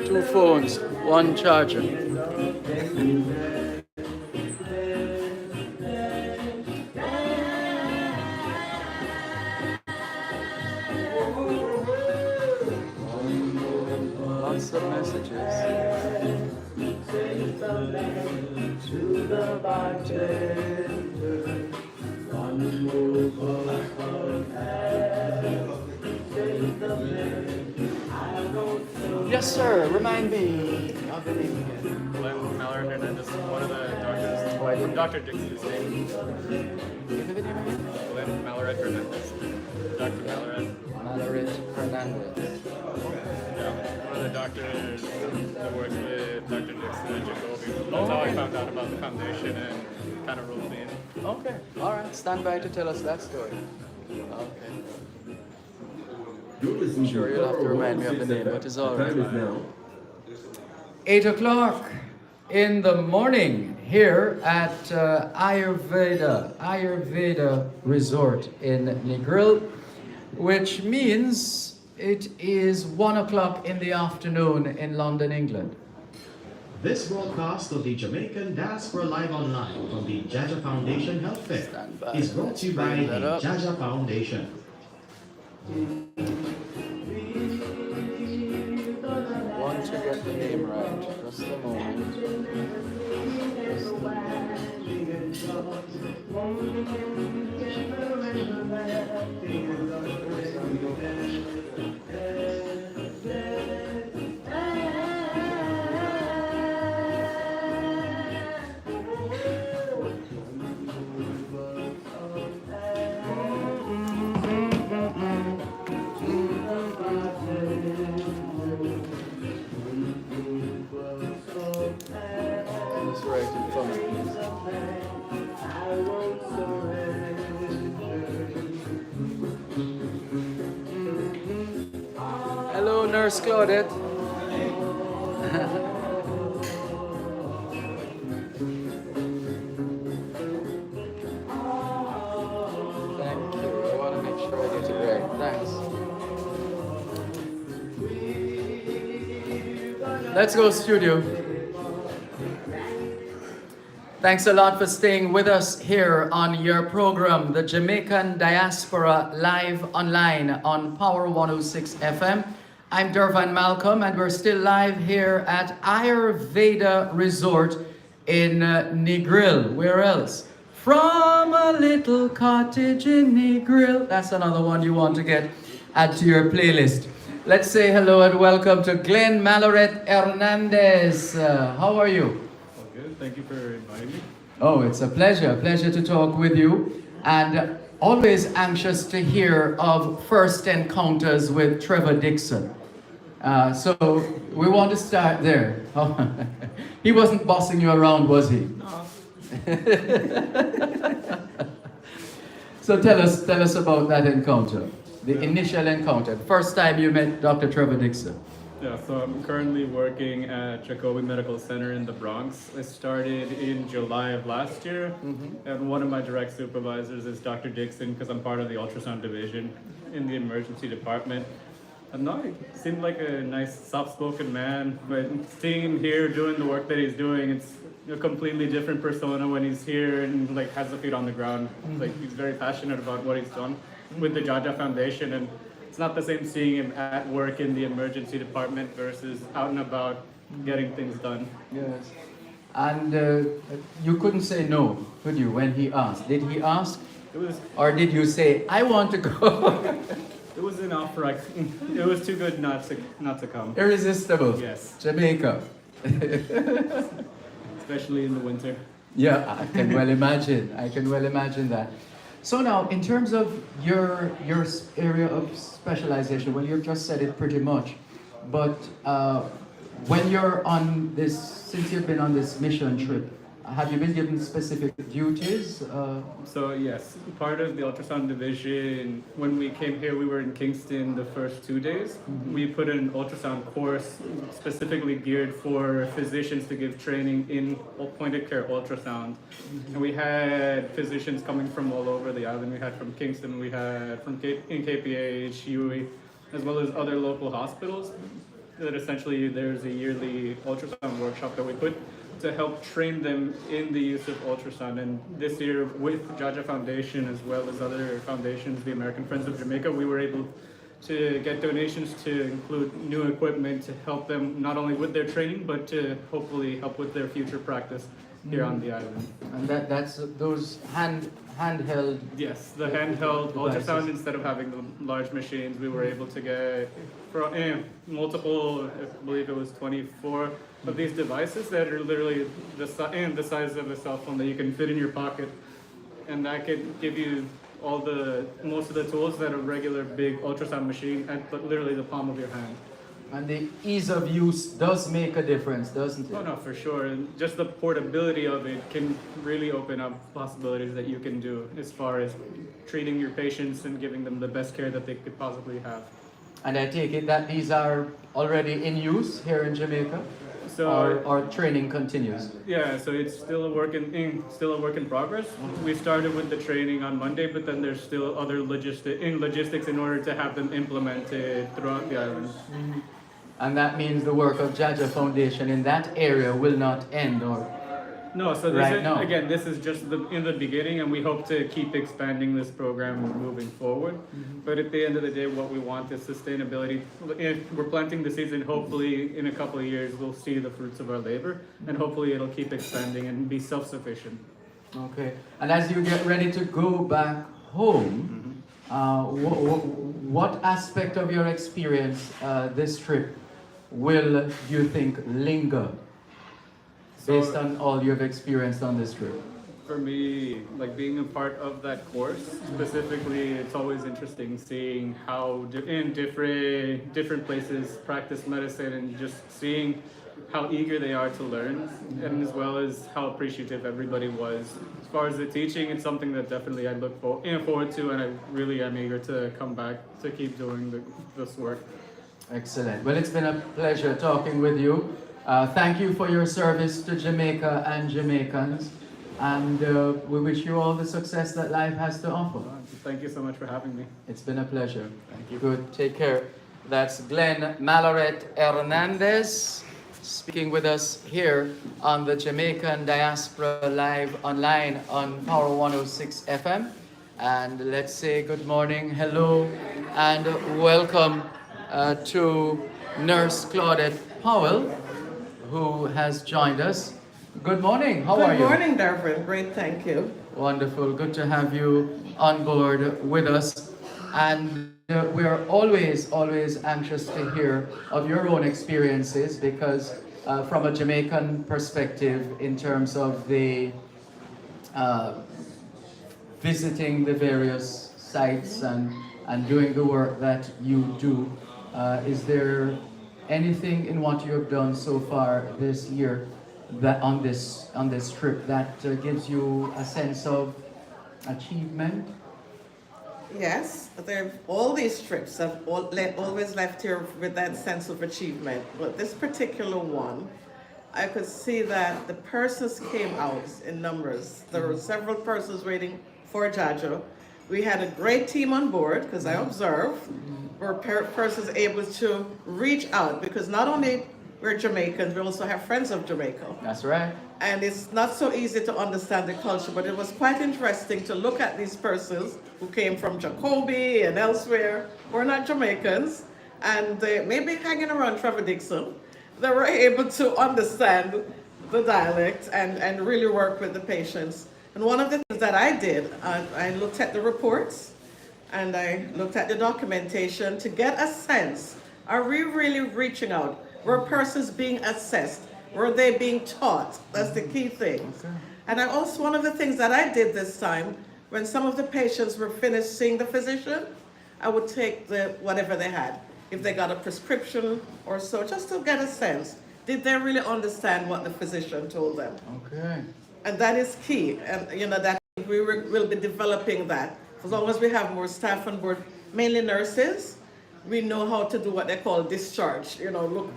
Two phones, one charger. lots of messages. Yes, sir. Remind me of the name again. Glenn Mallard Hernandez, one of the doctors from Dr. Dixon's name. Give me the name again. Glenn Mallard Hernandez. Dr. Mallard. Mallard Hernandez. Yeah, one of the doctors that works with Dr. Dixon and Jacoby. That's how I found out about the foundation and kind of roped me in. Okay. All right. Stand by to tell us that story. Okay. I'm sure you'll have to remind me of the name, but it's all right. The time is now 8 o'clock in the morning here at Ayurveda Resort in Negril, which means it is 1 o'clock in the afternoon in London, England. This broadcast of the Jamaican Diaspora Live Online from the Jaja Foundation Health Fair is brought to you by the Jaja Foundation. Want to get the name right, just a moment. It's right in front of me. Hello, Nurse Claudette. Thank you. I want to make sure I get it right. Thanks. Let's go, studio. Thanks a lot for staying with us here on your program, the Jamaican Diaspora Live Online on Power 106 FM. I'm Dervan Malcolm, and we're still live here at Ayurveda Resort in Negril. Where else? From a little cottage in Negril. That's another one you want to add to your playlist. Let's say hello and welcome to Glenn Mallard Hernandez. How are you? Good. Thank you for inviting me. Oh, it's a pleasure to talk with you, and always anxious to hear of first encounters with Trevor Dixon. So we want to start there. He wasn't bossing you around, was he? No. So tell us about that encounter, the initial encounter, first time you met Dr. Trevor Dixon. Yeah, so I'm currently working at Jacoby Medical Center in the Bronx. I started in July of last year, and one of my direct supervisors is Dr. Dixon, because I'm part of the ultrasound division in the emergency department. And no, he seemed like a nice, soft-spoken man, but seeing him here doing the work that he's doing, it's a completely different persona when he's here and like has the feet on the ground. Like he's very passionate about what he's done with the Jaja Foundation, and it's not the same seeing him at work in the emergency department versus out and about getting things done. Yes. And you couldn't say no, could you, when he asked? Did he ask? Or did you say, I want to go? It was an offer. It was too good not to come. Irresistible. Yes. Jamaica. Especially in the winter. Yeah, I can well imagine. I can well imagine that. So now, in terms of your area of specialization, well, you've just said it pretty much, but when you're on this, since you've been on this mission trip, have you been given specific duties? So yes, part of the ultrasound division, when we came here, we were in Kingston the first 2 days. We put an ultrasound course specifically geared for physicians to give training in point-of care ultrasound. And we had physicians coming from all over the island. We had from Kingston, we had from in KPH, UE, as well as other local hospitals. That essentially there's a yearly ultrasound workshop that we put to help train them in the use of ultrasound. And this year with Jaja Foundation as well as other foundations, the American Friends of Jamaica, we were able to get donations to include new equipment to help them not only with their training, but to hopefully help with their future practice here on the island. And that's those handheld. Yes, the handheld devices. ultrasound, instead of having the large machines, we were able to get multiple, I believe it was 24 of these devices that are literally the size of a cell phone that you can fit in your pocket. And that can give you most of the tools that a regular big ultrasound machine at literally the palm of your hand. And the ease of use does make a difference, doesn't it? Oh no, for sure. And just the portability of it can really open up possibilities that you can do as far as treating your patients and giving them the best care that they could possibly have. And I take it that these are already in use here in Jamaica? Or training continues? Yeah, so it's still a work in progress. We started with the training on Monday, but then there's still other logistics in order to have them implemented throughout the island. Mm-hmm. And that means the work of Jaja Foundation in that area will not end, or? No, so Right this is just in the beginning, and we hope to keep expanding this program moving forward. But at the end of the day, what we want is sustainability. If we're planting the seeds, and hopefully in a couple of years we'll see the fruits of our labor, and hopefully it'll keep expanding and be self-sufficient. Okay. And as you get ready to go back home, what aspect of your experience this trip will you think linger? Based on all you've experienced on this trip? For me, like being a part of that course, specifically, it's always interesting seeing how in different places practice medicine and just seeing how eager they are to learn, and as well as how appreciative everybody was. As far as the teaching, it's something that definitely I look forward to, and I really am eager to come back to keep doing this work. Excellent. Well, it's been a pleasure talking with you. Thank you for your service to Jamaica and Jamaicans, and we wish you all the success that life has to offer. Thank you so much for having me. It's been a pleasure. Thank you. Good. Take care. That's Glenn Malaret Hernandez speaking with us here on the Jamaican Diaspora Live online on Power 106 FM. And let's say good morning, hello, and welcome to Nurse Claudette Powell, who has joined us. Good morning, how are you? Good morning, Dervan. Great, thank you. Wonderful, good to have you on board with us. And we are always anxious to hear of your own experiences, because from a Jamaican perspective, in terms of the visiting the various sites and doing the work that you do, is there anything in what you have done so far this year that on this trip that gives you a sense of achievement? Yes, all these trips have always left here with that sense of achievement. But this particular one, I could see that the persons came out in numbers. There were several persons waiting for Jaja. We had a great team on board, because I observed were persons able to reach out, because not only we're Jamaicans, we also have friends of Jamaica. That's right. And it's not so easy to understand the culture, but it was quite interesting to look at these persons who came from Jacoby and elsewhere, who are not Jamaicans, and they maybe hanging around Trevor Dixon. They were able to understand the dialect and really work with the patients. And one of the things that I did, I looked at the reports and I looked at the documentation to get a sense, are we really reaching out? Were persons being assessed? Were they being taught? That's the key thing. Okay. And I also, one of the things that I did this time, when some of the patients were finished seeing the physician, I would take whatever they had. If they got a prescription or so, just to get a sense. Did they really understand what the physician told them? Okay. And that is key. And that we will be developing that. As long as we have more staff on board, mainly nurses, we know how to do what they call discharge.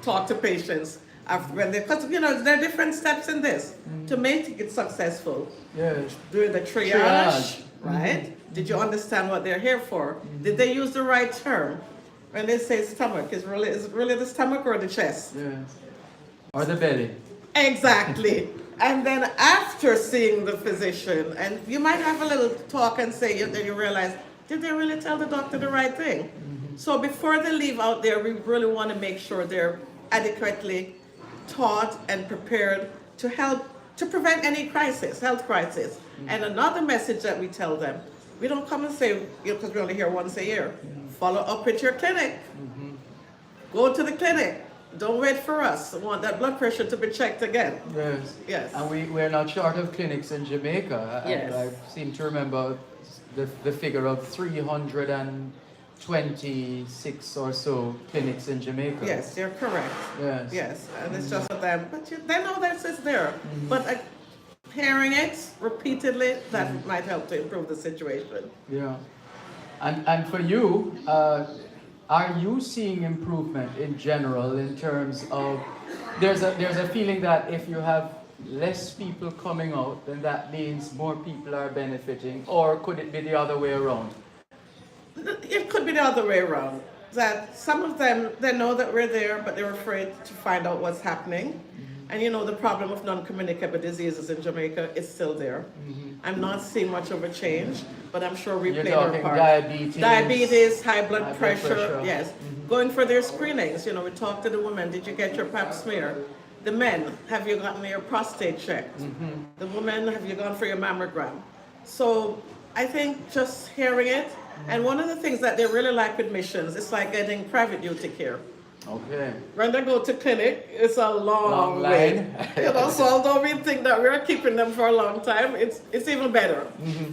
Talk to patients after when because there are different steps in this to make it successful. Yeah. Doing the triage. Right? Did you understand what they're here for? Did they use the right term? When they say stomach, is it really the stomach or the chest? Yeah. Or the belly. Exactly. And then after seeing the physician, and you might have a little talk and say, then you realize, did they really tell the doctor the right thing? So before they leave out there, we really want to make sure they're adequately taught and prepared to help to prevent any crisis, health crisis. And another message that we tell them, we don't come and say, because we only hear once a year, follow up with your clinic. Go to the clinic. Don't wait for us. We want that blood pressure to be checked again. Yes. Yes. And we're not short of clinics in Jamaica. Yes. I seem to remember the figure of 326 or so clinics in Jamaica. Yes, you're correct. Yes. Yes, and it's just them. But they know that it's there. But hearing it repeatedly, that might help to improve the situation. Yeah. And for you, are you seeing improvement in general in terms of, there's a feeling that if you have less people coming out, then that means more people are benefiting, or could it be the other way around? It could be the other way around. That some of them, they know that we're there, but they're afraid to find out what's happening. And you know, the problem of non-communicable diseases in Jamaica is still there. I'm not seeing much of a change, but I'm sure we played our part. Diabetes, high blood pressure, yes. Going for their screenings, you know, we talk to the women, did you get your pap smear? The men, have you gotten your prostate checked? The women, have you gone for your mammogram? So I think just hearing it, and one of the things that they really like with missions, it's like getting private duty care. Okay. When they go to clinic, it's a long way. You know, so although we think that we're keeping them for a long time, it's even better.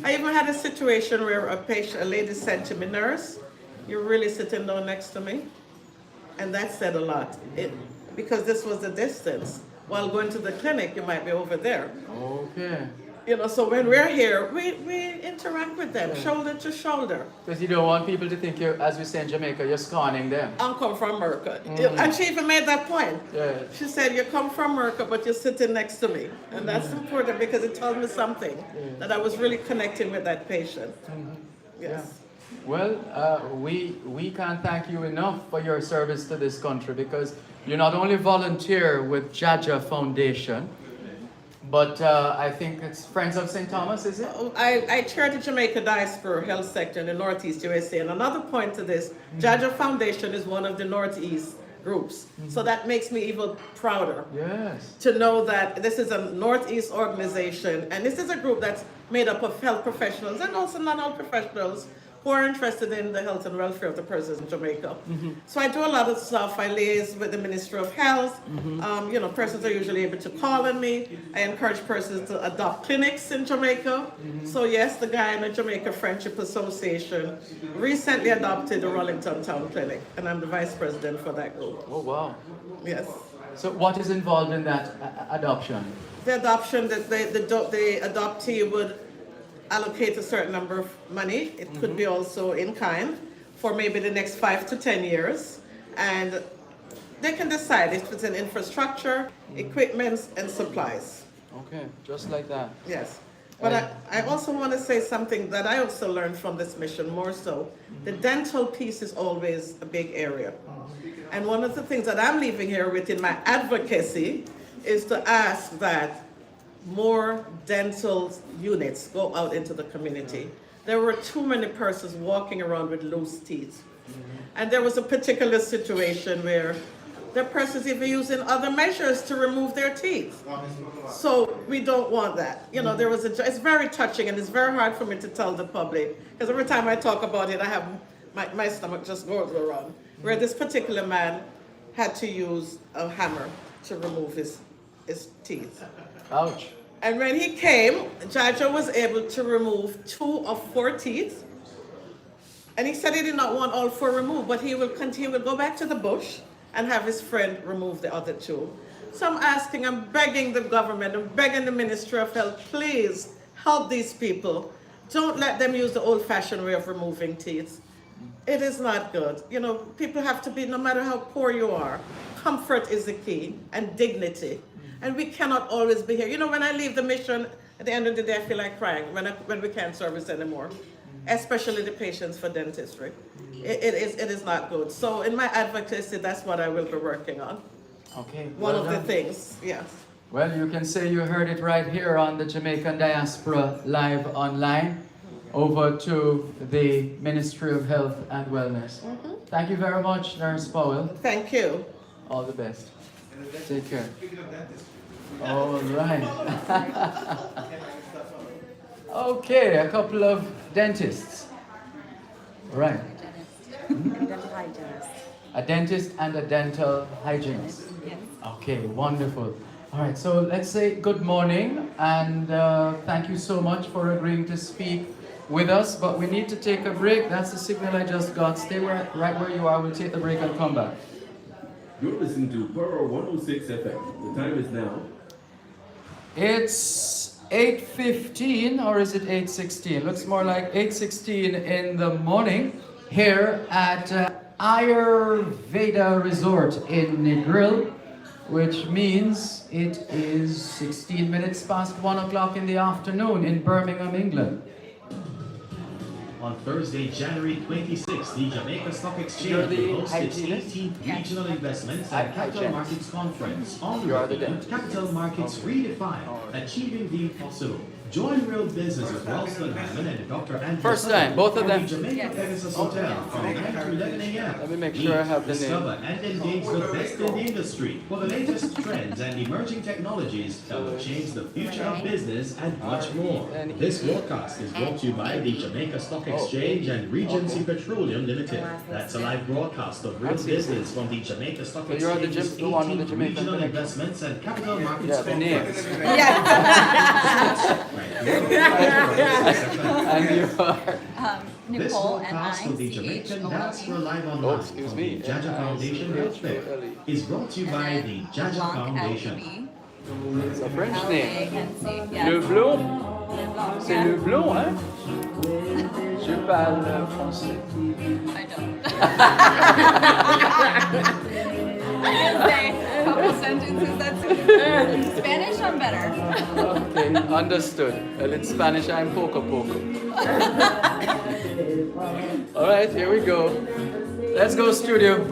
I even had a situation where a lady said to me, "Nurse, you're really sitting down next to me," and that said a lot. Because this was the distance. While going to the clinic, you might be over there. Okay. You know, so when we're here, we interact with them, shoulder to shoulder. Because you don't want people to think you, as we say in Jamaica, you're scorning them. I come from America. And she even made that point. Yeah. She said, you come from America, but you're sitting next to me. And that's important because it told me something, that I was really connecting with that patient. Yes. Well, we can't thank you enough for your service to this country, because you not only volunteer with Jaja Foundation, but I think it's Friends of St. Thomas, is it? I chair the Jamaica Diaspora health sector in the Northeast USA. And another point to this, Jaja Foundation is one of the Northeast groups. So that makes me even prouder. Yes. To know that this is a Northeast organization, and this is a group that's made up of health professionals and also non-health professionals who are interested in the health and welfare of the persons in Jamaica. So I do a lot of stuff. I liaise with the Ministry of Health. You know, persons are usually able to call on me. I encourage persons to adopt clinics in Jamaica. So yes, the Guyana Jamaica Friendship Association recently adopted the Rollington Town Clinic, and I'm the vice president for that group. Oh, wow. Yes. So what is involved in that adoption? The adoption, that the adoptee would allocate a certain number of money. It could be also in kind for maybe the next 5 to 10 years. And they can decide if it's an infrastructure, equipment, and supplies. Okay, just like that. Yes. But I also want to say something that I also learned from this mission more so. The dental piece is always a big area. And one of the things that I'm leaving here with in my advocacy is to ask that more dental units go out into the community. There were too many persons walking around with loose teeth. And there was a particular situation where the persons even using other measures to remove their teeth. So we don't want that. You know, it's very touching, and it's very hard for me to tell the public, because every time I talk about it, I have my stomach just goes around. Where this particular man had to use a hammer to remove his teeth. Ouch. And when he came, Jaja was able to remove 2 of 4 teeth. And he said he did not want all 4 removed, but he will go back to the bush and have his friend remove the other 2. So I'm begging the government, I'm begging the Ministry of Health, please help these people. Don't let them use the old-fashioned way of removing teeth. It is not good. You know, people have to be, no matter how poor you are, comfort is the key, and dignity. And we cannot always be here. You know, when I leave the mission, at the end of the day, I feel like crying when we can't service anymore, especially the patients for dentistry. It is not good. So in my advocacy, that's what I will be working on. Okay. One of the things, yes. Well, you can say you heard it right here on the Jamaican Diaspora Live Online. Over to the Ministry of Health and Wellness. Thank you very much, Nurse Powell. Thank you. All the best. Take care. All right. Okay, a couple of dentists. Right. Dental hygienist. A dentist and a dental hygienist. Yes. Okay, wonderful. All right, so let's say good morning and thank you so much for agreeing to speak with us, but we need to take a break. That's the signal I just got. Stay right where you are. We'll take the break and come back. You're listening to Pearl 106 FM. The time is now. It's 8:15, or is it 8:16? Looks more like 8:16 in the morning here at Ayurveda Resort in Negril, which means it is 16 minutes past 1 o'clock in the afternoon in Birmingham, England. On Thursday, January 26th, the Jamaica Stock You're Exchange the will host its hygienist? 18th Regional Investments I'm and Capital hygienist. Markets Conference on You are the the theme dentist. Capital Markets Redefined, Achieving the Impossible. Join Real Business with Ralston Hammond and Dr. Andrew First Sutton time, both of for them? the Jamaica Yes. Pegasus Hotel from 9 to 11 a.m. Let me make sure I have the name. Discover and engage the best in the industry for the latest trends and emerging technologies that will change the future of business and much more. This broadcast is brought to you by the Jamaica Stock Exchange and Regency Petroleum Limited. That's a live broadcast of real business from the Jamaica Stock So you're the Exchange's the one with the 18th Jamaican Regional connection. Investments and Capital Markets Yeah, the name. And you are? This Nicole, broadcast of the Jamaican Diaspora Live Oh, Online excuse from me. the Jaja Foundation Health Fair is brought to you by the Jaja Foundation. It's a French name. Yes. Le blond. Leblanc, C'est yeah. le blond, hein? Je parle français. I don't. I can say a couple sentences, that's it. Spanish, I'm better. Okay, understood. Well, in Spanish, I'm poco poco. All right, here we go. Let's go, studio.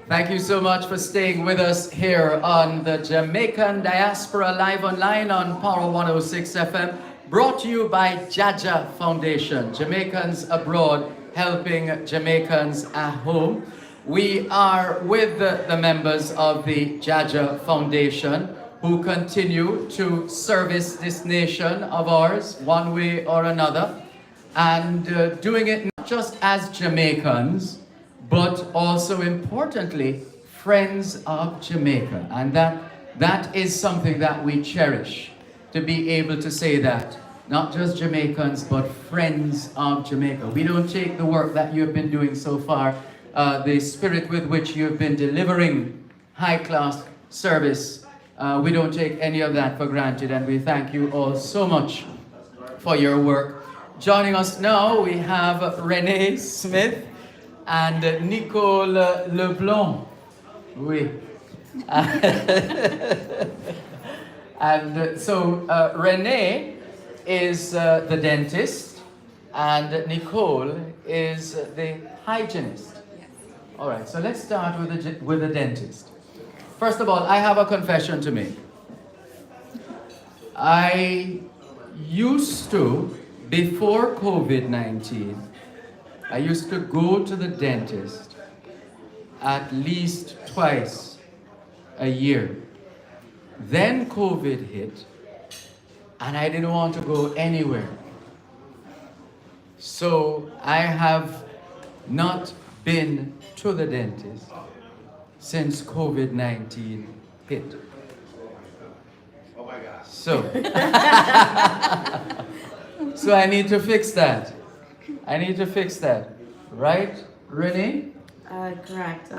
Thank you so much for staying with us here on the Jamaican Diaspora Live Online on Power 106 FM, brought to you by Jaja Foundation, Jamaicans abroad helping Jamaicans at home. We are with the members of the Jaja Foundation who continue to service this nation of ours one way or another, and doing it not just as Jamaicans, but also importantly, friends of Jamaica. And that is something that we cherish, to be able to say that. Not just Jamaicans, but friends of Jamaica. We don't take the work that you have been doing so far, the spirit with which you have been delivering high-class service. We don't take any of that for granted, and we thank you all so much for your work. Joining us now, we have Renee Smith and Nicole Leblanc. Oui. And so Renee is the dentist, and Nicole is the hygienist. Yes. All right, so let's start with the dentist. First of all, I have a confession to make. I used to, before COVID-19, I used to go to the dentist at least twice a year. Then COVID hit, and I didn't want to go anywhere. So I have not been to the dentist since COVID-19 hit. Oh my God. So, so I need to fix that. I need to fix that. Right, Renee? Correct.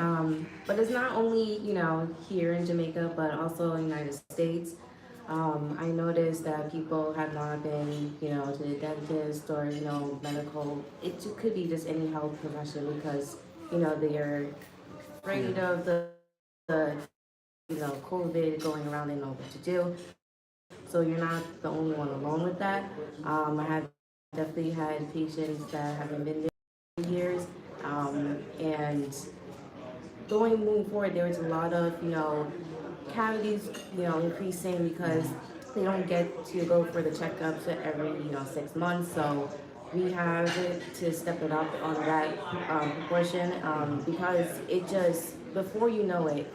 But it's not only, here in Jamaica, but also in the United States. I noticed that people have not been, to the dentist or, medical. It could be just any health profession because, they're afraid of the COVID going around. They know what to do. So you're not the only one alone with that. I have definitely had patients that haven't been there for years. And moving forward, there was a lot of, cavities, increasing because they don't get to go for the checkups every, 6 months. So we have to step it up on that proportion because it just, before you know it,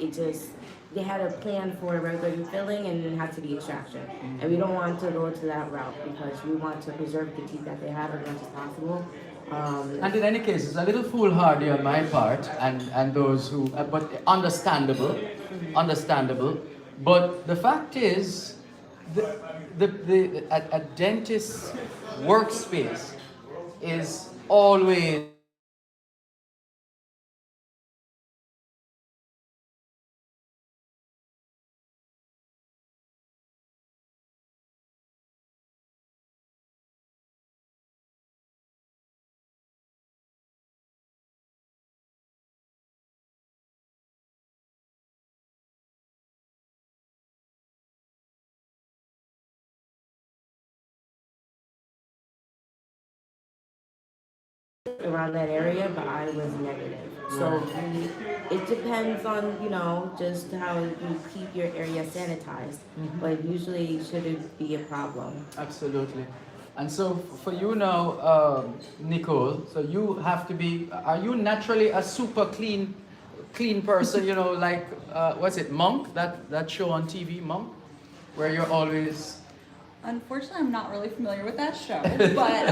they had a plan for regular refilling and it had to be extraction. And we don't want to go to that route because we want to preserve the teeth that they have as much as possible. And in any case, it's a little foolhardy on my part and those who, but understandable. But the fact is, a dentist's workspace is always around that area, but I was negative. So it depends on, just how you keep your area sanitized, but usually it shouldn't be a problem. absolutely. And so for you now, Nicole, so you have to be, are you naturally a super clean person, like, what's it, Monk, that show on TV, Monk, where you're always... Unfortunately, I'm not really familiar with that show, but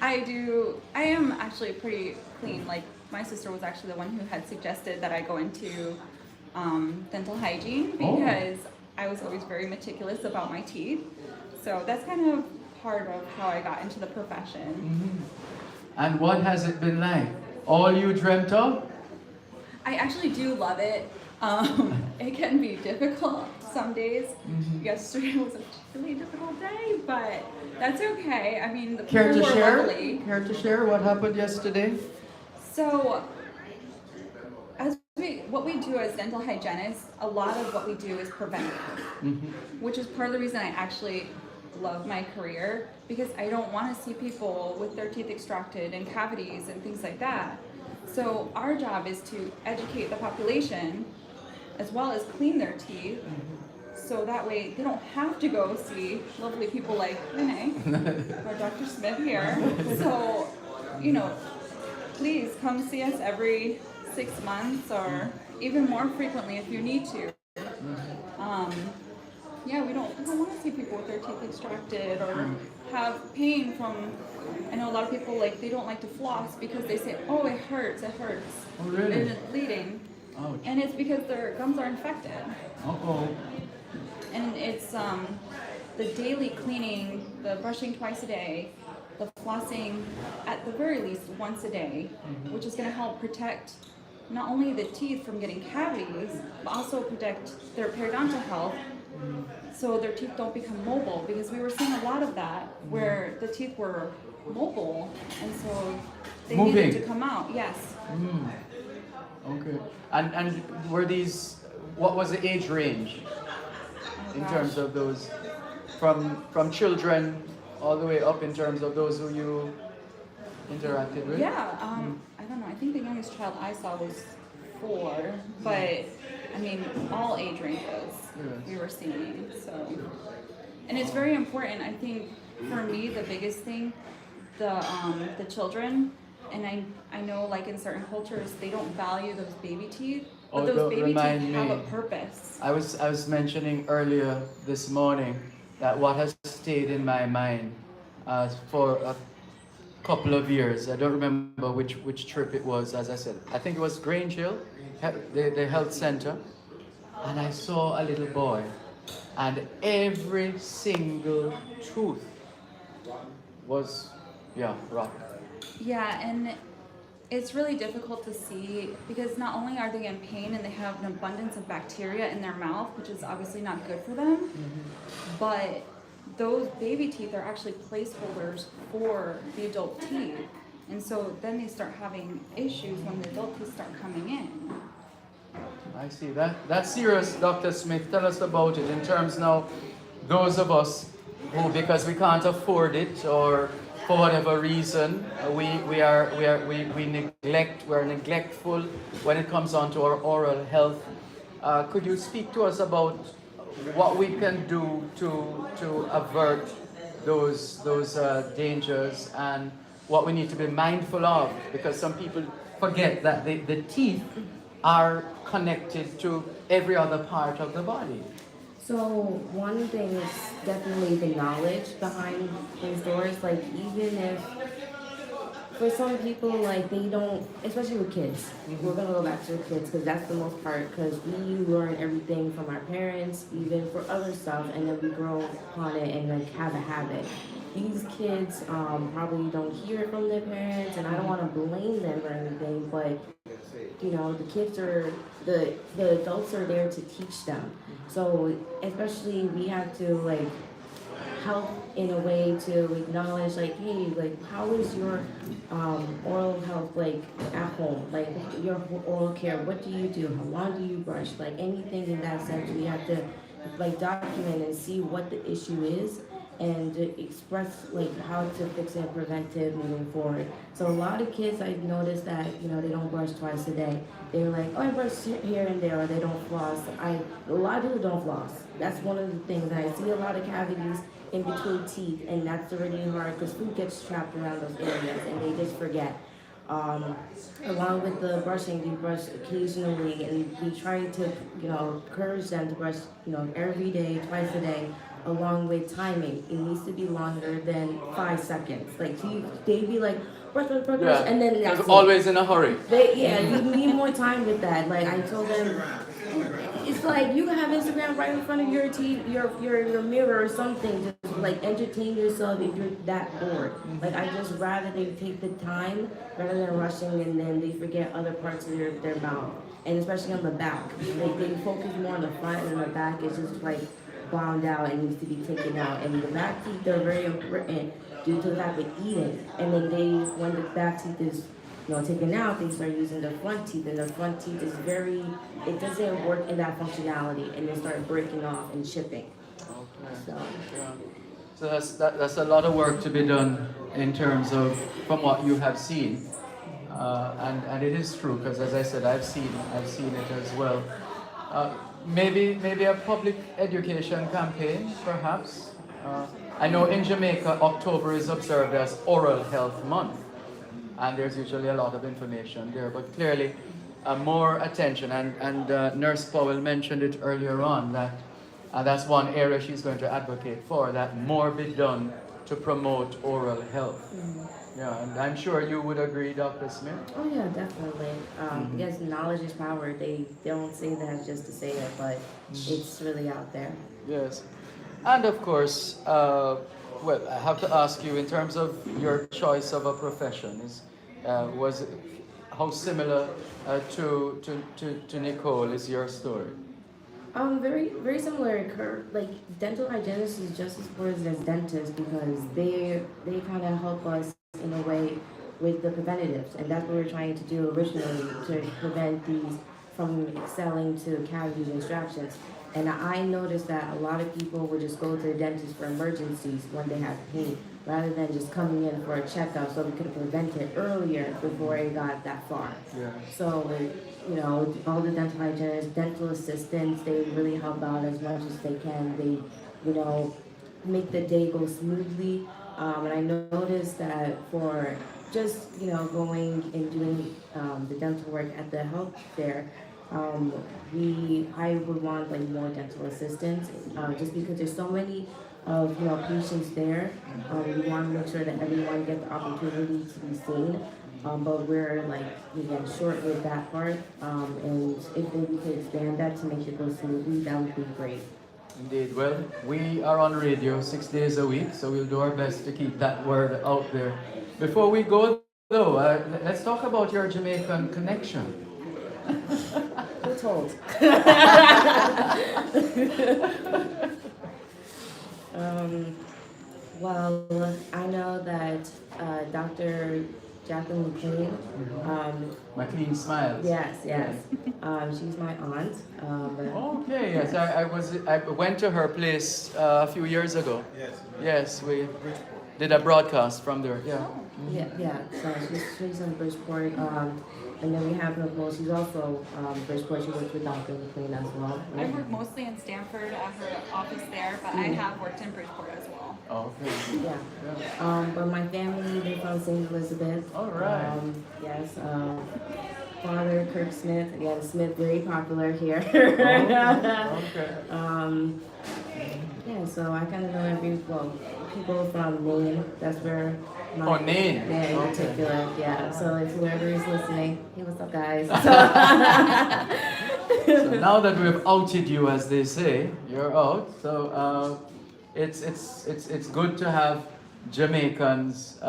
I am actually pretty clean. Like, my sister was actually the one who had suggested that I go into dental hygiene because I was always very meticulous about my teeth. So that's kind of part of how I got into the profession. And what has it been like? All you dreamt of? I actually do love it. It can be difficult some days. Yesterday was a really difficult day, but that's okay. I mean, the people were lovely. Care to share what happened yesterday? So, what we do as dental hygienists, a lot of what we do is preventative, which is part of the reason I actually love my career, because I don't want to see people with their teeth extracted and cavities and things like that. So our job is to educate the population as well as clean their teeth, so that way they don't have to go see lovely people like Renee or Dr. Smith here. So, please come see us every 6 months or even more frequently if you need to. We don't want to see people with their teeth extracted or have pain from, I know a lot of people, they don't like to floss because they say, oh, it hurts. Oh, really? And it's bleeding. Ouch. And it's because their gums are infected. Uh-oh. And it's the daily cleaning, the brushing twice a day, the flossing at the very least once a day, which is going to help protect not only the teeth from getting cavities, but also protect their periodontal health so their teeth don't become mobile, because we were seeing a lot of that where the teeth were mobile and so they needed to come out. Yes. Okay. And were these, what was the age range in terms of those, from children all the way up in terms of those who you interacted with? Yeah, I don't know. I think the youngest child I saw was 4, but I mean, all age ranges we were seeing. So, and it's very important. I think for me, the biggest thing, the children, and I know like in certain cultures they don't value those baby teeth, but those baby teeth have a purpose. I was mentioning earlier this morning that what has stayed in my mind for a couple of years, I don't remember which trip it was, as I said, I think it was Grange Hill, the health center, and I saw a little boy, and every single tooth was, rotten. Yeah, and it's really difficult to see because not only are they in pain and they have an abundance of bacteria in their mouth, which is obviously not good for them, but those baby teeth are actually placeholders for the adult teeth. And so then they start having issues when the adult teeth start coming in. I see. That's serious, Dr. Smith. Tell us about it in terms now, those of us who, because we can't afford it or for whatever reason, we're neglectful when it comes on to our oral health. Could you speak to us about what we can do to avert those dangers and what we need to be mindful of, because some people forget that the teeth are connected to every other part of the body. So one thing is definitely the knowledge behind those doors. Like even if for some people, like they don't, especially with kids. We're gonna go back to the kids because that's the most part. Because we learn everything from our parents, even for other stuff, and then we grow upon it and like have a habit. These kids probably don't hear it from their parents, and I don't want to blame them or anything, but you know, the kids are the adults are there to teach them. So especially we have to like help in a way to acknowledge like, hey, like how is your oral health like at home, like your oral care, what do you do, how long do you brush, like anything in that sense. We have to like document and see what the issue is and express like how to fix it, prevent it moving forward. So a lot of kids, I've noticed that, you know, they don't brush twice a day. They're like, oh, I brush here and there, or they don't floss. A lot of people don't floss. That's one of the things. I see a lot of cavities in between teeth, and that's already hard because food gets trapped around those areas and they just forget. Along with the brushing, we brush occasionally, and we try to, you know, encourage them to brush, you know, every day, twice a day. Along with timing, it needs to be longer than 5 seconds. Like they'd be like, brush, and then that's it. Always in a hurry. You need more time with that. Like I told them, it's like you can have Instagram right in front of your your mirror or something. Just like entertain yourself if you're that bored. Like I just rather they take the time rather than rushing and then they forget other parts of their mouth, and especially on the back. Like they focus more on the front, and the back is just like bound out and needs to be taken out. And the back teeth are very important due to the fact of eating. And then when the back teeth is, you know, taken out, they start using the front teeth, and the front teeth is it doesn't work in that functionality, and they start breaking off and chipping. Okay. So that's a lot of work to be done in terms of from what you have seen, and it is true because as I said, I've seen it as well. Maybe a public education campaign, perhaps. I know in Jamaica, October is observed as Oral Health Month, and there's usually a lot of information there, but clearly more attention, and Nurse Powell mentioned it earlier on, that that's one area she's going to advocate for, that more be done to promote oral health. Yeah, and I'm sure you would agree, Dr. Smith. Oh yeah, definitely. Because knowledge is power. They don't say that just to say it, but it's really out there. Yes. And of course, well, I have to ask you, in terms of your choice of a profession, how similar to Nicole is your story? Very, very similar. Like dental hygienists is just as important as dentists because they kind of help us in a way with the preventatives, and that's what we're trying to do originally, to prevent these from excelling to cavities and extractions. And I noticed that a lot of people would just go to the dentist for emergencies when they have pain, rather than just coming in for a checkup, so we could prevent it earlier before it got that far. Yeah. So, you know, all the dental hygienists, dental assistants, they really help out as much as they can. They, you know, make the day go smoothly. And I noticed that for just, you know, going and doing the dental work at the health fair, I would want like more dental assistants, just because there's so many of, you know, patients there. We want to make sure that everyone gets the opportunity to be seen. But we're like, again, short with that part. And if we could expand that to make it go smoothly, that would be great. Indeed. Well, we are on radio 6 days a week, so we'll do our best to keep that word out there. Before we go, though, let's talk about your Jamaican connection. Who told? Well, I know that Dr. Jacqueline McLean. McLean Smiles. Yes. She's my aunt. Okay, yes, I went to her place a few years ago. Yes, we did a broadcast from there. Yeah. Yeah. So she's in Bridgeport. And then we have Nicole, she's also Bridgeport, she works with Dr. McLean as well. I work mostly in Stanford at her office there, but I have worked in Bridgeport as well. Okay. Yeah. But my family, they're from St. Elizabeth. All right. Yes. Father Kirk Smith. Yeah, Smith, very popular here. Okay. Yeah, so I kind of know people from Maine. That's where. Maine. Yeah, in particular. Yeah. So if whoever is listening, hey, what's up, guys? So now that we've outed you, as they say, you're out. So it's good to have Jamaicans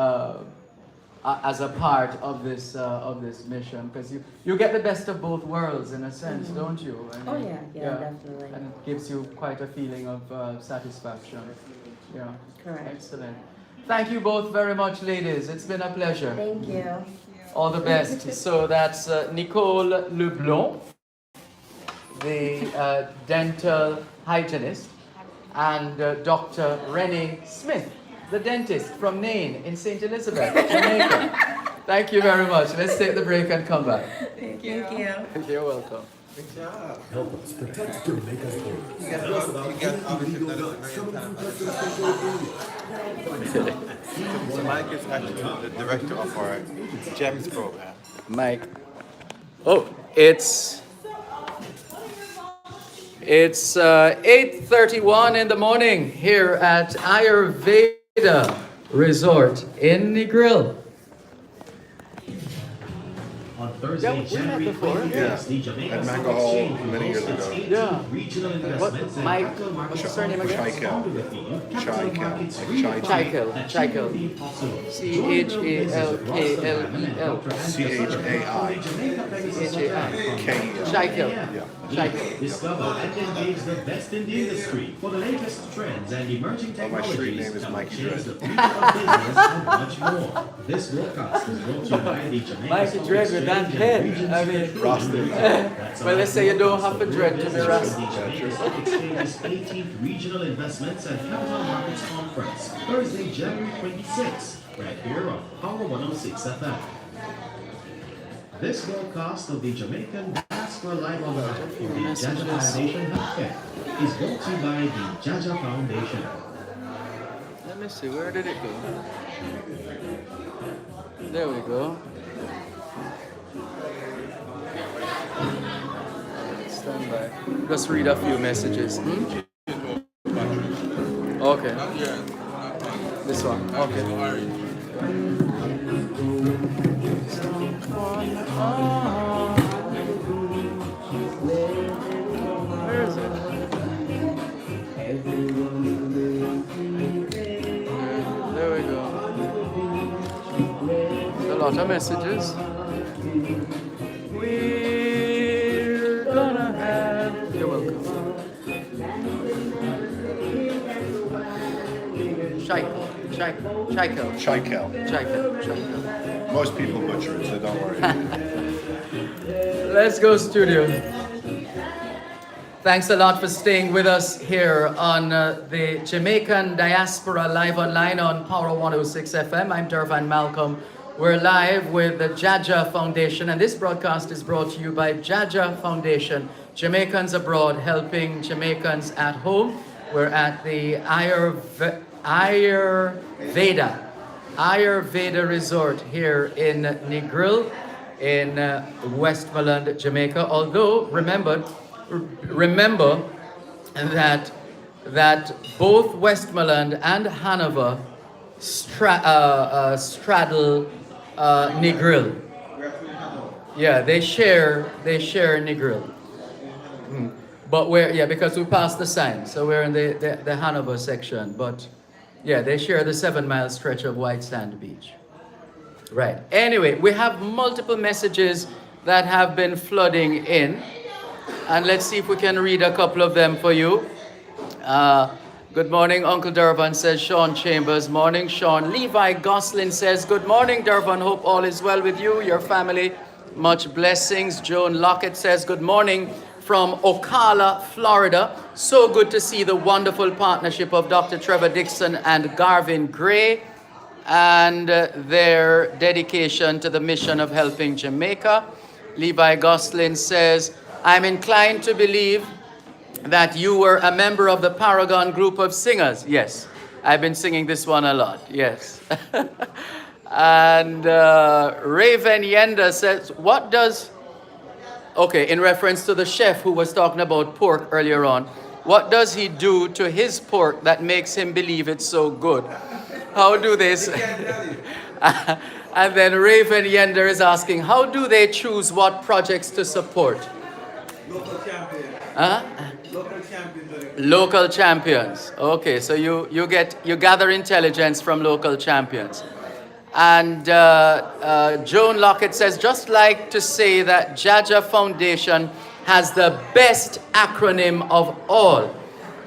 as a part of this mission, because you get the best of both worlds in a sense, don't you? I mean, yeah, definitely. And it gives you quite a feeling of satisfaction. Yeah. Correct. Excellent. Thank you both very much, ladies. It's been a pleasure. Thank you. All the best. So that's Nicole Leblond, the dental hygienist, and Dr. Rennie Smith, the dentist from Nain in St. Elizabeth, Jamaica. Thank you very much. Let's take the break and come back. Thank you. You're welcome. Good job. Help us protect Jamaica's So Mike is actually the director of our GEMS program. Mike. Oh, it's 8:31 in the morning here at Ayurveda Resort in Negril. On Thursday, January 25th, the Jamaican Stock Exchange many years hosted ago. 18 regional investments and capital markets What's her name again? conference with the capital markets real Chaikel. achieving the impossible. CHALKLEL. Chaikel. Chaikel. Discover and engage the best in the industry for the latest trends and emerging technologies. street name is that Mikey will change Dread. the future of business and much more. This broadcast is brought to you by the Jamaican Mikey Stock Dread with that Exchange head. and Regions I mean, That's well, let's say you don't have to dread to be the Rasta. Jamaican Stock Exchange's 18th Regional Investments and Capital Markets Conference, Thursday, January 26th, right here on Power 106 FM. This broadcast of the Jamaican Diaspora Live on Live for the Jaja Foundation Healthcare is brought to you by the Jaja Foundation. Let me see, where did it go? There we go. Stand by. Just read a few messages. Okay. This one. Okay. Where is it? There we go. A lot of messages. We're gonna have. You're welcome. Chikel. Most people butcher it, so don't worry. Let's go, studio. Thanks a lot for staying with us here on the Jamaican Diaspora Live Online on Power 106 FM. I'm Dervan Malcolm. We're live with the Jaja Foundation, and this broadcast is brought to you by Jaja Foundation, Jamaicans abroad helping Jamaicans at home. We're at the Ayurveda Resort here in Negril in Westmoreland, Jamaica. Although remember that both Westmoreland and Hanover straddle Negril. Yeah, they share Negril. But because we passed the sign, so we're in the Hanover section. But yeah, they share the 7-mile stretch of white sand beach. Right. Anyway, we have multiple messages that have been flooding in. And let's see if we can read a couple of them for you. Good morning, Uncle Dervan, says Sean Chambers. Morning, Sean. Levi Goslin says, good morning, Dervan. Hope all is well with you, your family. Much blessings. Joan Lockett says, good morning from Ocala, Florida. So good to see the wonderful partnership of Dr. Trevor Dixon and Garvin Gray. and their dedication to the mission of helping Jamaica. Levi Goslin says, I'm inclined to believe that you were a member of the Paragon group of singers. Yes, I've been singing this one a lot, yes. And Raven Yenda says, what does, okay, in reference to the chef who was talking about pork earlier on, what does he do to his pork that makes him believe it's so good? How do they? And then Raven Yender is asking, how do they choose what projects to support? Local champions. Huh? Local champions. Local champions. Okay, so you gather intelligence from local champions. And Joan Lockett says, just like to say that Jaja Foundation has the best acronym of all.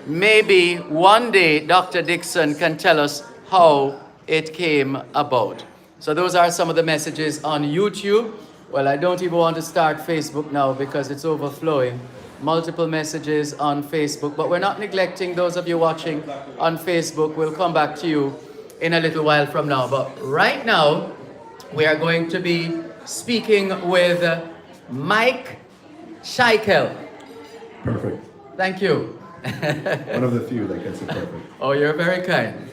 Maybe one day Dr. Dixon can tell us how it came about. So those are some of the messages on YouTube. Well, I don't even want to start Facebook now because it's overflowing. Multiple messages on Facebook, but we're not neglecting those of you watching on Facebook. We'll come back to you in a little while from now. But right now, we are going to be speaking with Mike Scheikel. Perfect. Thank you. One of the few that gets it perfect. Oh, you're very kind.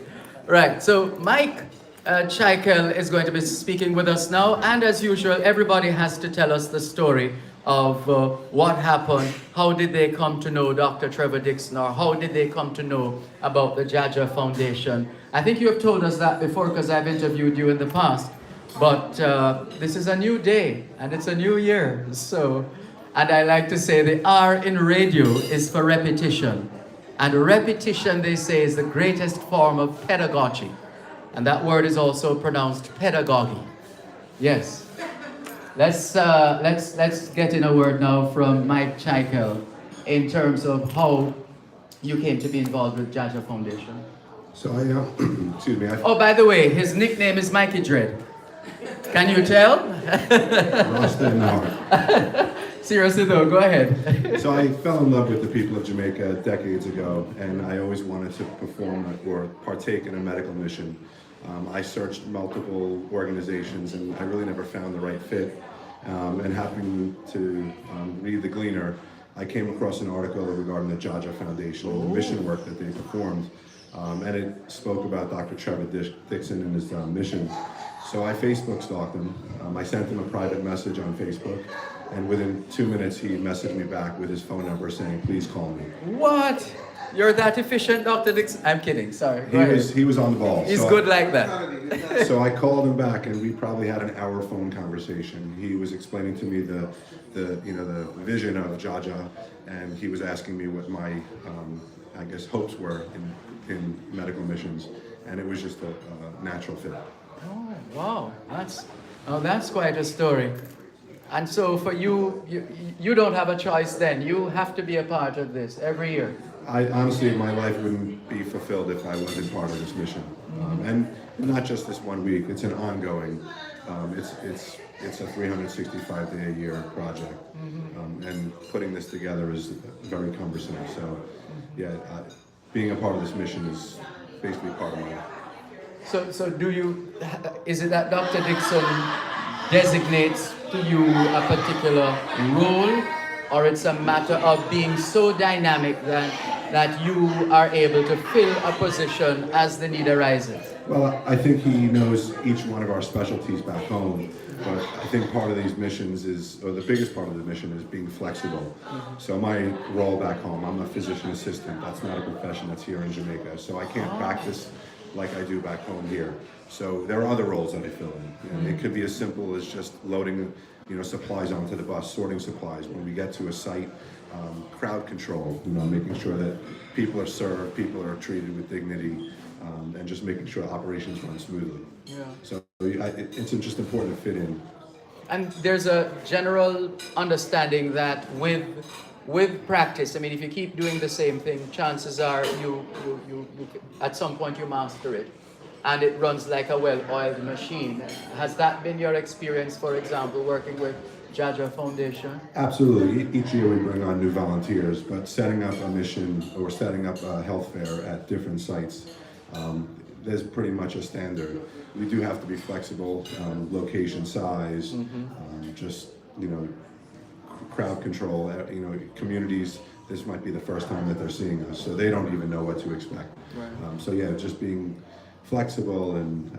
Right, so Mike Scheikel is going to be speaking with us now, and as usual, everybody has to tell us the story of what happened, how did they come to know Dr. Trevor Dixon, or how did they come to know about the Jaja Foundation. I think you have told us that before because I've interviewed you in the past, but this is a new day, and it's a new year, so, and I like to say the R in radio is for repetition, and repetition, they say, is the greatest form of pedagogy, and that word is also pronounced pedagogy. Yes. Let's get in a word now from Mike Scheikel in terms of how you came to be involved with Jaja Foundation. So I, excuse me. Oh, by the way, his nickname is Mikey Dread. Can you tell? Seriously though, go ahead. So I fell in love with the people of Jamaica decades ago, and I always wanted to perform or partake in a medical mission. I searched multiple organizations and I really never found the right fit. And happening to read The Gleaner, I came across an article regarding the Jaja Foundation and the mission work that they performed. And it spoke about Dr. Trevor Dixon and his mission. So I Facebook stalked him. I sent him a private message on Facebook, and within 2 minutes he messaged me back with his phone number saying, please call me. What? You're that efficient, Dr. Dixon? I'm kidding, sorry. He was on the ball. He's so good like that. So I called him back, and we probably had an hour phone conversation. He was explaining to me the vision of Jaja, and he was asking me what my I guess hopes were in medical missions, and it was just a natural fit. Oh, wow, that's quite a story. And so for you don't have a choice then. You have to be a part of this every year. I honestly, my life wouldn't be fulfilled if I wasn't part of this mission. And not just this 1 week, it's an ongoing, it's a 365-day-a-year project. And putting this together is very cumbersome. So yeah, being a part of this mission is basically part of my life. So is it that Dr. Dixon designates to you a particular role, or it's a matter of being so dynamic that you are able to fill a position as the need arises? Well, I think he knows each one of our specialties back home, but I think part of these missions or the biggest part of the mission is being flexible. So my role back home, I'm a physician assistant. That's not a profession that's here in Jamaica. So I can't practice like I do back home here. So there are other roles that I fill in. It could be as simple as just loading, supplies onto the bus, sorting supplies. When we get to a site, crowd control, making sure that people are served, people are treated with dignity, and just making sure operations run smoothly. Yeah. So it's just important to fit in. And there's a general understanding that with practice, I mean, if you keep doing the same thing, chances are you at some point you master it, and it runs like a well-oiled machine. Has that been your experience, for example, working with Jaja Foundation? Absolutely. Each year we bring on new volunteers, but setting up a mission or setting up a health fair at different sites, there's pretty much a standard. We do have to be flexible, location, size, just, you know, crowd control, you know, communities, this might be the first time that they're seeing us, so they don't even know what to expect. Right. So yeah, just being flexible and,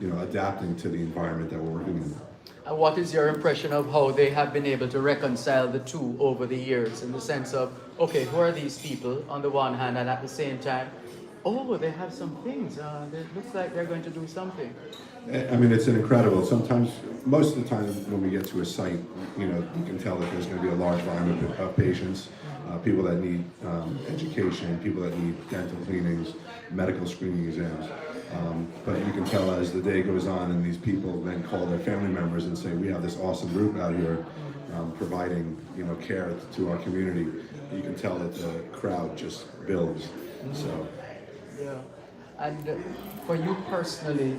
you know, adapting to the environment that we're working in. And what is your impression of how they have been able to reconcile the two over the years, in the sense of, okay, who are these people on the one hand, and at the same time, oh, they have some things, it looks like they're going to do something. I mean, it's incredible. Sometimes, most of the time when we get to a site, you know, you can tell that there's going to be a large volume of patients, people that need education, people that need dental cleanings, medical screening exams. But you can tell as the day goes on and these people then call their family members and say, we have this awesome group out here providing, you know, care to our community. You can tell that the crowd just builds. So. Yeah. And for you personally,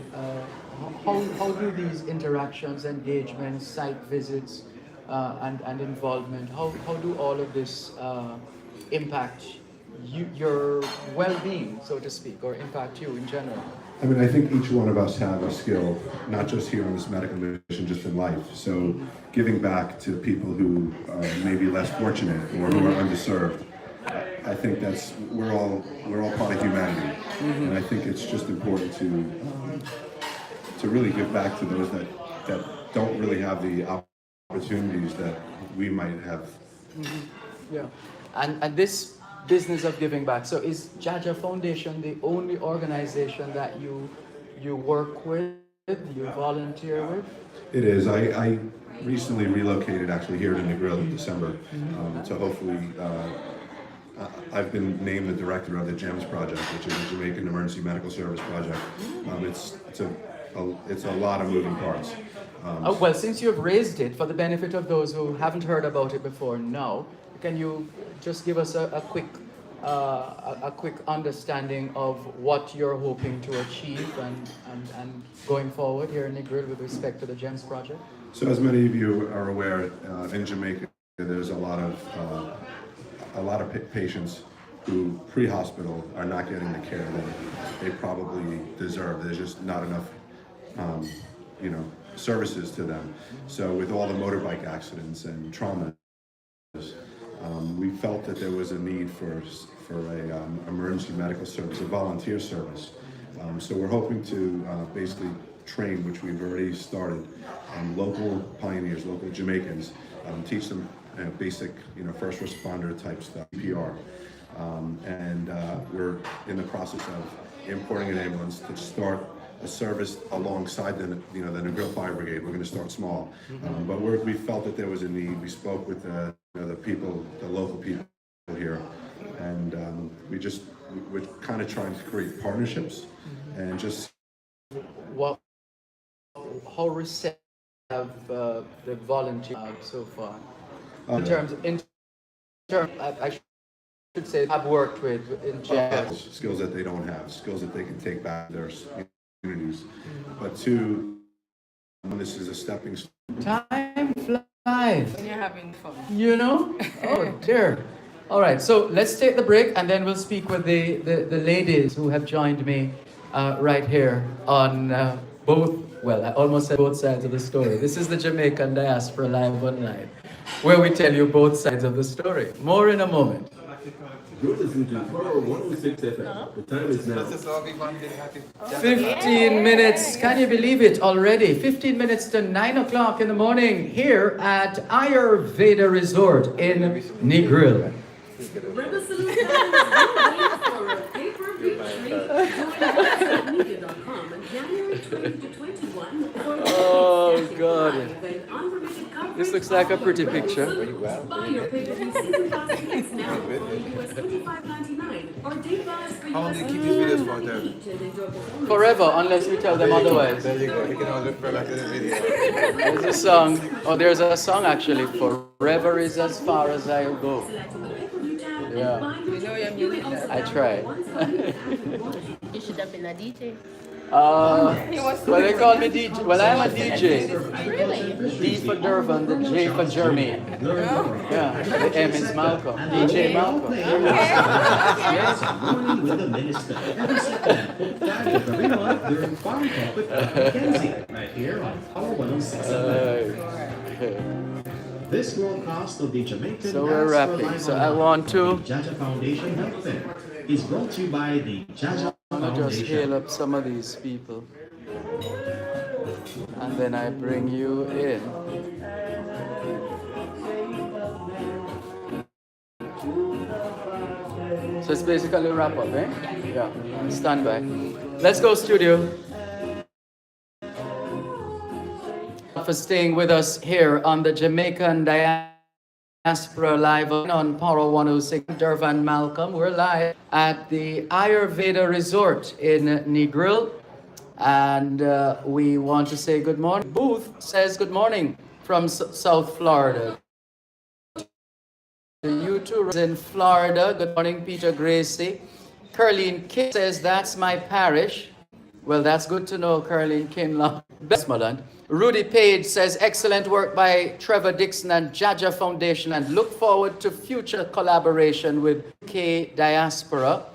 how do these interactions, engagements, site visits, and involvement, how do all of this impact your well-being, so to speak, or impact you in general? I mean, I think each one of us have a skill, not just here on this medical mission, just in life. So giving back to people who may be less fortunate or who are underserved, I think that's, we're all part of humanity. And I think it's just important to really give back to those that don't really have the opportunities that we might have. Yeah. And this business of giving back, so is Jaja Foundation the only organization that you work with, you volunteer with? It is. I recently relocated actually here to Negril in December. So hopefully, I've been named the director of the GEMS project, which is the Jamaican Emergency Medical Service Project. It's a lot of moving parts. Well, since you've raised it, for the benefit of those who haven't heard about it before now, can you just give us a quick understanding of what you're hoping to achieve and going forward here in Negril with respect to the GEMS project? So as many of you are aware, in Jamaica, there's a lot of patients who pre-hospital are not getting the care that they probably deserve. There's just not enough, you know, services to them. So with all the motorbike accidents and trauma, we felt that there was a need for a emergency medical service, a volunteer service. So we're hoping to basically train, which we've already started, local pioneers, local Jamaicans, teach them basic, you know, first responder type stuff, CPR. And we're in the process of importing an ambulance to start a service alongside the Negril Fire Brigade. We're going to start small, but we felt that there was a need. We spoke with the people, the local people here, and we're kind of trying to create partnerships and just. How receptive have the volunteers so far? In terms, I should say, I've worked with in jazz. Skills that they don't have, skills that they can take back to their communities. But two, this is a stepping stone. Time flies. When you're having fun. You know? Oh dear. All right, so let's take the break and then we'll speak with the ladies who have joined me right here on both, well, I almost said both sides of the story. This is the Jamaican Diaspora Live Online, where we tell you both sides of the story. More in a moment. You're listening to Power 106 FM. The time is now. 15 minutes, can you believe it already? 15 minutes to 9 o'clock in the morning here at Ayurveda Resort in Negril. Rebel Salute is waiting for a pay-per-view treat. Join media.com on January 20 to 21 for Oh, God. and unlimited coverage. This looks like a pretty picture. Buy your pay-per-view season pass tickets now for US $25.99 or day pass for How long US do you keep these videos for there? Forever, unless we tell them otherwise. There you go. You can all look for back to the video. There's a song. Oh, there's a song actually. Forever is as far as I'll go. Yeah. You know your music. I tried. You should have been a DJ. Well, they call me DJ. Well, I'm a DJ. Really? The D for Dervan, the J for Jeremy. Yeah, the M is Malcolm. DJ Malcolm. Yes. Morning with the Minister. Every Saturday, 5 of every month during Farm Talk with Mackenzie, right here on Power 106 FM. This broadcast of the Jamaican So we're wrapping. So I want to Jaja Foundation Health Fair is brought to you by the Jaja just Foundation. hail up some of these people. And then I bring you in. So it's basically a wrap up, eh? Yeah. Stand by. Let's go, studio. For staying with us here on the Jamaican Diaspora Live on Power 106. Dervan Malcolm. We're live at the Ayurveda Resort in Negril. And we want to say good morning. Booth says good morning from South Florida. You two in Florida. Good morning, Peter Gracie. Curleen King says that's my parish. Well, that's good to know, Curleen Kinlaw. Westmoreland. Rudy Page says excellent work by Trevor Dixon and Jaja Foundation and look forward to future collaboration with K Diaspora.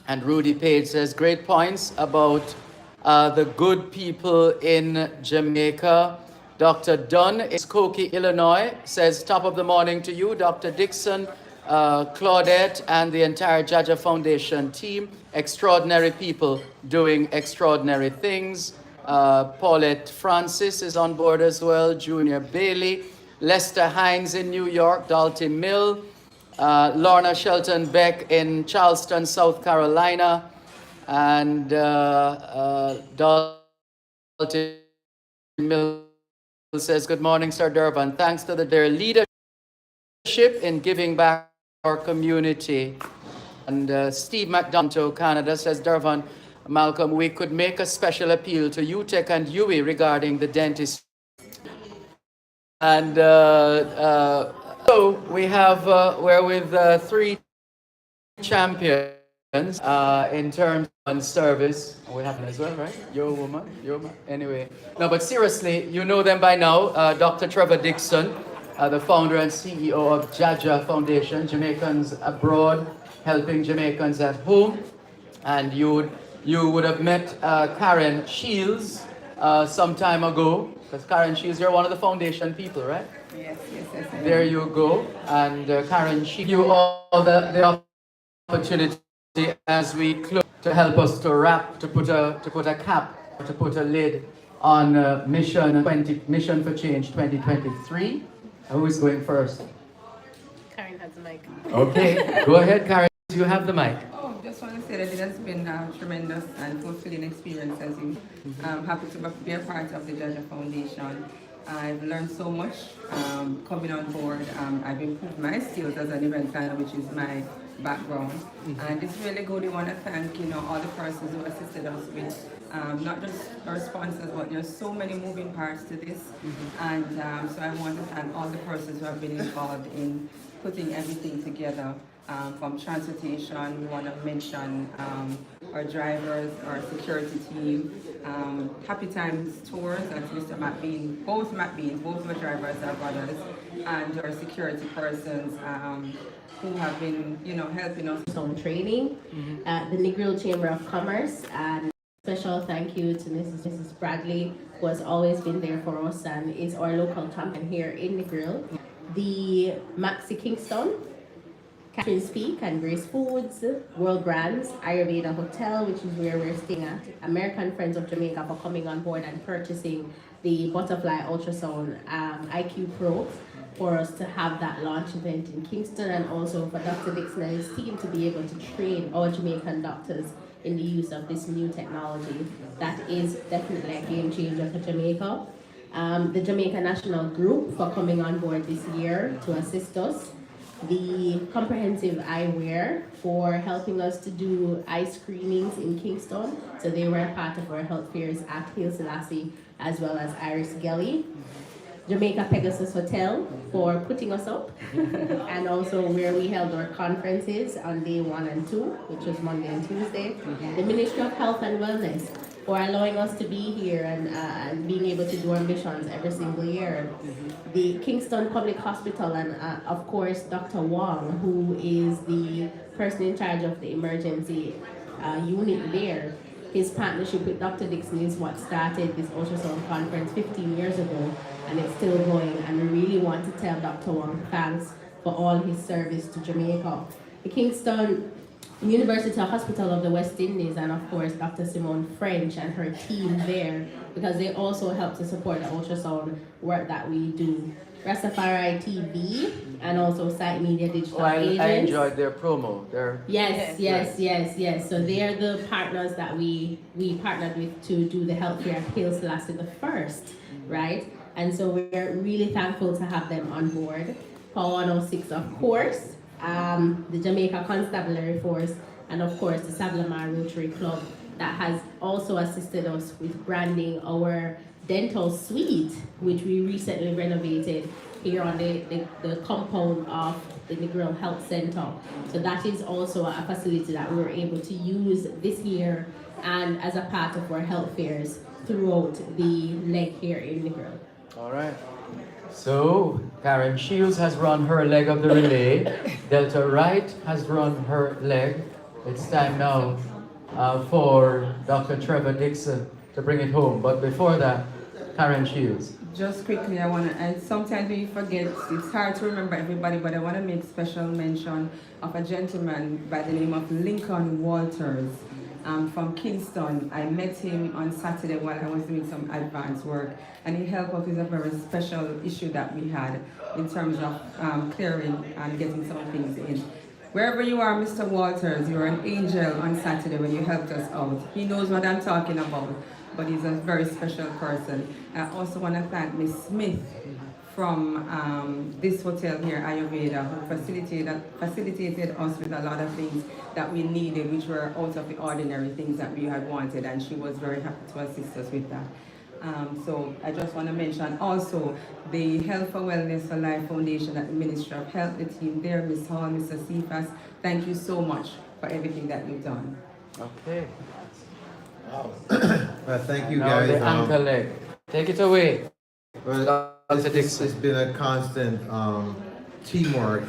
And Rudy Page says great points about the good people in Jamaica. Dr. Dunn is Skokie, Illinois, says top of the morning to you, Dr. Dixon, Claudette, and the entire Jaja Foundation team. Extraordinary people doing extraordinary things. Paulette Francis is on board as well. Junior Bailey. Lester Hines in New York. Dalton Mill. Lorna Shelton Beck in Charleston, South Carolina. And Dalton Mill says, good morning, Sir Dervan. Thanks to their leadership in giving back our community. And Steve McDonald, Canada, says, Dervan Malcolm, we could make a special appeal to UTEC and UE regarding the dentist. And so we have, we're with 3 champions in terms of service. We have them as well, right? Yo, woman. Anyway. No, but seriously, you know them by now. Dr. Trevor Dixon, the founder and CEO of Jaja Foundation, Jamaicans Abroad, helping Jamaicans at home. And you would have met Karen Shields some time ago, because Karen Shields, you're one of the foundation people, right? Yes. There you go. And Karen Shields, you all the opportunity as we close to help us to wrap, to put a cap, to put a lid on Mission for Change 2023. Who is going first? Karen has the mic. Okay, go ahead, Karen. You have the mic. Just want to say that it has been a tremendous and fulfilling experience as you. I'm happy to be a part of the Jaja Foundation. I've learned so much coming on board. I've improved my skills as an event planner, which is my background. And it's really good. I want to thank all the persons who assisted us with not just our sponsors, but there's so many moving parts to this. And so I want to thank all the persons who have been involved in putting everything together. From transportation, we want to mention our drivers, our security team, Happy Times Tours, that's Mr. McBean, both my drivers are brothers, and our security persons who have been, helping us. Some training at the Negril Chamber of Commerce, and special thank you to Mrs. Bradley, who has always been there for us and is our local champion here in Negril. The Maxi Kingston, Catherine's Peak and Grace Foods, World Brands, Ayurveda Hotel, which is where we're staying at, American Friends of Jamaica for coming on board and purchasing the Butterfly Ultrasound IQ Pro for us to have that launch event in Kingston, and also for Dr. Dixon and his team to be able to train our Jamaican doctors in the use of this new technology. That is definitely a game changer for Jamaica. The Jamaica National Group for coming on board this year to assist us. The Comprehensive Eyewear for helping us to do eye screenings in Kingston. So they were a part of our health fairs at Haile Selassie as well as Iris Gelly. Jamaica Pegasus Hotel for putting us up and also where we held our conferences on day 1 and 2, which was Monday and Tuesday. The Ministry of Health and Wellness for allowing us to be here and being able to do our missions every single year. The Kingston Public Hospital and of course Dr. Wong, who is the person in charge of the emergency unit there. His partnership with Dr. Dixon is what started this ultrasound conference 15 years ago, and it's still going, and we really want to tell Dr. Wong thanks for all his service to Jamaica. The Kingston University Hospital of the West Indies, and of course Dr. Simone French and her team there, because they also help to support the ultrasound work that we do. Rastafari TV and also Site Media Digital Agents. I enjoyed their promo. Yes. So they are the partners that we partnered with to do the health fair at Haile Selassie the First, right? And so we're really thankful to have them on board. Power 106, of course, the Jamaica Constabulary Force, and of course the Sablamar Rotary Club that has also assisted us with branding our dental suite, which we recently renovated here on the compound of the Negril Health Center. So that is also a facility that we were able to use this year and as a part of our health fairs throughout the leg here in Negril. All right. So Karen Shields has run her leg of the relay. Delta Wright has run her leg. It's time now for Dr. Trevor Dixon to bring it home. But before that, Karen Shields. Just quickly, I want to, and sometimes we forget, it's hard to remember everybody, but I want to make special mention of a gentleman by the name of Lincoln Walters from Kingston. I met him on Saturday while I was doing some advanced work, and he helped us with a very special issue that we had in terms of clearing and getting some things in. Wherever you are, Mr. Walters, you're an angel on Saturday when you helped us out. He knows what I'm talking about, but he's a very special person. I also want to thank Miss Smith from this hotel here, Ayurveda, who facilitated us with a lot of things that we needed, which were out of the ordinary things that we had wanted, and she was very happy to assist us with that. So I just want to mention also the Health for Wellness for Life Foundation at the Ministry of Health, the team there, Ms. Hall, Mr. Cephas. Thank you so much for everything that you've done. Okay. Well, thank you Now guys. the ankle leg. Take it away. Well, it's been a constant teamwork,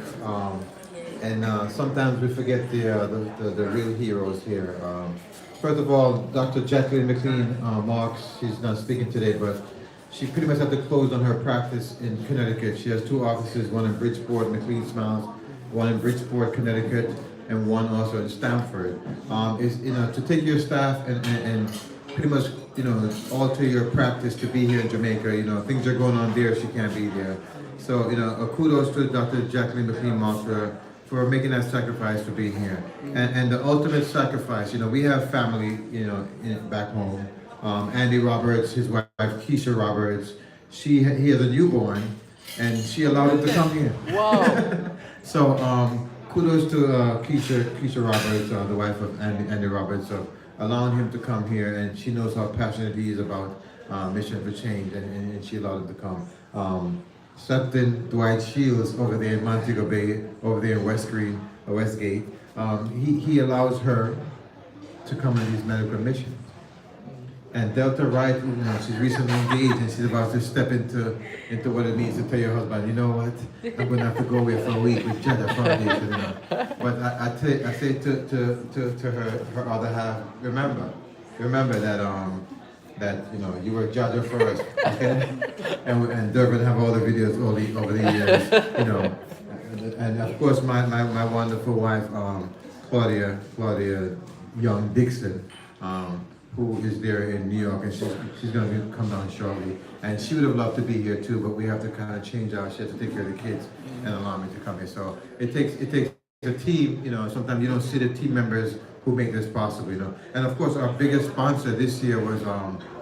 and sometimes we forget the real heroes here. First of all, Dr. Jacqueline McLean Marks, she's not speaking today, but she pretty much had to close on her practice in Connecticut. She has two offices, one in Bridgeport, McLean Smiles, one in Bridgeport, Connecticut, and one also in Stamford. To take your staff and pretty much alter your practice to be here in Jamaica. Things are going on there, she can't be there. So kudos to Dr. Jacqueline McLean Marks for making that sacrifice for being here. And the ultimate sacrifice, we have family, back home. Andy Roberts, his wife Keisha Roberts, he has a newborn, and she allowed him to come here. Wow. So kudos to Keisha Roberts, the wife of Andy Roberts, of allowing him to come here, and she knows how passionate he is about Mission for Change, and she allowed him to come. Captain Dwight Shields over there in Montego Bay, over there in Westgate, he allows her to come on these medical missions. And Delta Wright, she's recently engaged, and she's about to step into what it means to tell your husband, you know what, I'm going to have to go away for a week with Jeddah Foundation. But I say to her other half, remember that you were judge for us, and Dervan have all the videos over the years, and of course my wonderful wife Claudia Young Dixon, who is there in New York, and she's going to come down shortly, and she would have loved to be here too, but we have to kind of change our. She has to take care of the kids and allow me to come here. So it takes a team. Sometimes you don't see the team members who make this possible, And of course, our biggest sponsor this year was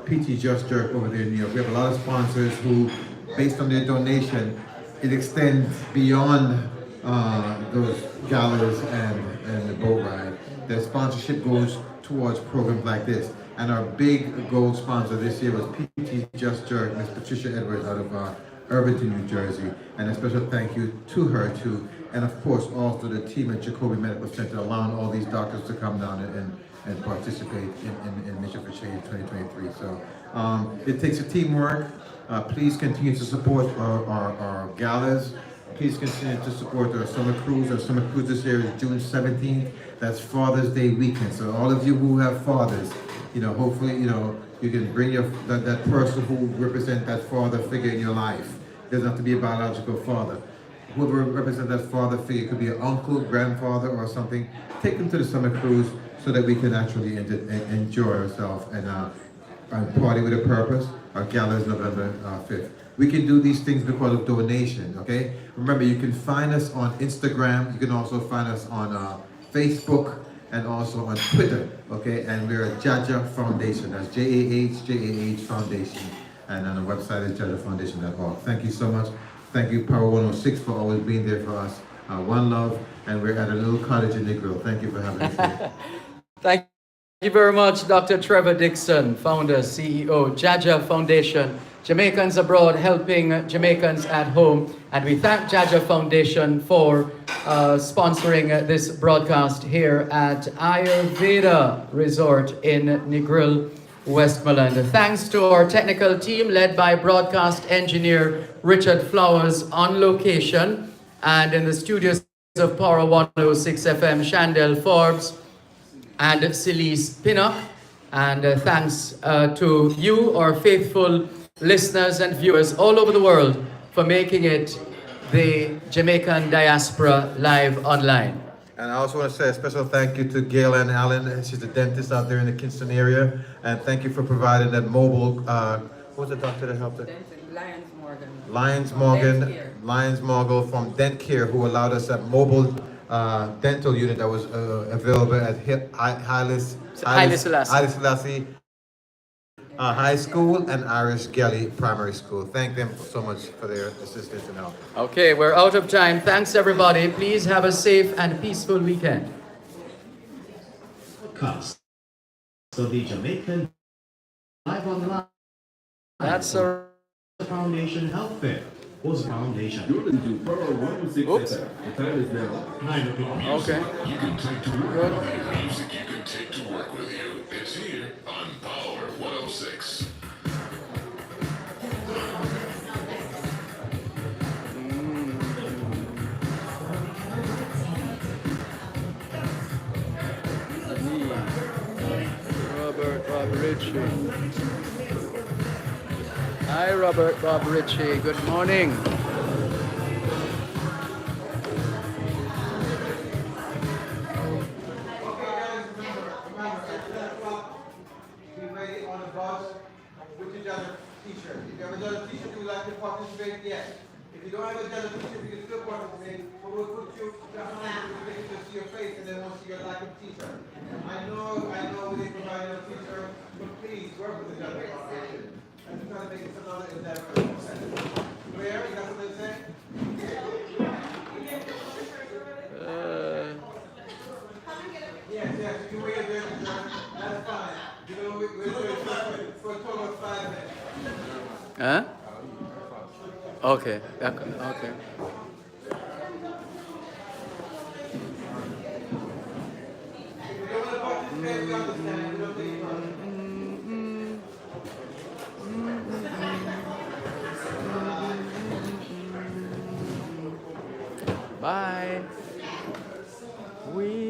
PT Just Jerk over there in New York. We have a lot of sponsors who, based on their donation, it extends beyond those galas and the boat ride. Their sponsorship goes towards programs like this. And our big gold sponsor this year was PT Just Jerk, Miss Patricia Edwards out of Irvington, New Jersey. And a special thank you to her too. And of course, also the team at Jacoby Medical Center, allowing all these doctors to come down and participate in Mission for Change 2023. So it takes a teamwork. Please continue to support our galas. Please continue to support our summer cruise. Our summer cruise this year is June 17th. That's Father's Day weekend. So all of you who have fathers, hopefully, you can bring that person who represents that father figure in your life. It doesn't have to be a biological father. Whoever represents that father figure, it could be an uncle, grandfather, or something. Take them to the summer cruise so that we can actually enjoy ourselves and party with a purpose. Our gala is November 5th. We can do these things because of donation, okay? Remember, you can find us on Instagram. You can also find us on Facebook and also on Twitter, okay? And we're at Jaja Foundation. That's Jahjah Foundation. And on the website is jajafoundation.org. Thank you so much. Thank you, Power 106, for always being there for us. One love, and we're at a little cottage in Negro. Thank you for having us here. Thank you very much, Dr. Trevor Dixon, founder, CEO, Jaja Foundation, Jamaicans abroad helping Jamaicans at home. And we thank Jaja Foundation for sponsoring this broadcast here at Ayurveda Resort in Negril, Westmoreland. Thanks to our technical team led by broadcast engineer Richard Flowers on location, and in the studios of Power 106 FM, Shandell Forbes and Celise Pinnock. And thanks to you, our faithful listeners and viewers all over the world, for making it the Jamaican Diaspora live online. And I also want to say a special thank you to Gail Ann Allen. She's a dentist out there in the Kingston area. And thank you for providing that mobile, what was the doctor that helped her? Lyons Morgan from Dent Care, who allowed us that mobile dental unit that was available at Haile Selassie High School and Irish Galley Primary School. Thank them so much for their assistance and help. Okay, we're out of time. Thanks, everybody. Please have a safe and peaceful weekend. Cost. So the Jamaican Live Online. That's a Foundation Health Fair. Was Foundation. You're listening to Pearl 106 FM. The time is now 9 o'clock. Okay. You can take to work. Music you can take to work with you. It's here on Power 106. Bob Ritchie. Hi, Robert Bob Ritchie. Good morning. T-shirt. If you have a Judge T-shirt you would like to participate, yes. If you don't have a Judge T-shirt, you can still participate, but we'll put you behind so we can see your face and then we'll see your lack of T-shirt. I know we didn't provide you a T-shirt, but please work with the Judge Foundation. And try to make it another endeavor. Where? You got something to say? Yes, you can wait a bit, that's fine. You know, we're doing it for a total of 5 minutes. Huh? Okay. Okay. Bye. We